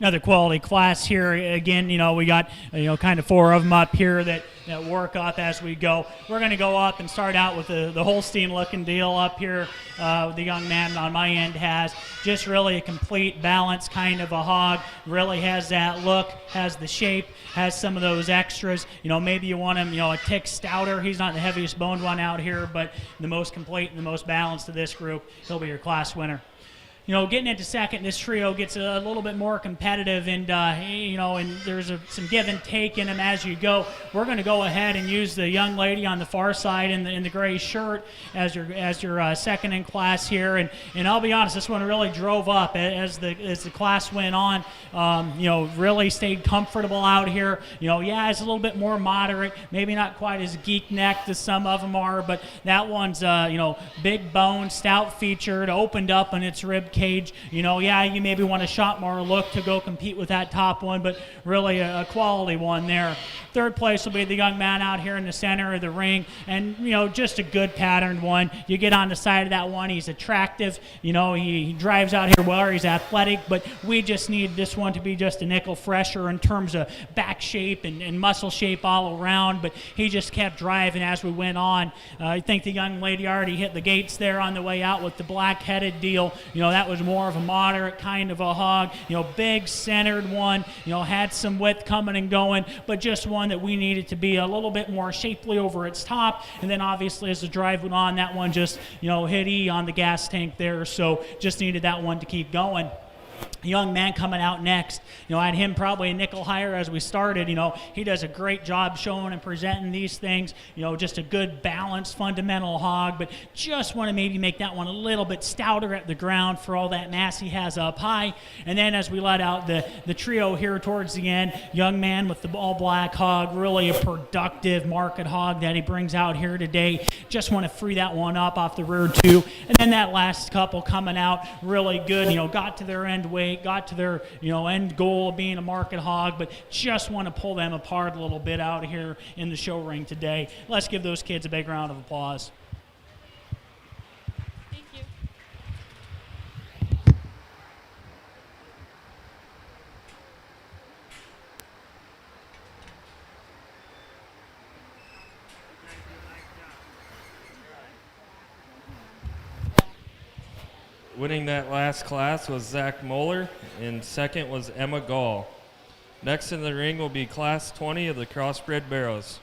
Another quality class here. Again, we got kind of 4 of them up here that work up as we go. We're going to go up and start out with the Holstein-looking deal up here. The young man on my end has just really a complete balance kind of a hog. Really has that look, has the shape, has some of those extras. Maybe you want him, a tick stouter. He's not the heaviest boned one out here, but the most complete and the most balanced of this group. He'll be your class winner. Getting into second, this trio gets a little bit more competitive, and and there's some give and take in them as you go. We're going to go ahead and use the young lady on the far side in the gray shirt as your second in class here, and I'll be honest, this one really drove up as the class went on. Really stayed comfortable out here. It's a little bit more moderate, maybe not quite as geek necked as some of them are, but that one's big bone, stout featured, opened up on its rib cage. You maybe want a shot more look to go compete with that top one, but really a quality one there. Third place will be the young man out here in the center of the ring, and just a good patterned one. You get on the side of that one, he's attractive. He drives out here well, he's athletic, but we just need this one to be just a nickel fresher in terms of back shape and muscle shape all around, but he just kept driving as we went on. I think the young lady already hit the gates there on the way out with the black-headed deal. That was more of a moderate kind of a hog, big centered one, had some width coming and going, but just one that we needed to be a little bit more shapely over its top. And then obviously as the drive went on, that one just, hit E on the gas tank there, so just needed that one to keep going. Young man coming out next, I had him probably a nickel higher as we started. He does a great job showing and presenting these things. Just a good balanced fundamental hog, but just want to maybe make that one a little bit stouter at the ground for all that mass he has up high. And then as we let out the trio here towards the end, young man with the all black hog, really a productive market hog that he brings out here today. Just want to free that one up off the rear too. And then that last couple coming out really good, got to their end weight, got to their end goal of being a market hog, but just want to pull them apart a little bit out here in the show ring today. Let's give those kids a big round of applause. Thank you. Winning that last class was Zach Moeller, and second was Emma Gall. Next in the ring will be Class 20 of the Crossbred Barrows.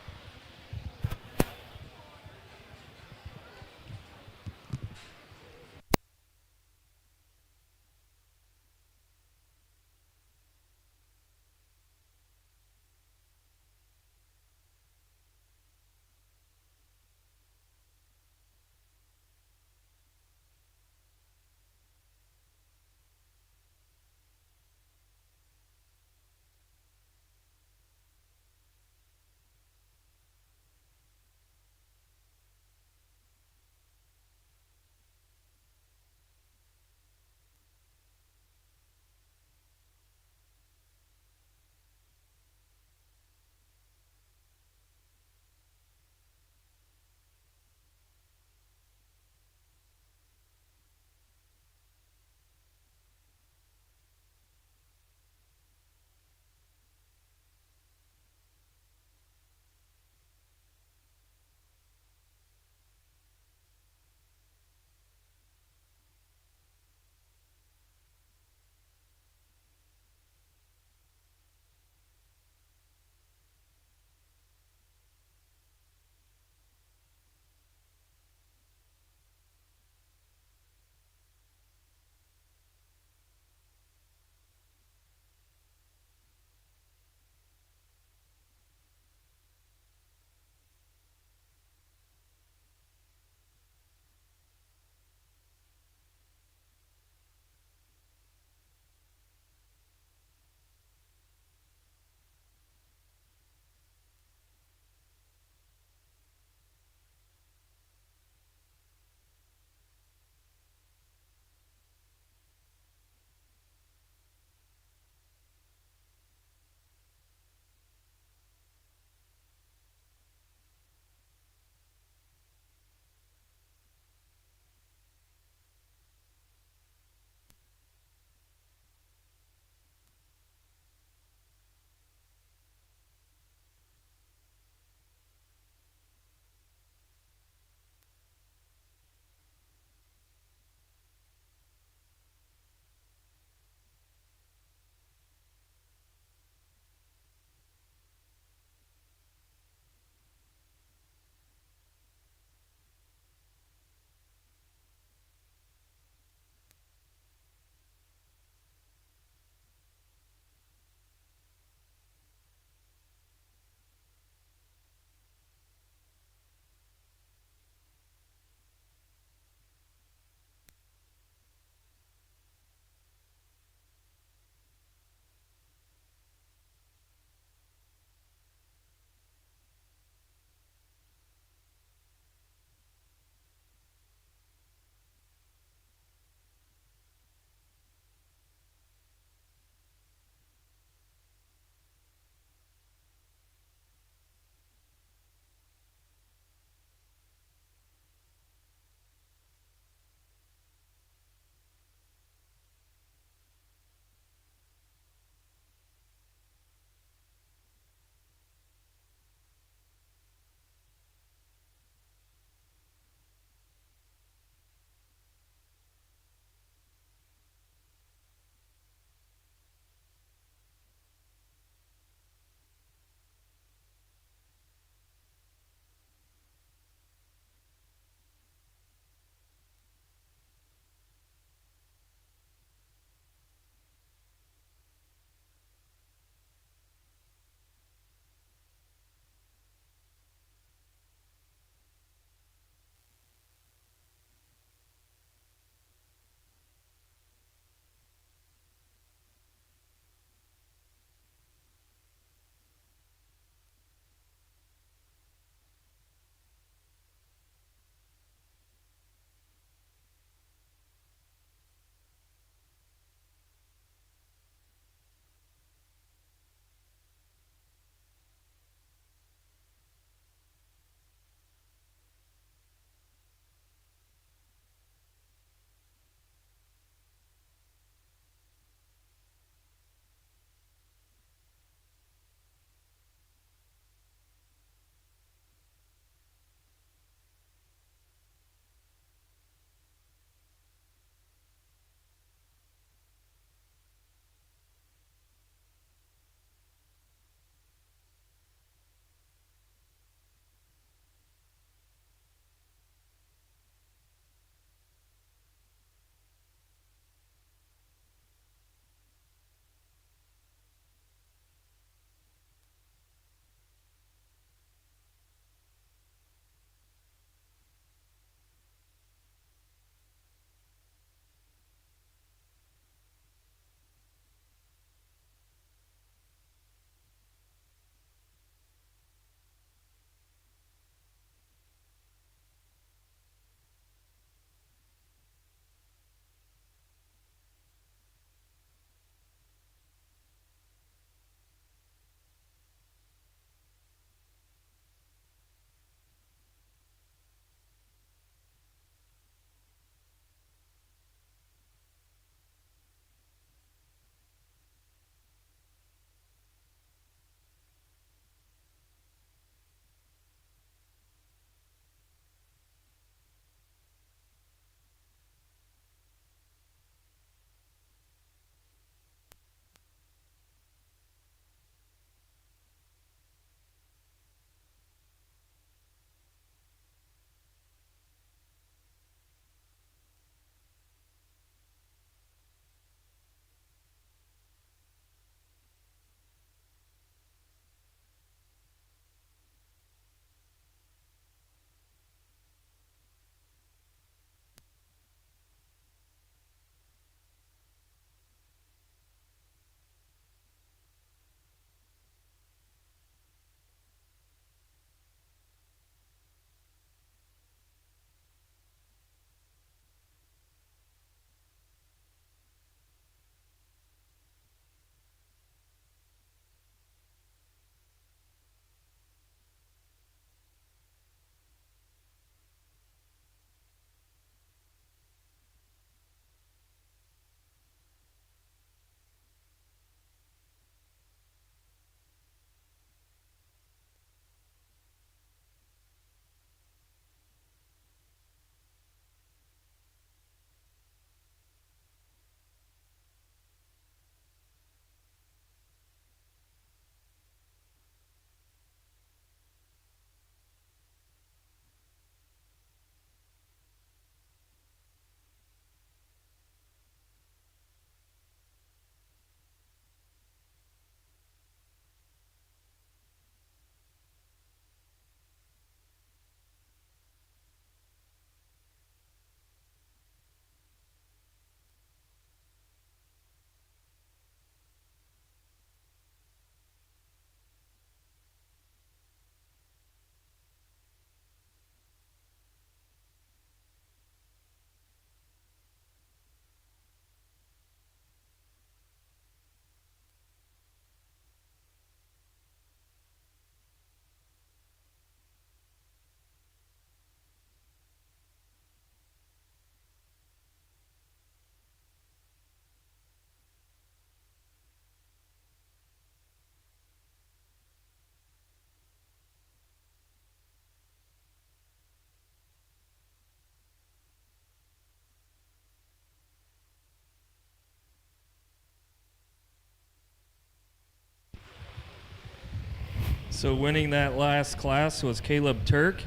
So winning that last class was Caleb Turk,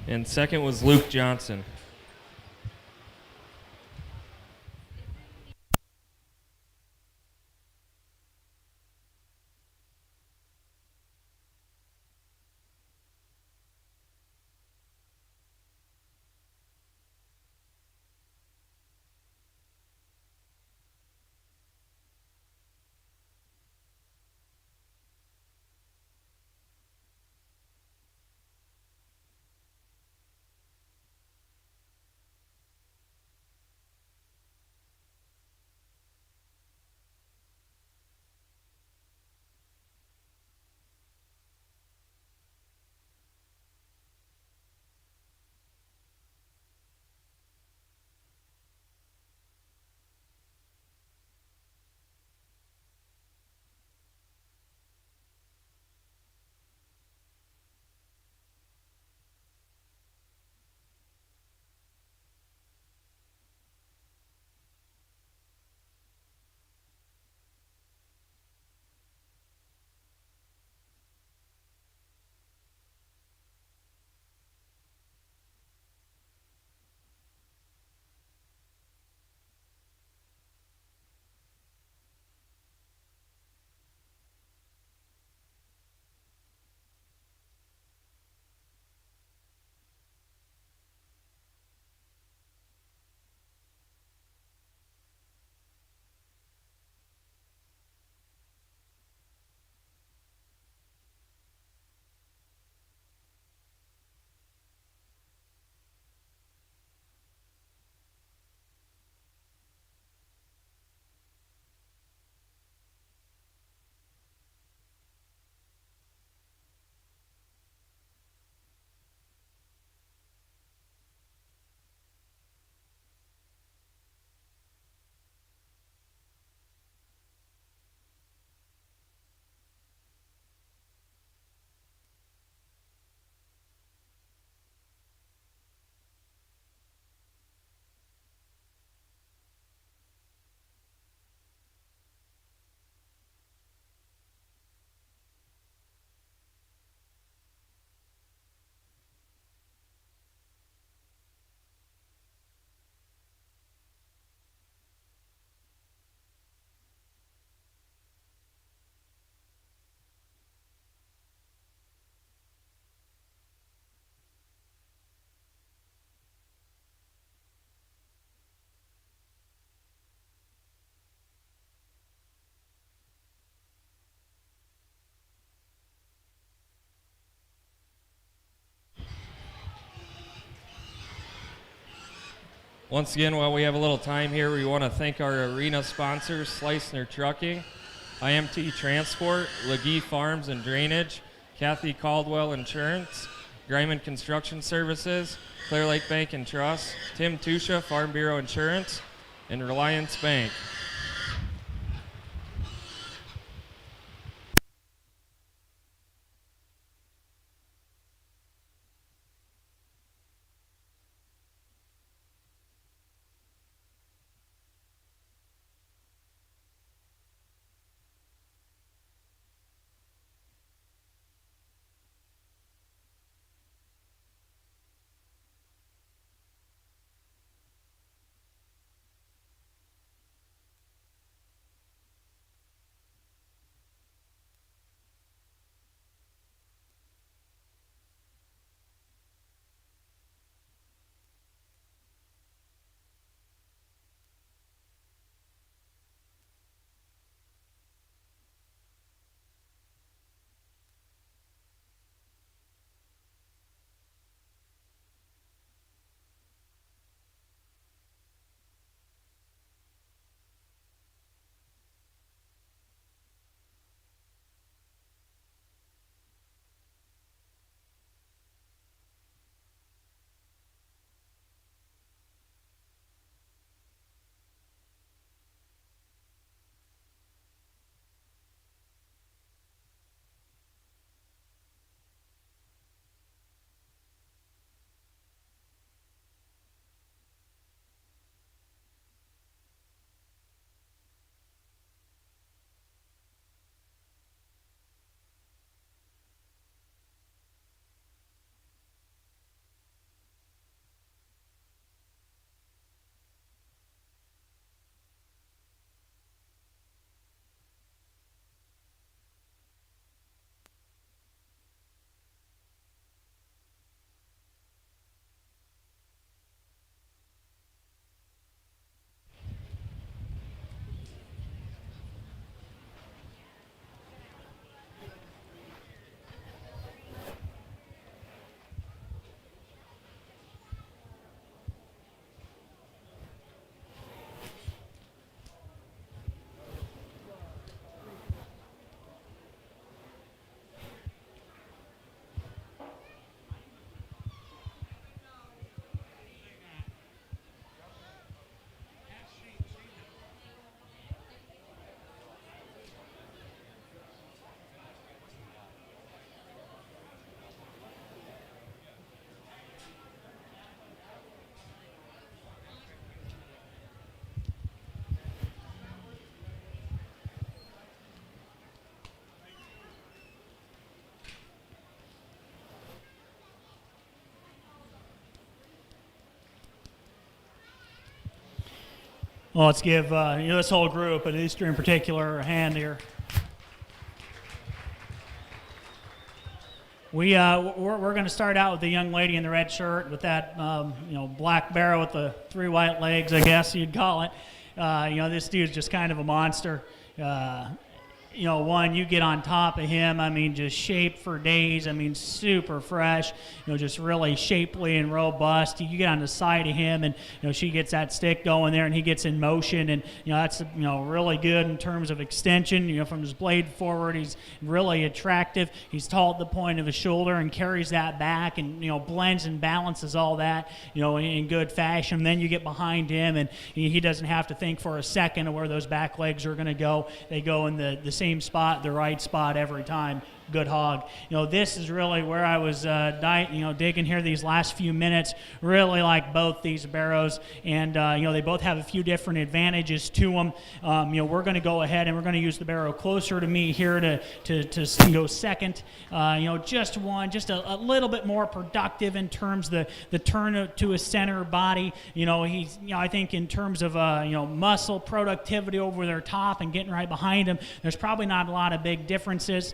and second was Luke Johnson. Once again, while we have a little time here, we want to thank our arena sponsors, Slicner Trucking, IMT Transport, LeGee Farms and Drainage, Kathy Caldwell Insurance, Greiman Construction Services, Clear Lake Bank and Trust, Tim Tusha, Farm Bureau Insurance, and Reliance Bank. Well, let's give this whole group, but Easter in particular, a hand here. We're going to start out with the young lady in the red shirt with that black barrel with the 3 white legs, I guess you'd call it. This dude's just kind of a monster. You get on top of him, I mean, just shaped for days. I mean, super fresh, just really shapely and robust. You get on the side of him, and, she gets that stick going there, and he gets in motion, and, that's, really good in terms of extension. From his blade forward, he's really attractive. He's tall at the point of his shoulder and carries that back and, blends and balances all that, in good fashion. Then you get behind him, and he doesn't have to think for a second of where those back legs are going to go. They go in the same spot, the right spot every time. Good hog. This is really where I was digging here these last few minutes. Really like both these barrows, and they both have a few different advantages to them. We're going to go ahead and we're going to use the barrow closer to me here to go second. Just a little bit more productive in terms of the turn to a center body. He's I think in terms of muscle productivity over their top and getting right behind him, there's probably not a lot of big differences.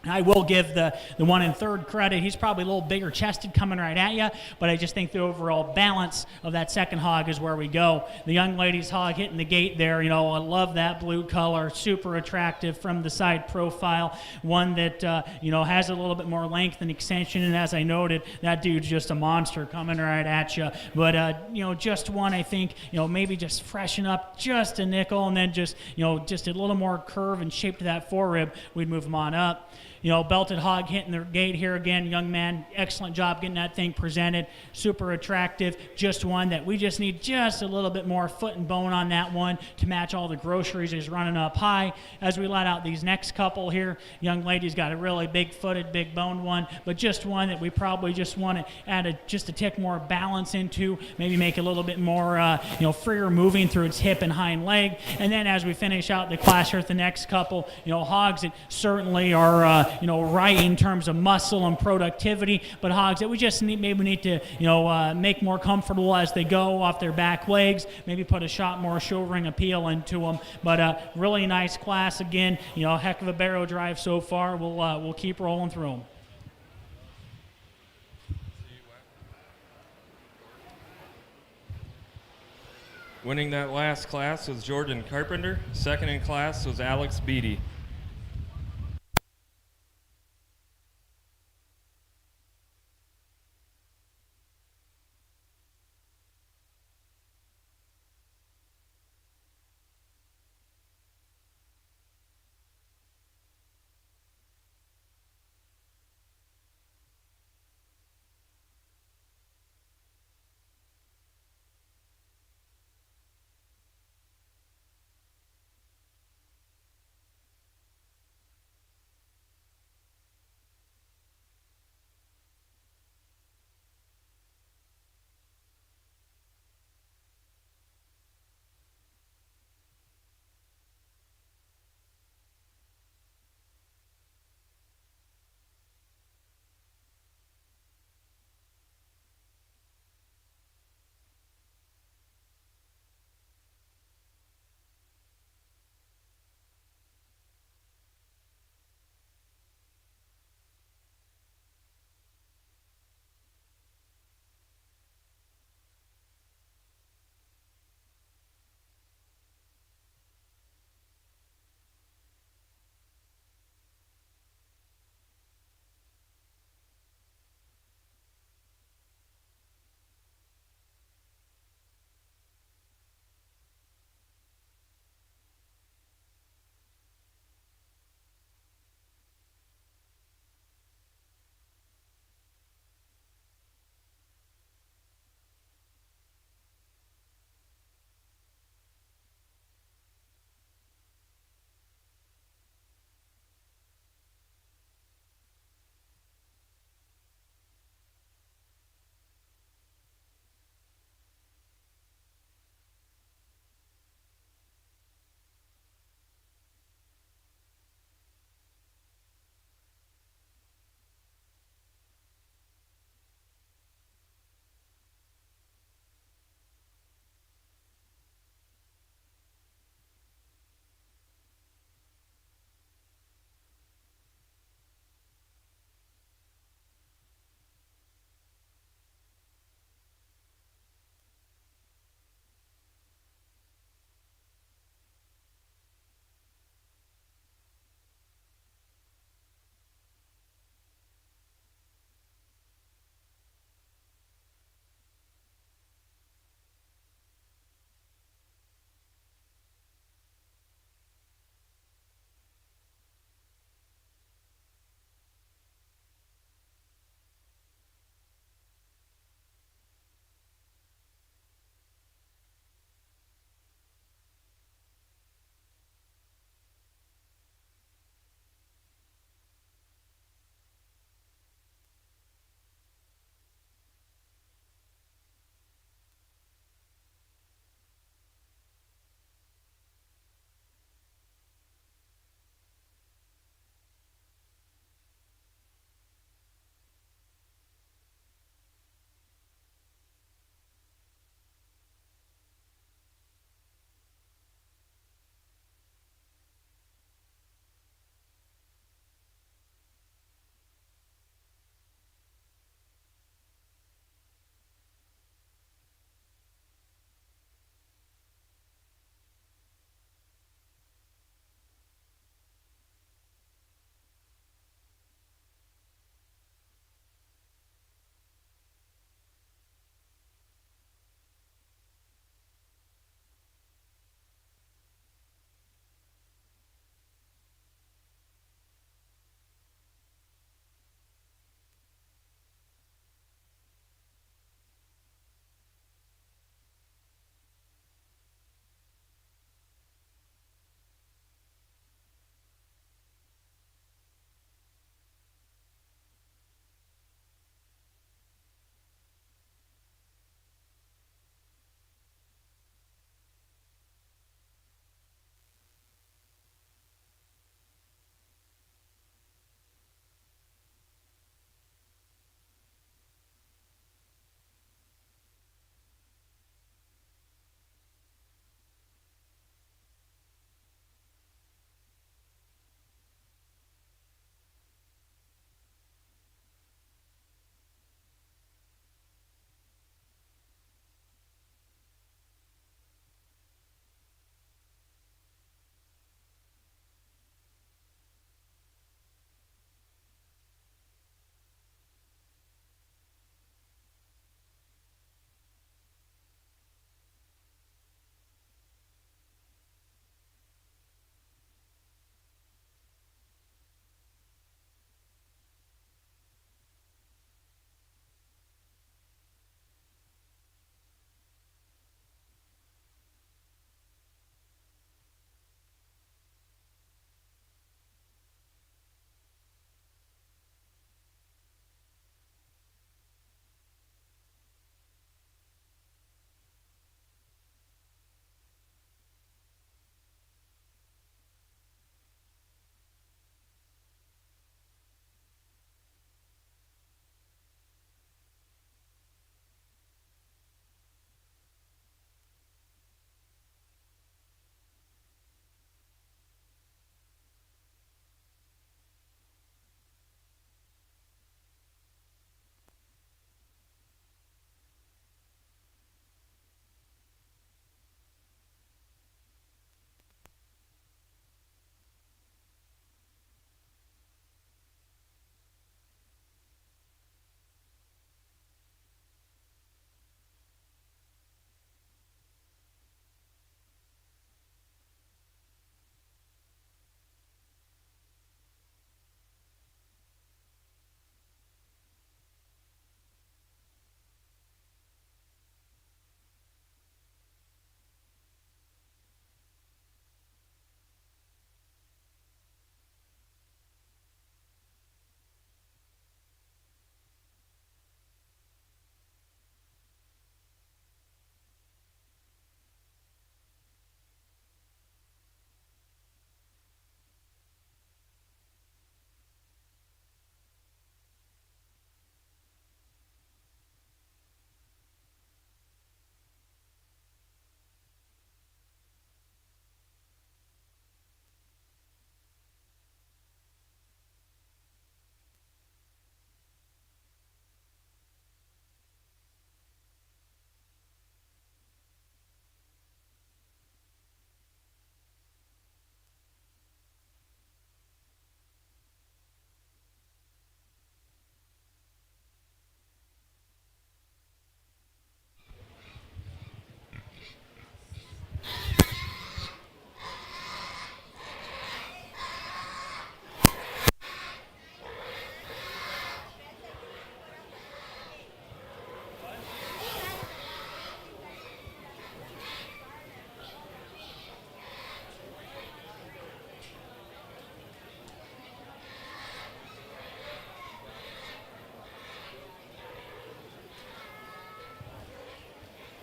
I will give the one in third credit. He's probably a little bigger chested coming right at you, but I just think the overall balance of that second hog is where we go. The young lady's hog hitting the gate there, I love that blue color, super attractive from the side profile. One that, has a little bit more length and extension, and as I noted, that dude's just a monster coming right at you. But, just one, I think, maybe just freshen up just a nickel, and then just a little more curve and shape to that forerib, we'd move him on up. Belted hog hitting the gate here again. Young man, excellent job getting that thing presented. Super attractive. Just one that we just need just a little bit more foot and bone on that one to match all the groceries he's running up high. As we let out these next couple here, young lady's got a really big-footed, big-boned one, but just one that we probably just want to add just a tick more balance into, maybe make it a little bit more, freer moving through its hip and hind leg. And then as we finish out the class here with the next couple, hogs that certainly are right in terms of muscle and productivity, but hogs that we just need to, make more comfortable as they go off their back legs, maybe put a shot more show ring appeal into them. But really nice class again, heck of a barrow drive so far. We'll keep rolling through them. Winning that last class was Jordan Carpenter. Second in class was Alex Beatty.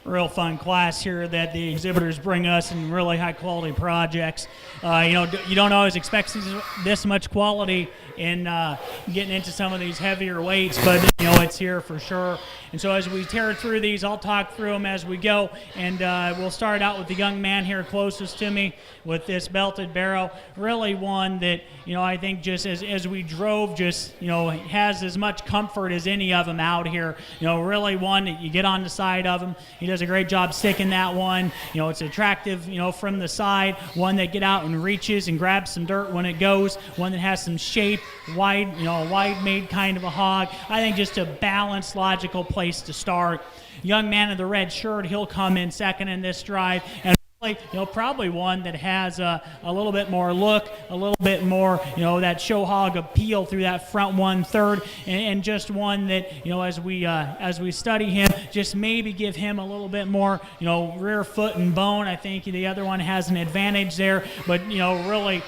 real fun class here that the exhibitors bring us and really high quality projects. You don't always expect this much quality in getting into some of these heavier weights, but it's here for sure. And so as we tear through these, I'll talk through them as we go, and we'll start out with the young man here closest to me with this belted barrow. Really one that I think just as we drove, just has as much comfort as any of them out here. Really one that you get on the side of him. He does a great job sticking that one. It's attractive, from the side. One that get out and reaches and grabs some dirt when it goes. One that has some shape, wide, wide made kind of a hog. I think just a balanced, logical place to start. Young man in the red shirt, he'll come in second in this drive. And probably one that has a little bit more look, a little bit more, that show hog appeal through that front 1/3, and just one that, as we study him, just maybe give him a little bit more, rear foot and bone. I think the other one has an advantage there, but really,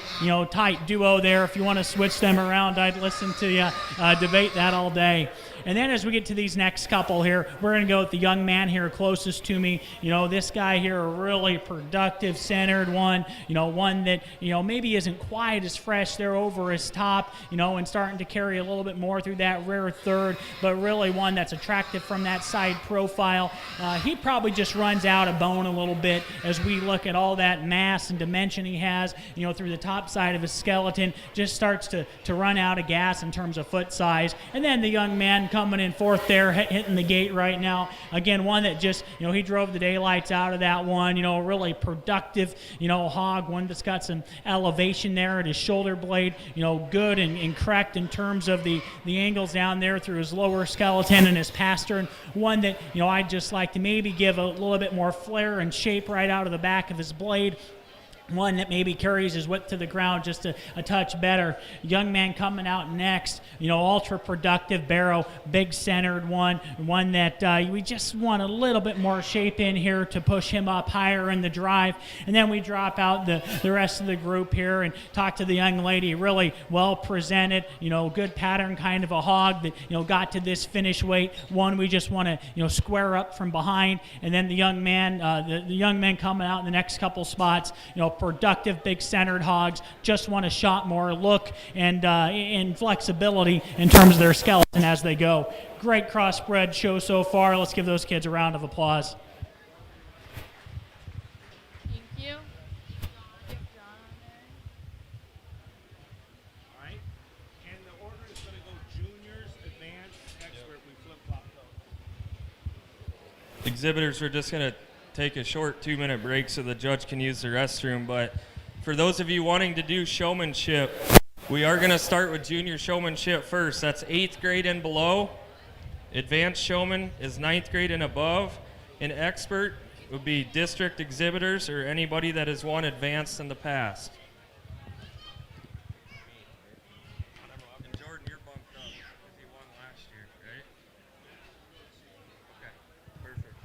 tight duo there. If you want to switch them around, I'd listen to you debate that all day. And then as we get to these next couple here, we're going to go with the young man here closest to me. This guy here, a really productive, centered one. One that, maybe isn't quite as fresh there over his top, and starting to carry a little bit more through that rear third, but really one that's attractive from that side profile. He probably just runs out of bone a little bit as we look at all that mass and dimension he has, through the top side of his skeleton, just starts to run out of gas in terms of foot size. And then the young man coming in fourth there, hitting the gate right now. Again, one that just, he drove the daylights out of that one, really productive, hog, one that's got some elevation there at his shoulder blade, good and correct in terms of the angles down there through his lower skeleton and his pastern. One that, I'd just like to maybe give a little bit more flair and shape right out of the back of his blade. One that maybe carries his whip to the ground just a touch better. Young man coming out next, ultra productive barrow, big centered one that we just want a little bit more shape in here to push him up higher in the drive. And then we drop out the rest of the group here and talk to the young lady. Really well presented, good pattern kind of a hog that, got to this finish weight. One we just want to, square up from behind. And then the young man, the young men coming out in the next couple spots, productive, big centered hogs, just want a shot more look and flexibility in terms of their skeleton as they go. Great crossbred show so far. Let's give those kids a round of applause. Thank you. All right. And the order is going to go juniors, advanced, expert. We flip-flop those. Exhibitors are just going to take a short 2-minute break so the judge can use the restroom. But for those of you wanting to do showmanship, we are going to start with junior showmanship first. That's 8th grade and below. Advanced showman is 9th grade and above. And expert would be district exhibitors or anybody that has won advanced in the past. And Jordan, you're bumped up because he won last year, right? Okay, perfect.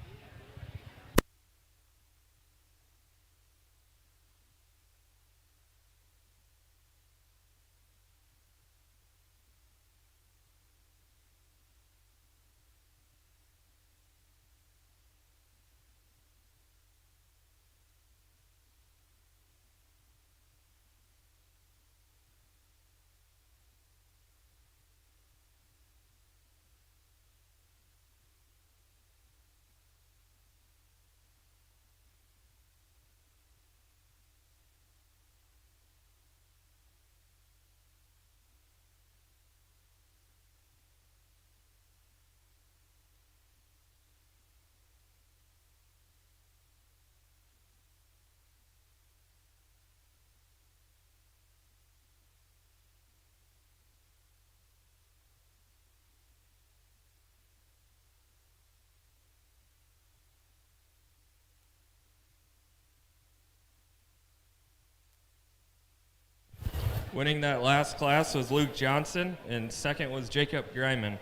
Winning that last class was Luke Johnson, and second was Jacob Greiman.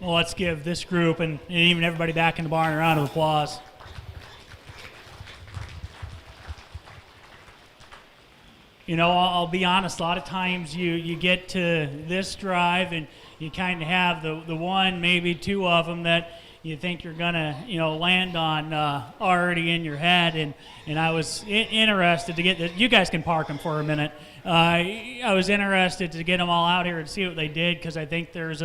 Well, let's give this group and even everybody back in the barn a round of applause. You know, I'll be honest, a lot of times you get to this drive and you kind of have the one, maybe two of them that you think you're going to, land on already in your head. And I was interested to get you guys can park them for a minute. I was interested to get them all out here and see what they did, because I think there's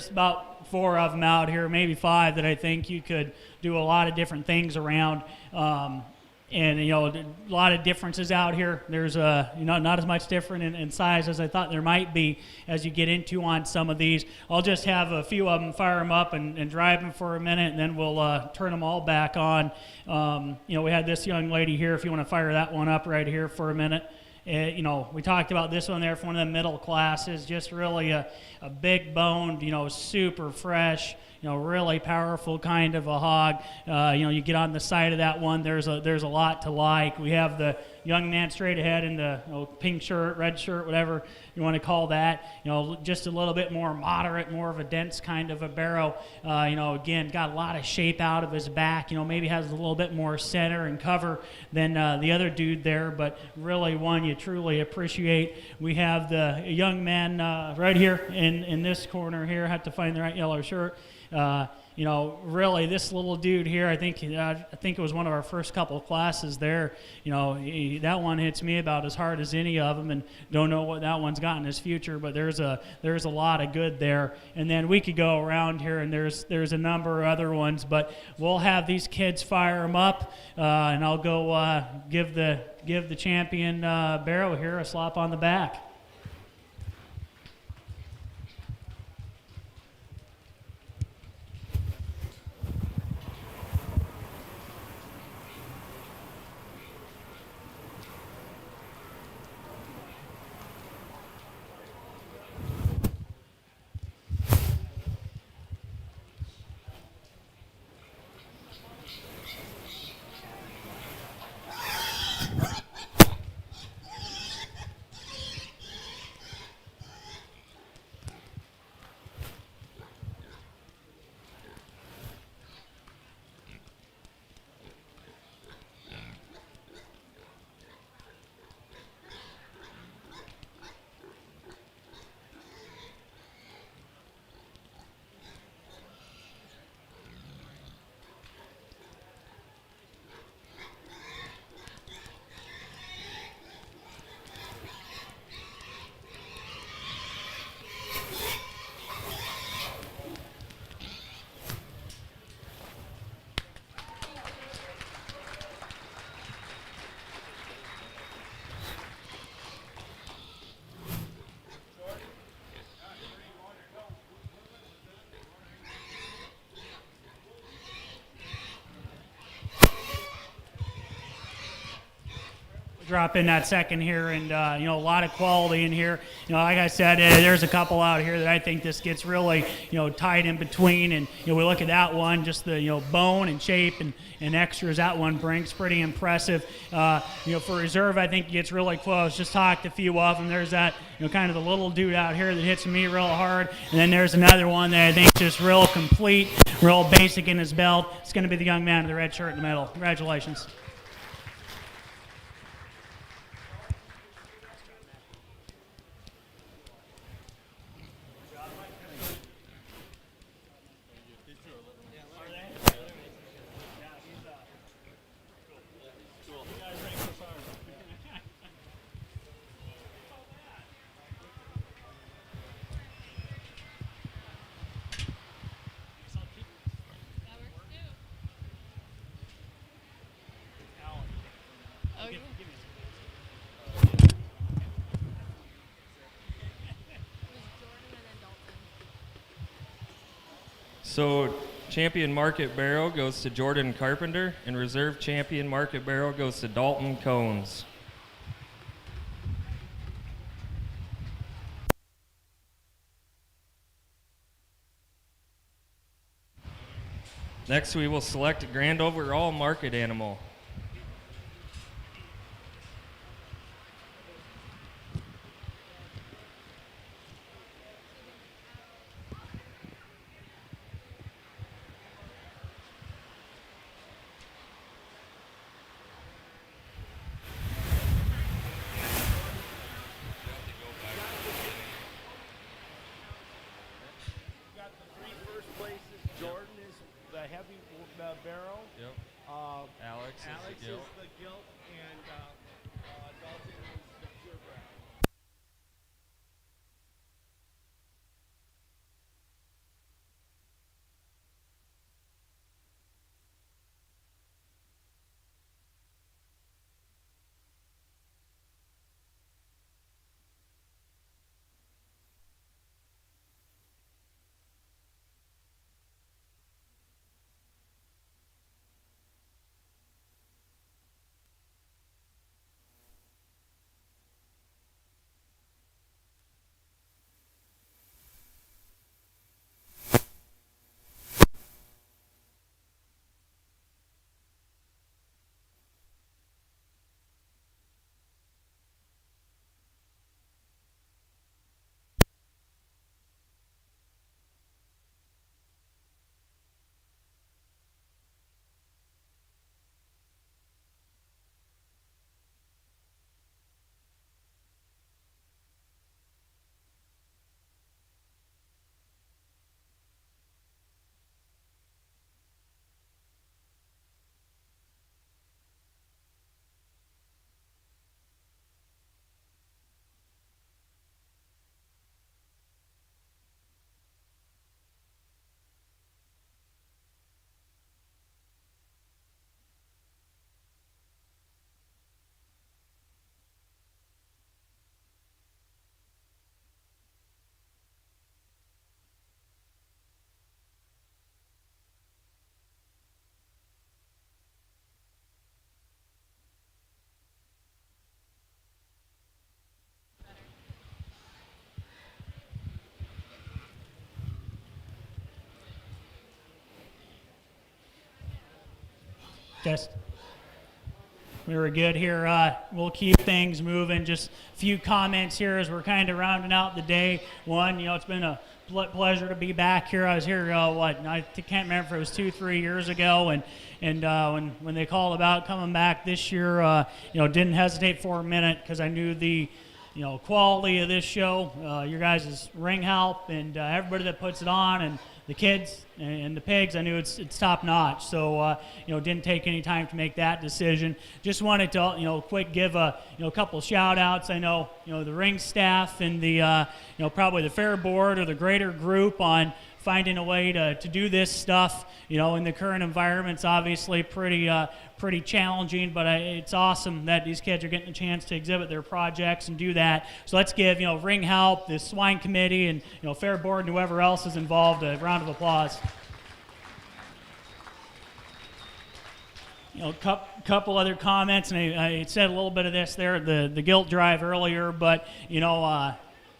about 4 of them out here, maybe 5, that I think you could do a lot of different things around. And, a lot of differences out here. There's, not as much different in size as I thought there might be as you get into on some of these. I'll just have a few of them, fire them up and drive them for a minute, and then we'll turn them all back on. We had this young lady here, if you want to fire that one up right here for a minute. We talked about this one there for one of the middle classes, just really a big boned, super fresh, really powerful kind of a hog. You get on the side of that one, there's a lot to like. We have the young man straight ahead in the pink shirt, red shirt, whatever you want to call that. Just a little bit more moderate, more of a dense kind of a barrow. Again, got a lot of shape out of his back. Maybe has a little bit more center and cover than the other dude there, but really one you truly appreciate. We have the young man right here in this corner here. Had to find the right yellow shirt. Really, this little dude here, I think it was one of our first couple of classes there. That one hits me about as hard as any of them, and don't know what that one's got in his future, but there's a lot of good there. And then we could go around here, and there's a number of other ones, but we'll have these kids fire them up, and I'll go give the champion barrow here a slap on the back. Drop in that second here, and a lot of quality in here. Like I said, there's a couple out here that I think this gets really tight in between, and we look at that one, just the bone and shape and extras that one brings, pretty impressive. For reserve, I think it gets really close. Just talked a few of them. There's that kind of the little dude out here that hits me real hard, and then there's another one that I think just real complete, real basic in his belt. It's going to be the young man in the red shirt in the middle. Congratulations. So champion market barrow goes to Jordan Carpenter, and reserve champion market barrow goes to Dalton Cones. Next, we will select a grand overall market animal. Just very good here. We'll keep things moving. Just a few comments here as we're kind of rounding out the day. One, it's been a pleasure to be back here. I was here, I can't remember if it was 2-3 years ago, and when they called about coming back this year, didn't hesitate for a minute because I knew the quality of this show, your guys' ring help, and everybody that puts it on, and the kids and the pigs, I knew it's top notch. So, didn't take any time to make that decision. Just wanted to, quick give a couple shout outs. I know, the ring staff and the, probably the fair board or the greater group on finding a way to do this stuff, in the current environment's obviously pretty challenging, but it's awesome that these kids are getting a chance to exhibit their projects and do that. So let's give, ring help, the swine committee, and, fair board and whoever else is involved a round of applause. Couple other comments, and I said a little bit of this there, the guilt drive earlier, but,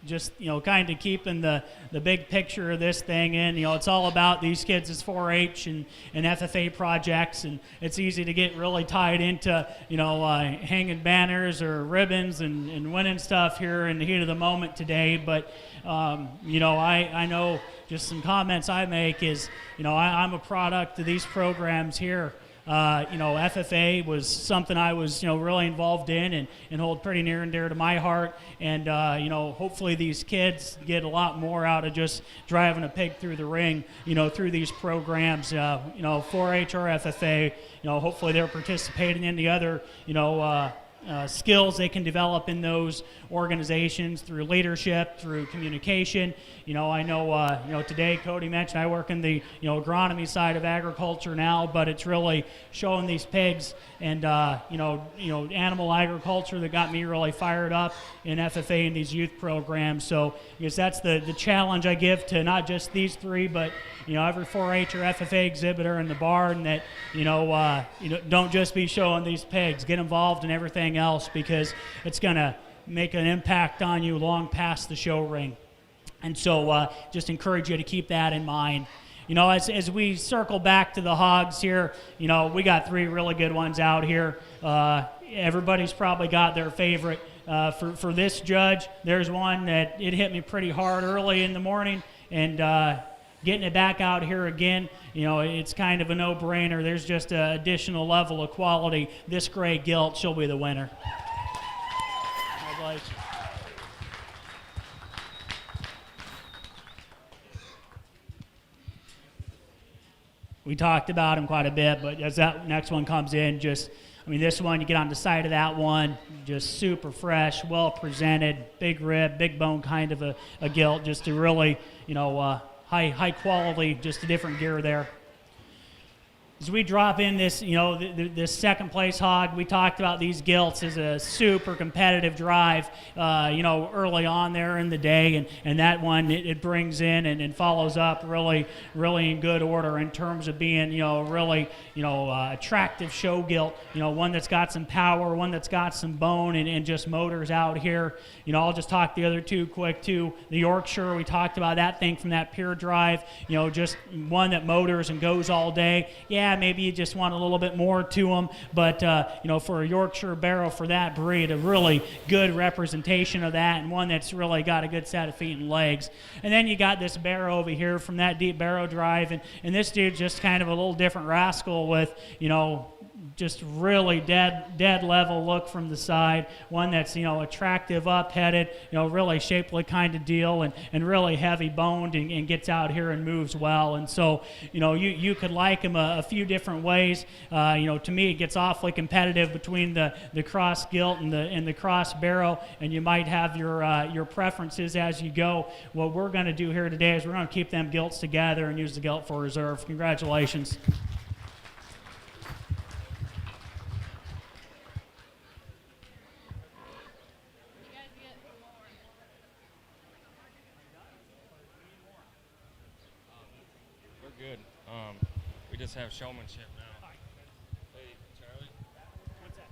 just kind of keeping the big picture of this thing in. It's all about these kids' 4-H and FFA projects, and it's easy to get really tied into hanging banners or ribbons and winning stuff here in the heat of the moment today. But I know just some comments I make is I'm a product of these programs here. FFA was something I was, really involved in and hold pretty near and dear to my heart. And, hopefully these kids get a lot more out of just driving a pig through the ring, through these programs, 4-H or FFA. Hopefully they're participating in the other, skills they can develop in those organizations through leadership, through communication. I know, today Cody mentioned I work in the, agronomy side of agriculture now, but it's really showing these pigs and, animal agriculture that got me really fired up in FFA and these youth programs. So I guess that's the challenge I give to not just these three, but, every 4-H or FFA exhibitor in the barn that, don't just be showing these pigs. Get involved in everything else because it's going to make an impact on you long past the show ring. And so just encourage you to keep that in mind. As we circle back to the hogs here, we got 3 really good ones out here. Everybody's probably got their favorite. For this judge, there's one that it hit me pretty hard early in the morning, and getting it back out here again, it's kind of a no-brainer. There's just an additional level of quality. This gray gilt, she'll be the winner. Congratulations. We talked about him quite a bit, but as that next one comes in, this one, you get on the side of that one, just super fresh, well presented, big rib, big bone kind of a gilt, just to really, high quality, just a different gear there. As we drop in this, this second place hog, we talked about these gilts as a super competitive drive, early on there in the day, and that one, it brings in and follows up really, really in good order in terms of being, really, attractive show gilt, one that's got some power, one that's got some bone and just motors out here. I'll just talk the other two quick too. The Yorkshire, we talked about that thing from that pure drive, just one that motors and goes all day. Yeah, maybe you just want a little bit more to them, but for a Yorkshire barrow for that breed, a really good representation of that, and one that's really got a good set of feet and legs. And then you got this barrow over here from that deep barrow drive, and this dude's just kind of a little different rascal with, just really dead level look from the side, one that's attractive up headed, really shapely kind of deal, and really heavy boned and gets out here and moves well. And so you could like him a few different ways. To me it gets awfully competitive between the cross gilt and the cross barrow, and you might have your preferences as you go. What we're going to do here today is we're going to keep them gilts together and use the gilt for reserve. Congratulations. Good. We just have showmanship now. Hey, Charlie. What's that?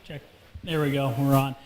Check. There we go. We're on.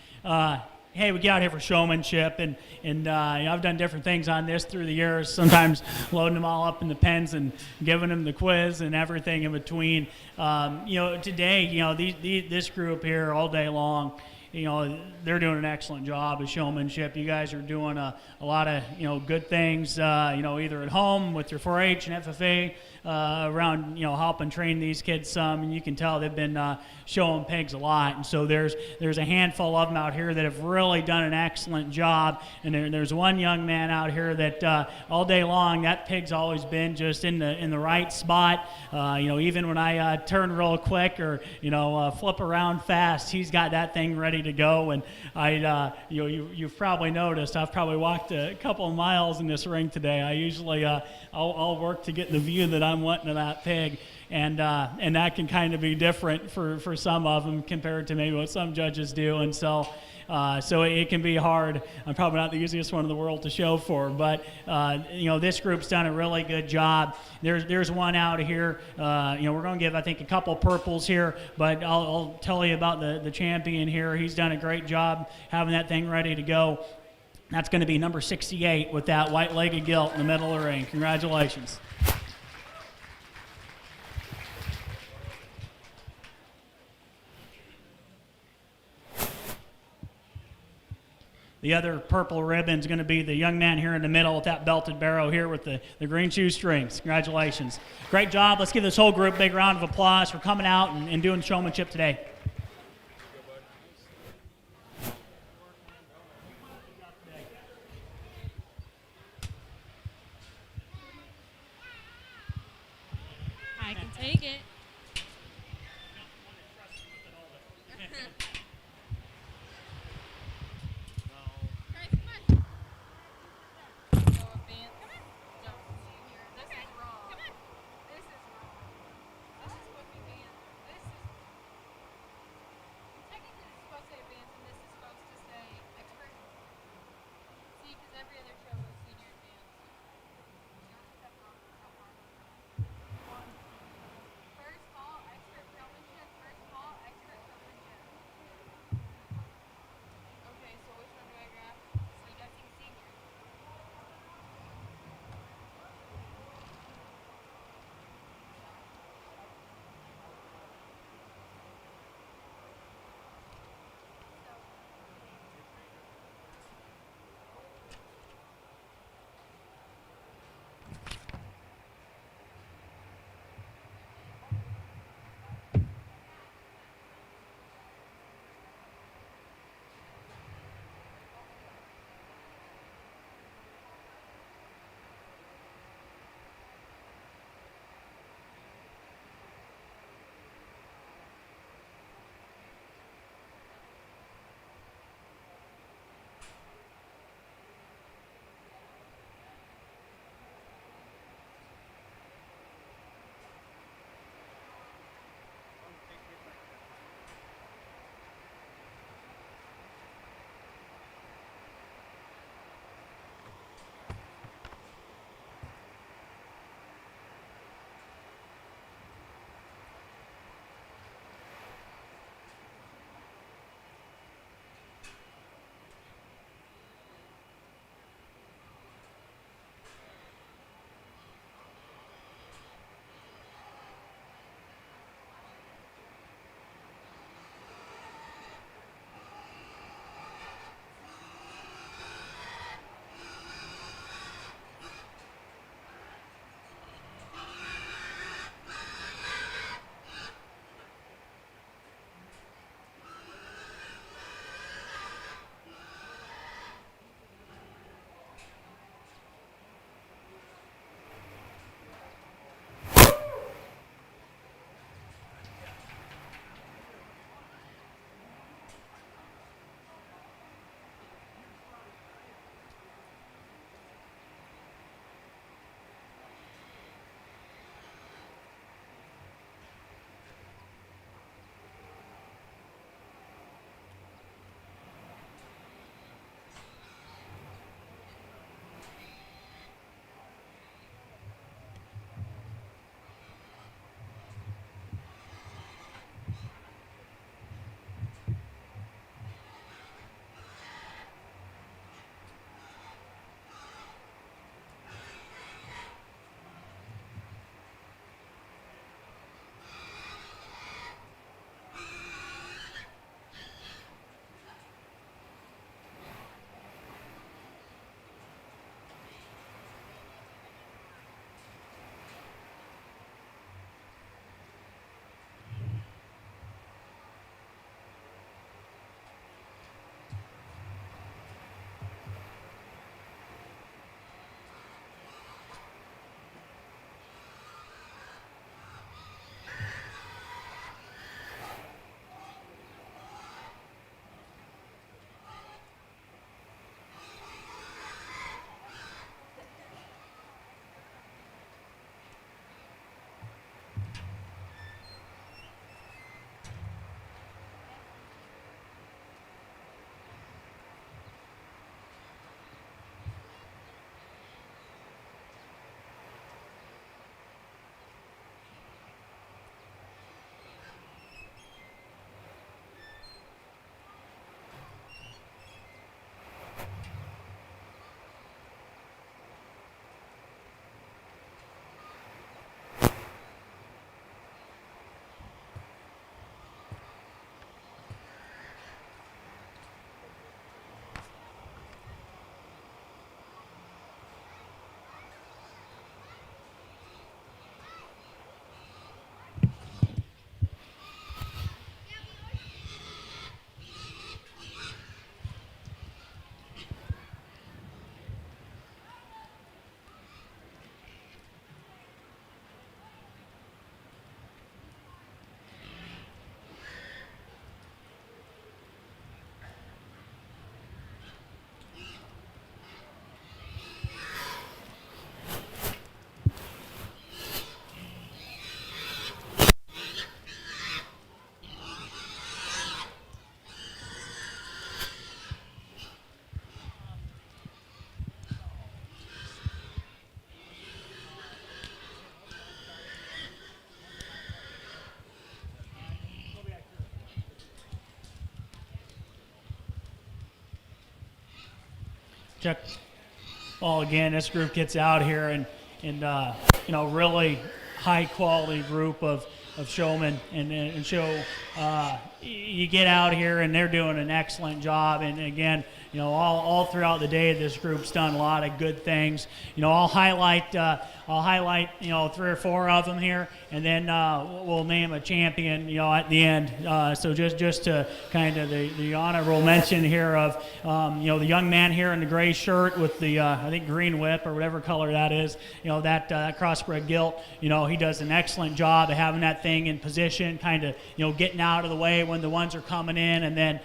Hey, we get out here for showmanship, and you know, I've done different things on this through the years. Sometimes loading them all up in the pens and giving them the quiz and everything in between. You know, today, you know, this group here all day long, you know, they're doing an excellent job of showmanship. You guys are doing a lot of, you know, good things, you know, either at home with your 4-H and FFA, around, you know, helping train these kids some, and you can tell they've been showing pigs a lot. And so there's a handful of them out here that have really done an excellent job. And there's one young man out here that all day long, that pig's always been just in the right spot. You know, even when I turn real quick or, you know, flip around fast, he's got that thing ready to go. And you know, you've probably noticed I've probably walked a couple of miles in this ring today. I usually I'll work to get the view that I'm wanting of that pig, and that can kind of be different for some of them compared to maybe what some judges do, and so it can be hard. I'm probably not the easiest one in the world to show for, but you know, this group's done a really good job. There's one out here. You know, we're going to give, I think, a couple purples here, but I'll tell you about the champion here. He's done a great job having that thing ready to go. That's going to be number 68 with that white-legged gilt in the middle of the ring. Congratulations. The other purple ribbon is going to be the young man here in the middle with that belted barrow here with the green shoestrings. Congratulations. Great job. Let's give this whole group a big round of applause for coming out and doing showmanship today. I can take it. Check. Well, again, this group gets out here and really high quality group of showmen and show. You get out here and they're doing an excellent job. And again, all throughout the day, this group's done a lot of good things. I'll highlight 3 or 4 of them here, and then we'll name a champion, at the end. So just to kind of the honorable mention here of, the young man here in the gray shirt with the, I think, green whip or whatever color that is, that crossbred gilt, he does an excellent job of having that thing in position, kind of, getting out of the way when the ones are coming in, and then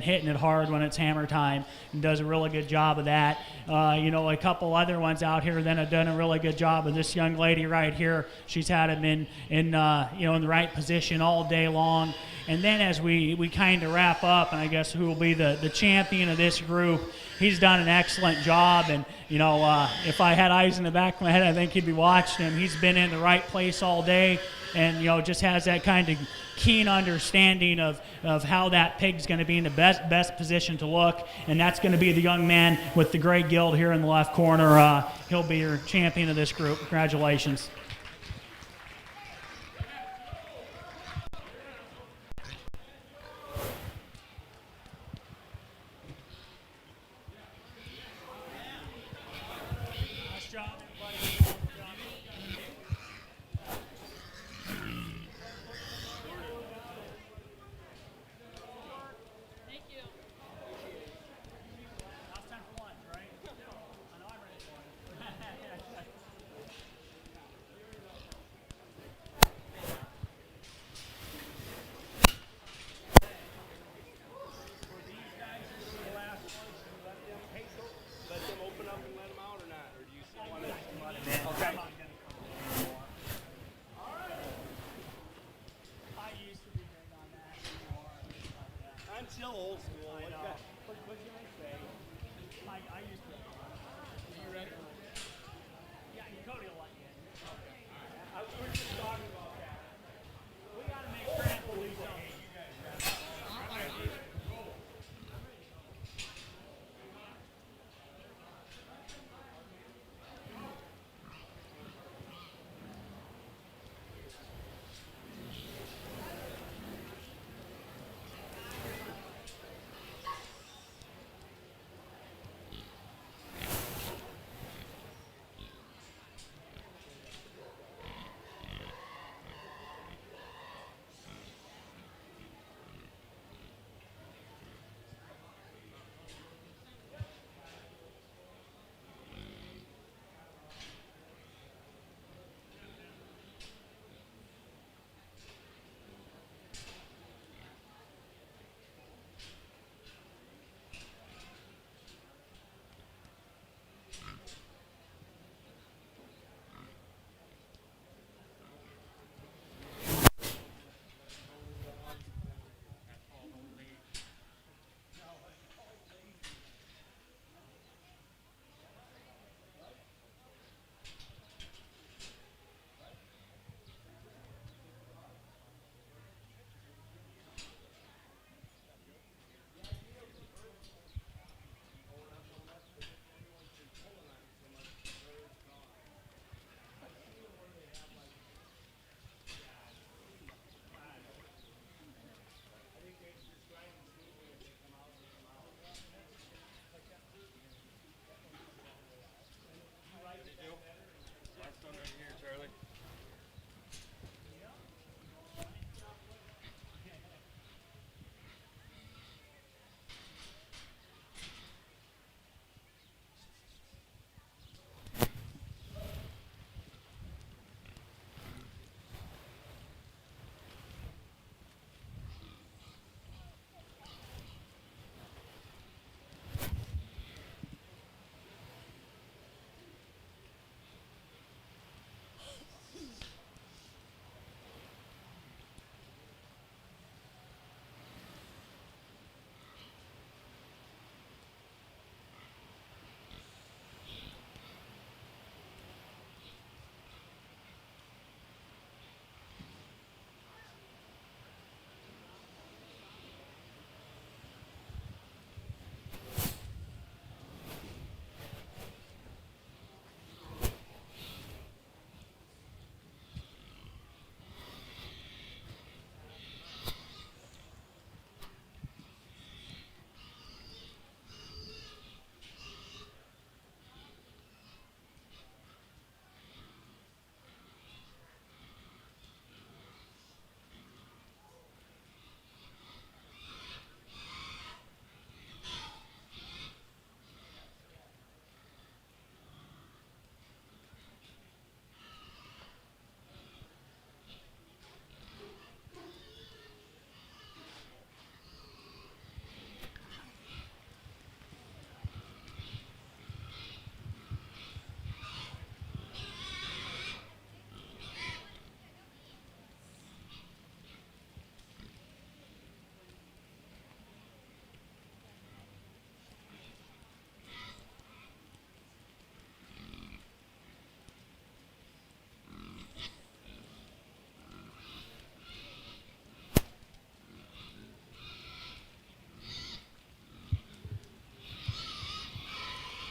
hitting it hard when it's hammer time, and does a really good job of that. A couple other ones out here then have done a really good job of this young lady right here. She's had him in the right position all day long. And then as we kind of wrap up, and I guess who will be the champion of this group, he's done an excellent job. And, if I had eyes in the back of my head, I think he'd be watching him. He's been in the right place all day and, just has that kind of keen understanding of how that pig's going to be in the best position to look. And that's going to be the young man with the gray gilt here in the left corner. He'll be your champion of this group. Congratulations.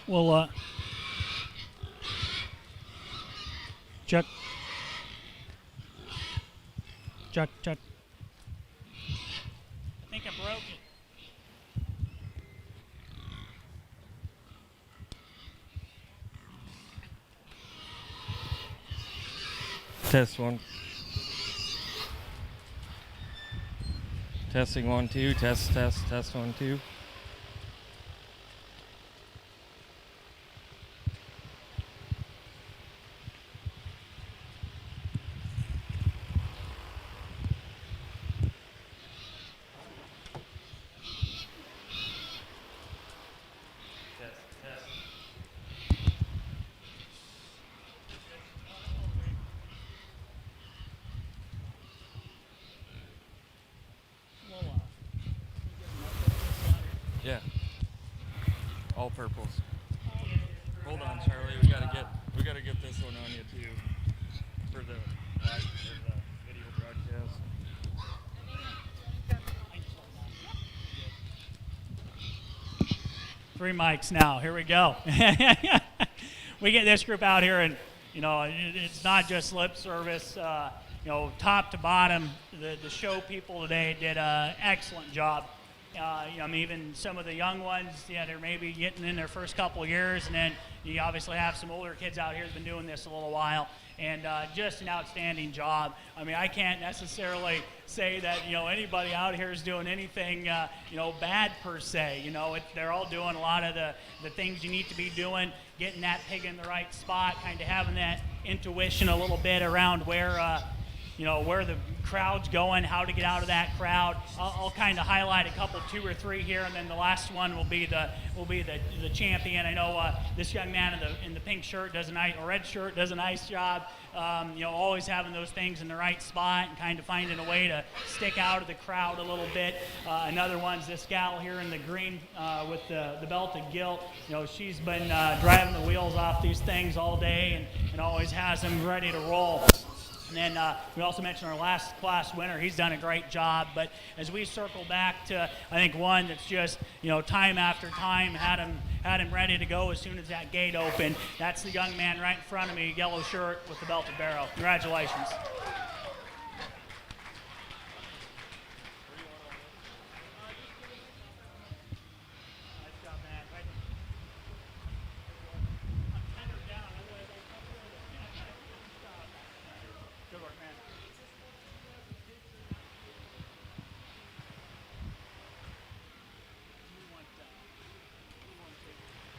We'll check. Check. I think I broke it. Test one. Testing 1 2. Test 1 2. Yeah. All purples. Hold on, Charlie. We gotta get this one on you too for the live or the video broadcast. 3 mics now. Here we go. We get this group out here, and it's not just lip service. Top to bottom, the show people today did an excellent job. Even some of the young ones, they're maybe getting in their first couple of years, and then you obviously have some older kids out here who've been doing this a little while, and just an outstanding job. I can't necessarily say that anybody out here is doing anything bad per se. They're all doing a lot of the things you need to be doing, getting that pig in the right spot, kind of having that intuition a little bit around where the crowd's going, how to get out of that crowd. I'll kind of highlight a couple, 2 or 3 here, and then the last one will be the champion. I know this young man in the pink shirt or red shirt does a nice job. Always having those things in the right spot and kind of finding a way to stick out of the crowd a little bit. Another one's this gal here in the green with the belted gilt. She's been driving the wheels off these things all day and always has them ready to roll. And then we also mentioned our last class winner. He's done a great job. But as we circle back to, I think, one that's just, time after time had him ready to go as soon as that gate opened. That's the young man right in front of me, yellow shirt with the belted barrel. Congratulations.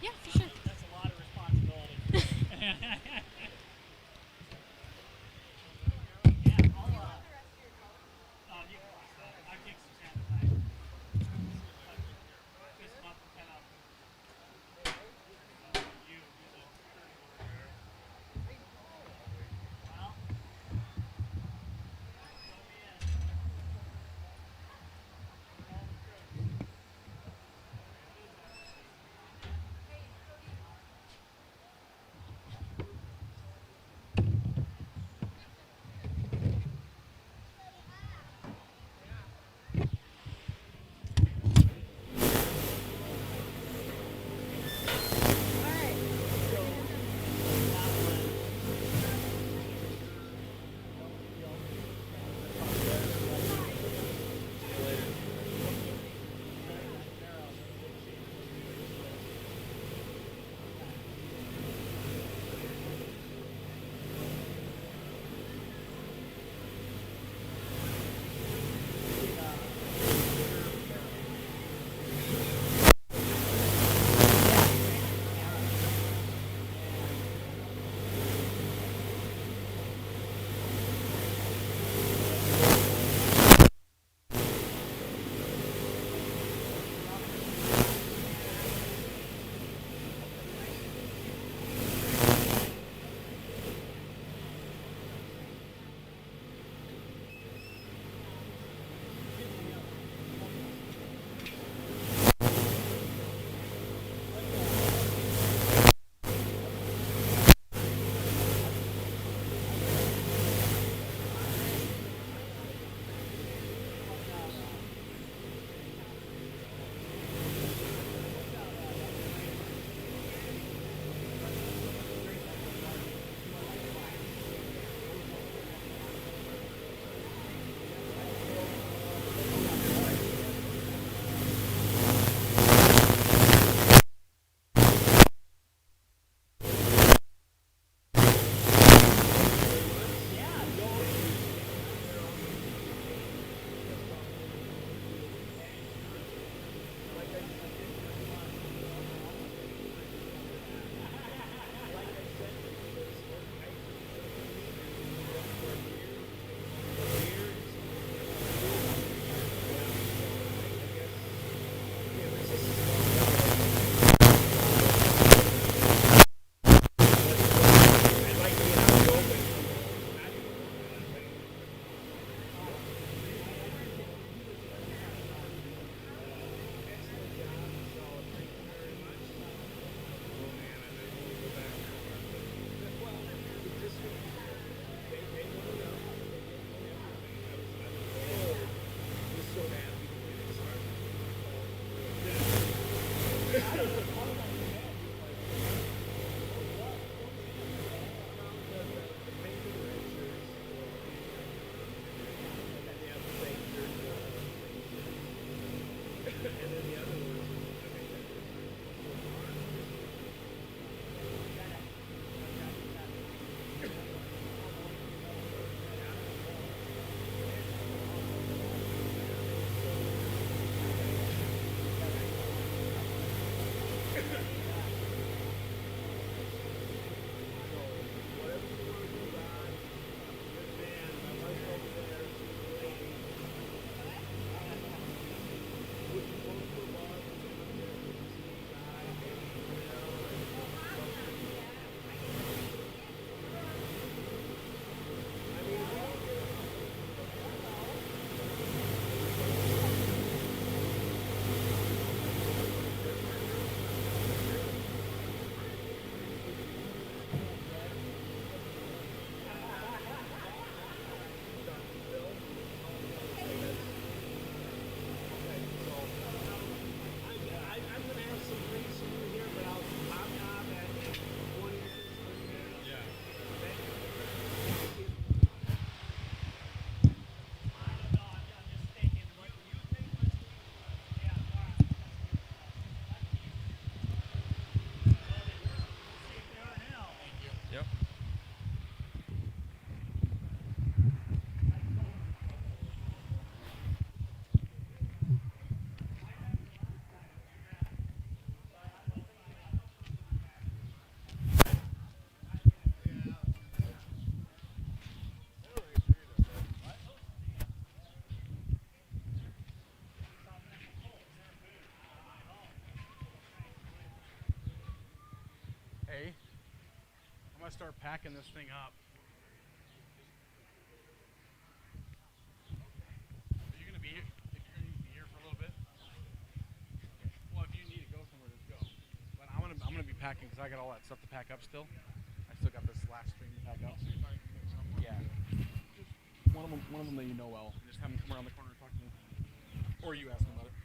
Yeah, for sure. That's a lot of responsibility. Yep. Hey, I'm gonna start packing this thing up. Are you gonna be here? If you're gonna be here for a little bit? Well, if you need to go somewhere, just go. But I'm gonna be packing because I got all that stuff to pack up still. I still got this last string to pack up. Yeah. Just one of them that you know well. Just have them come around the corner and talk to me, or you ask them about it.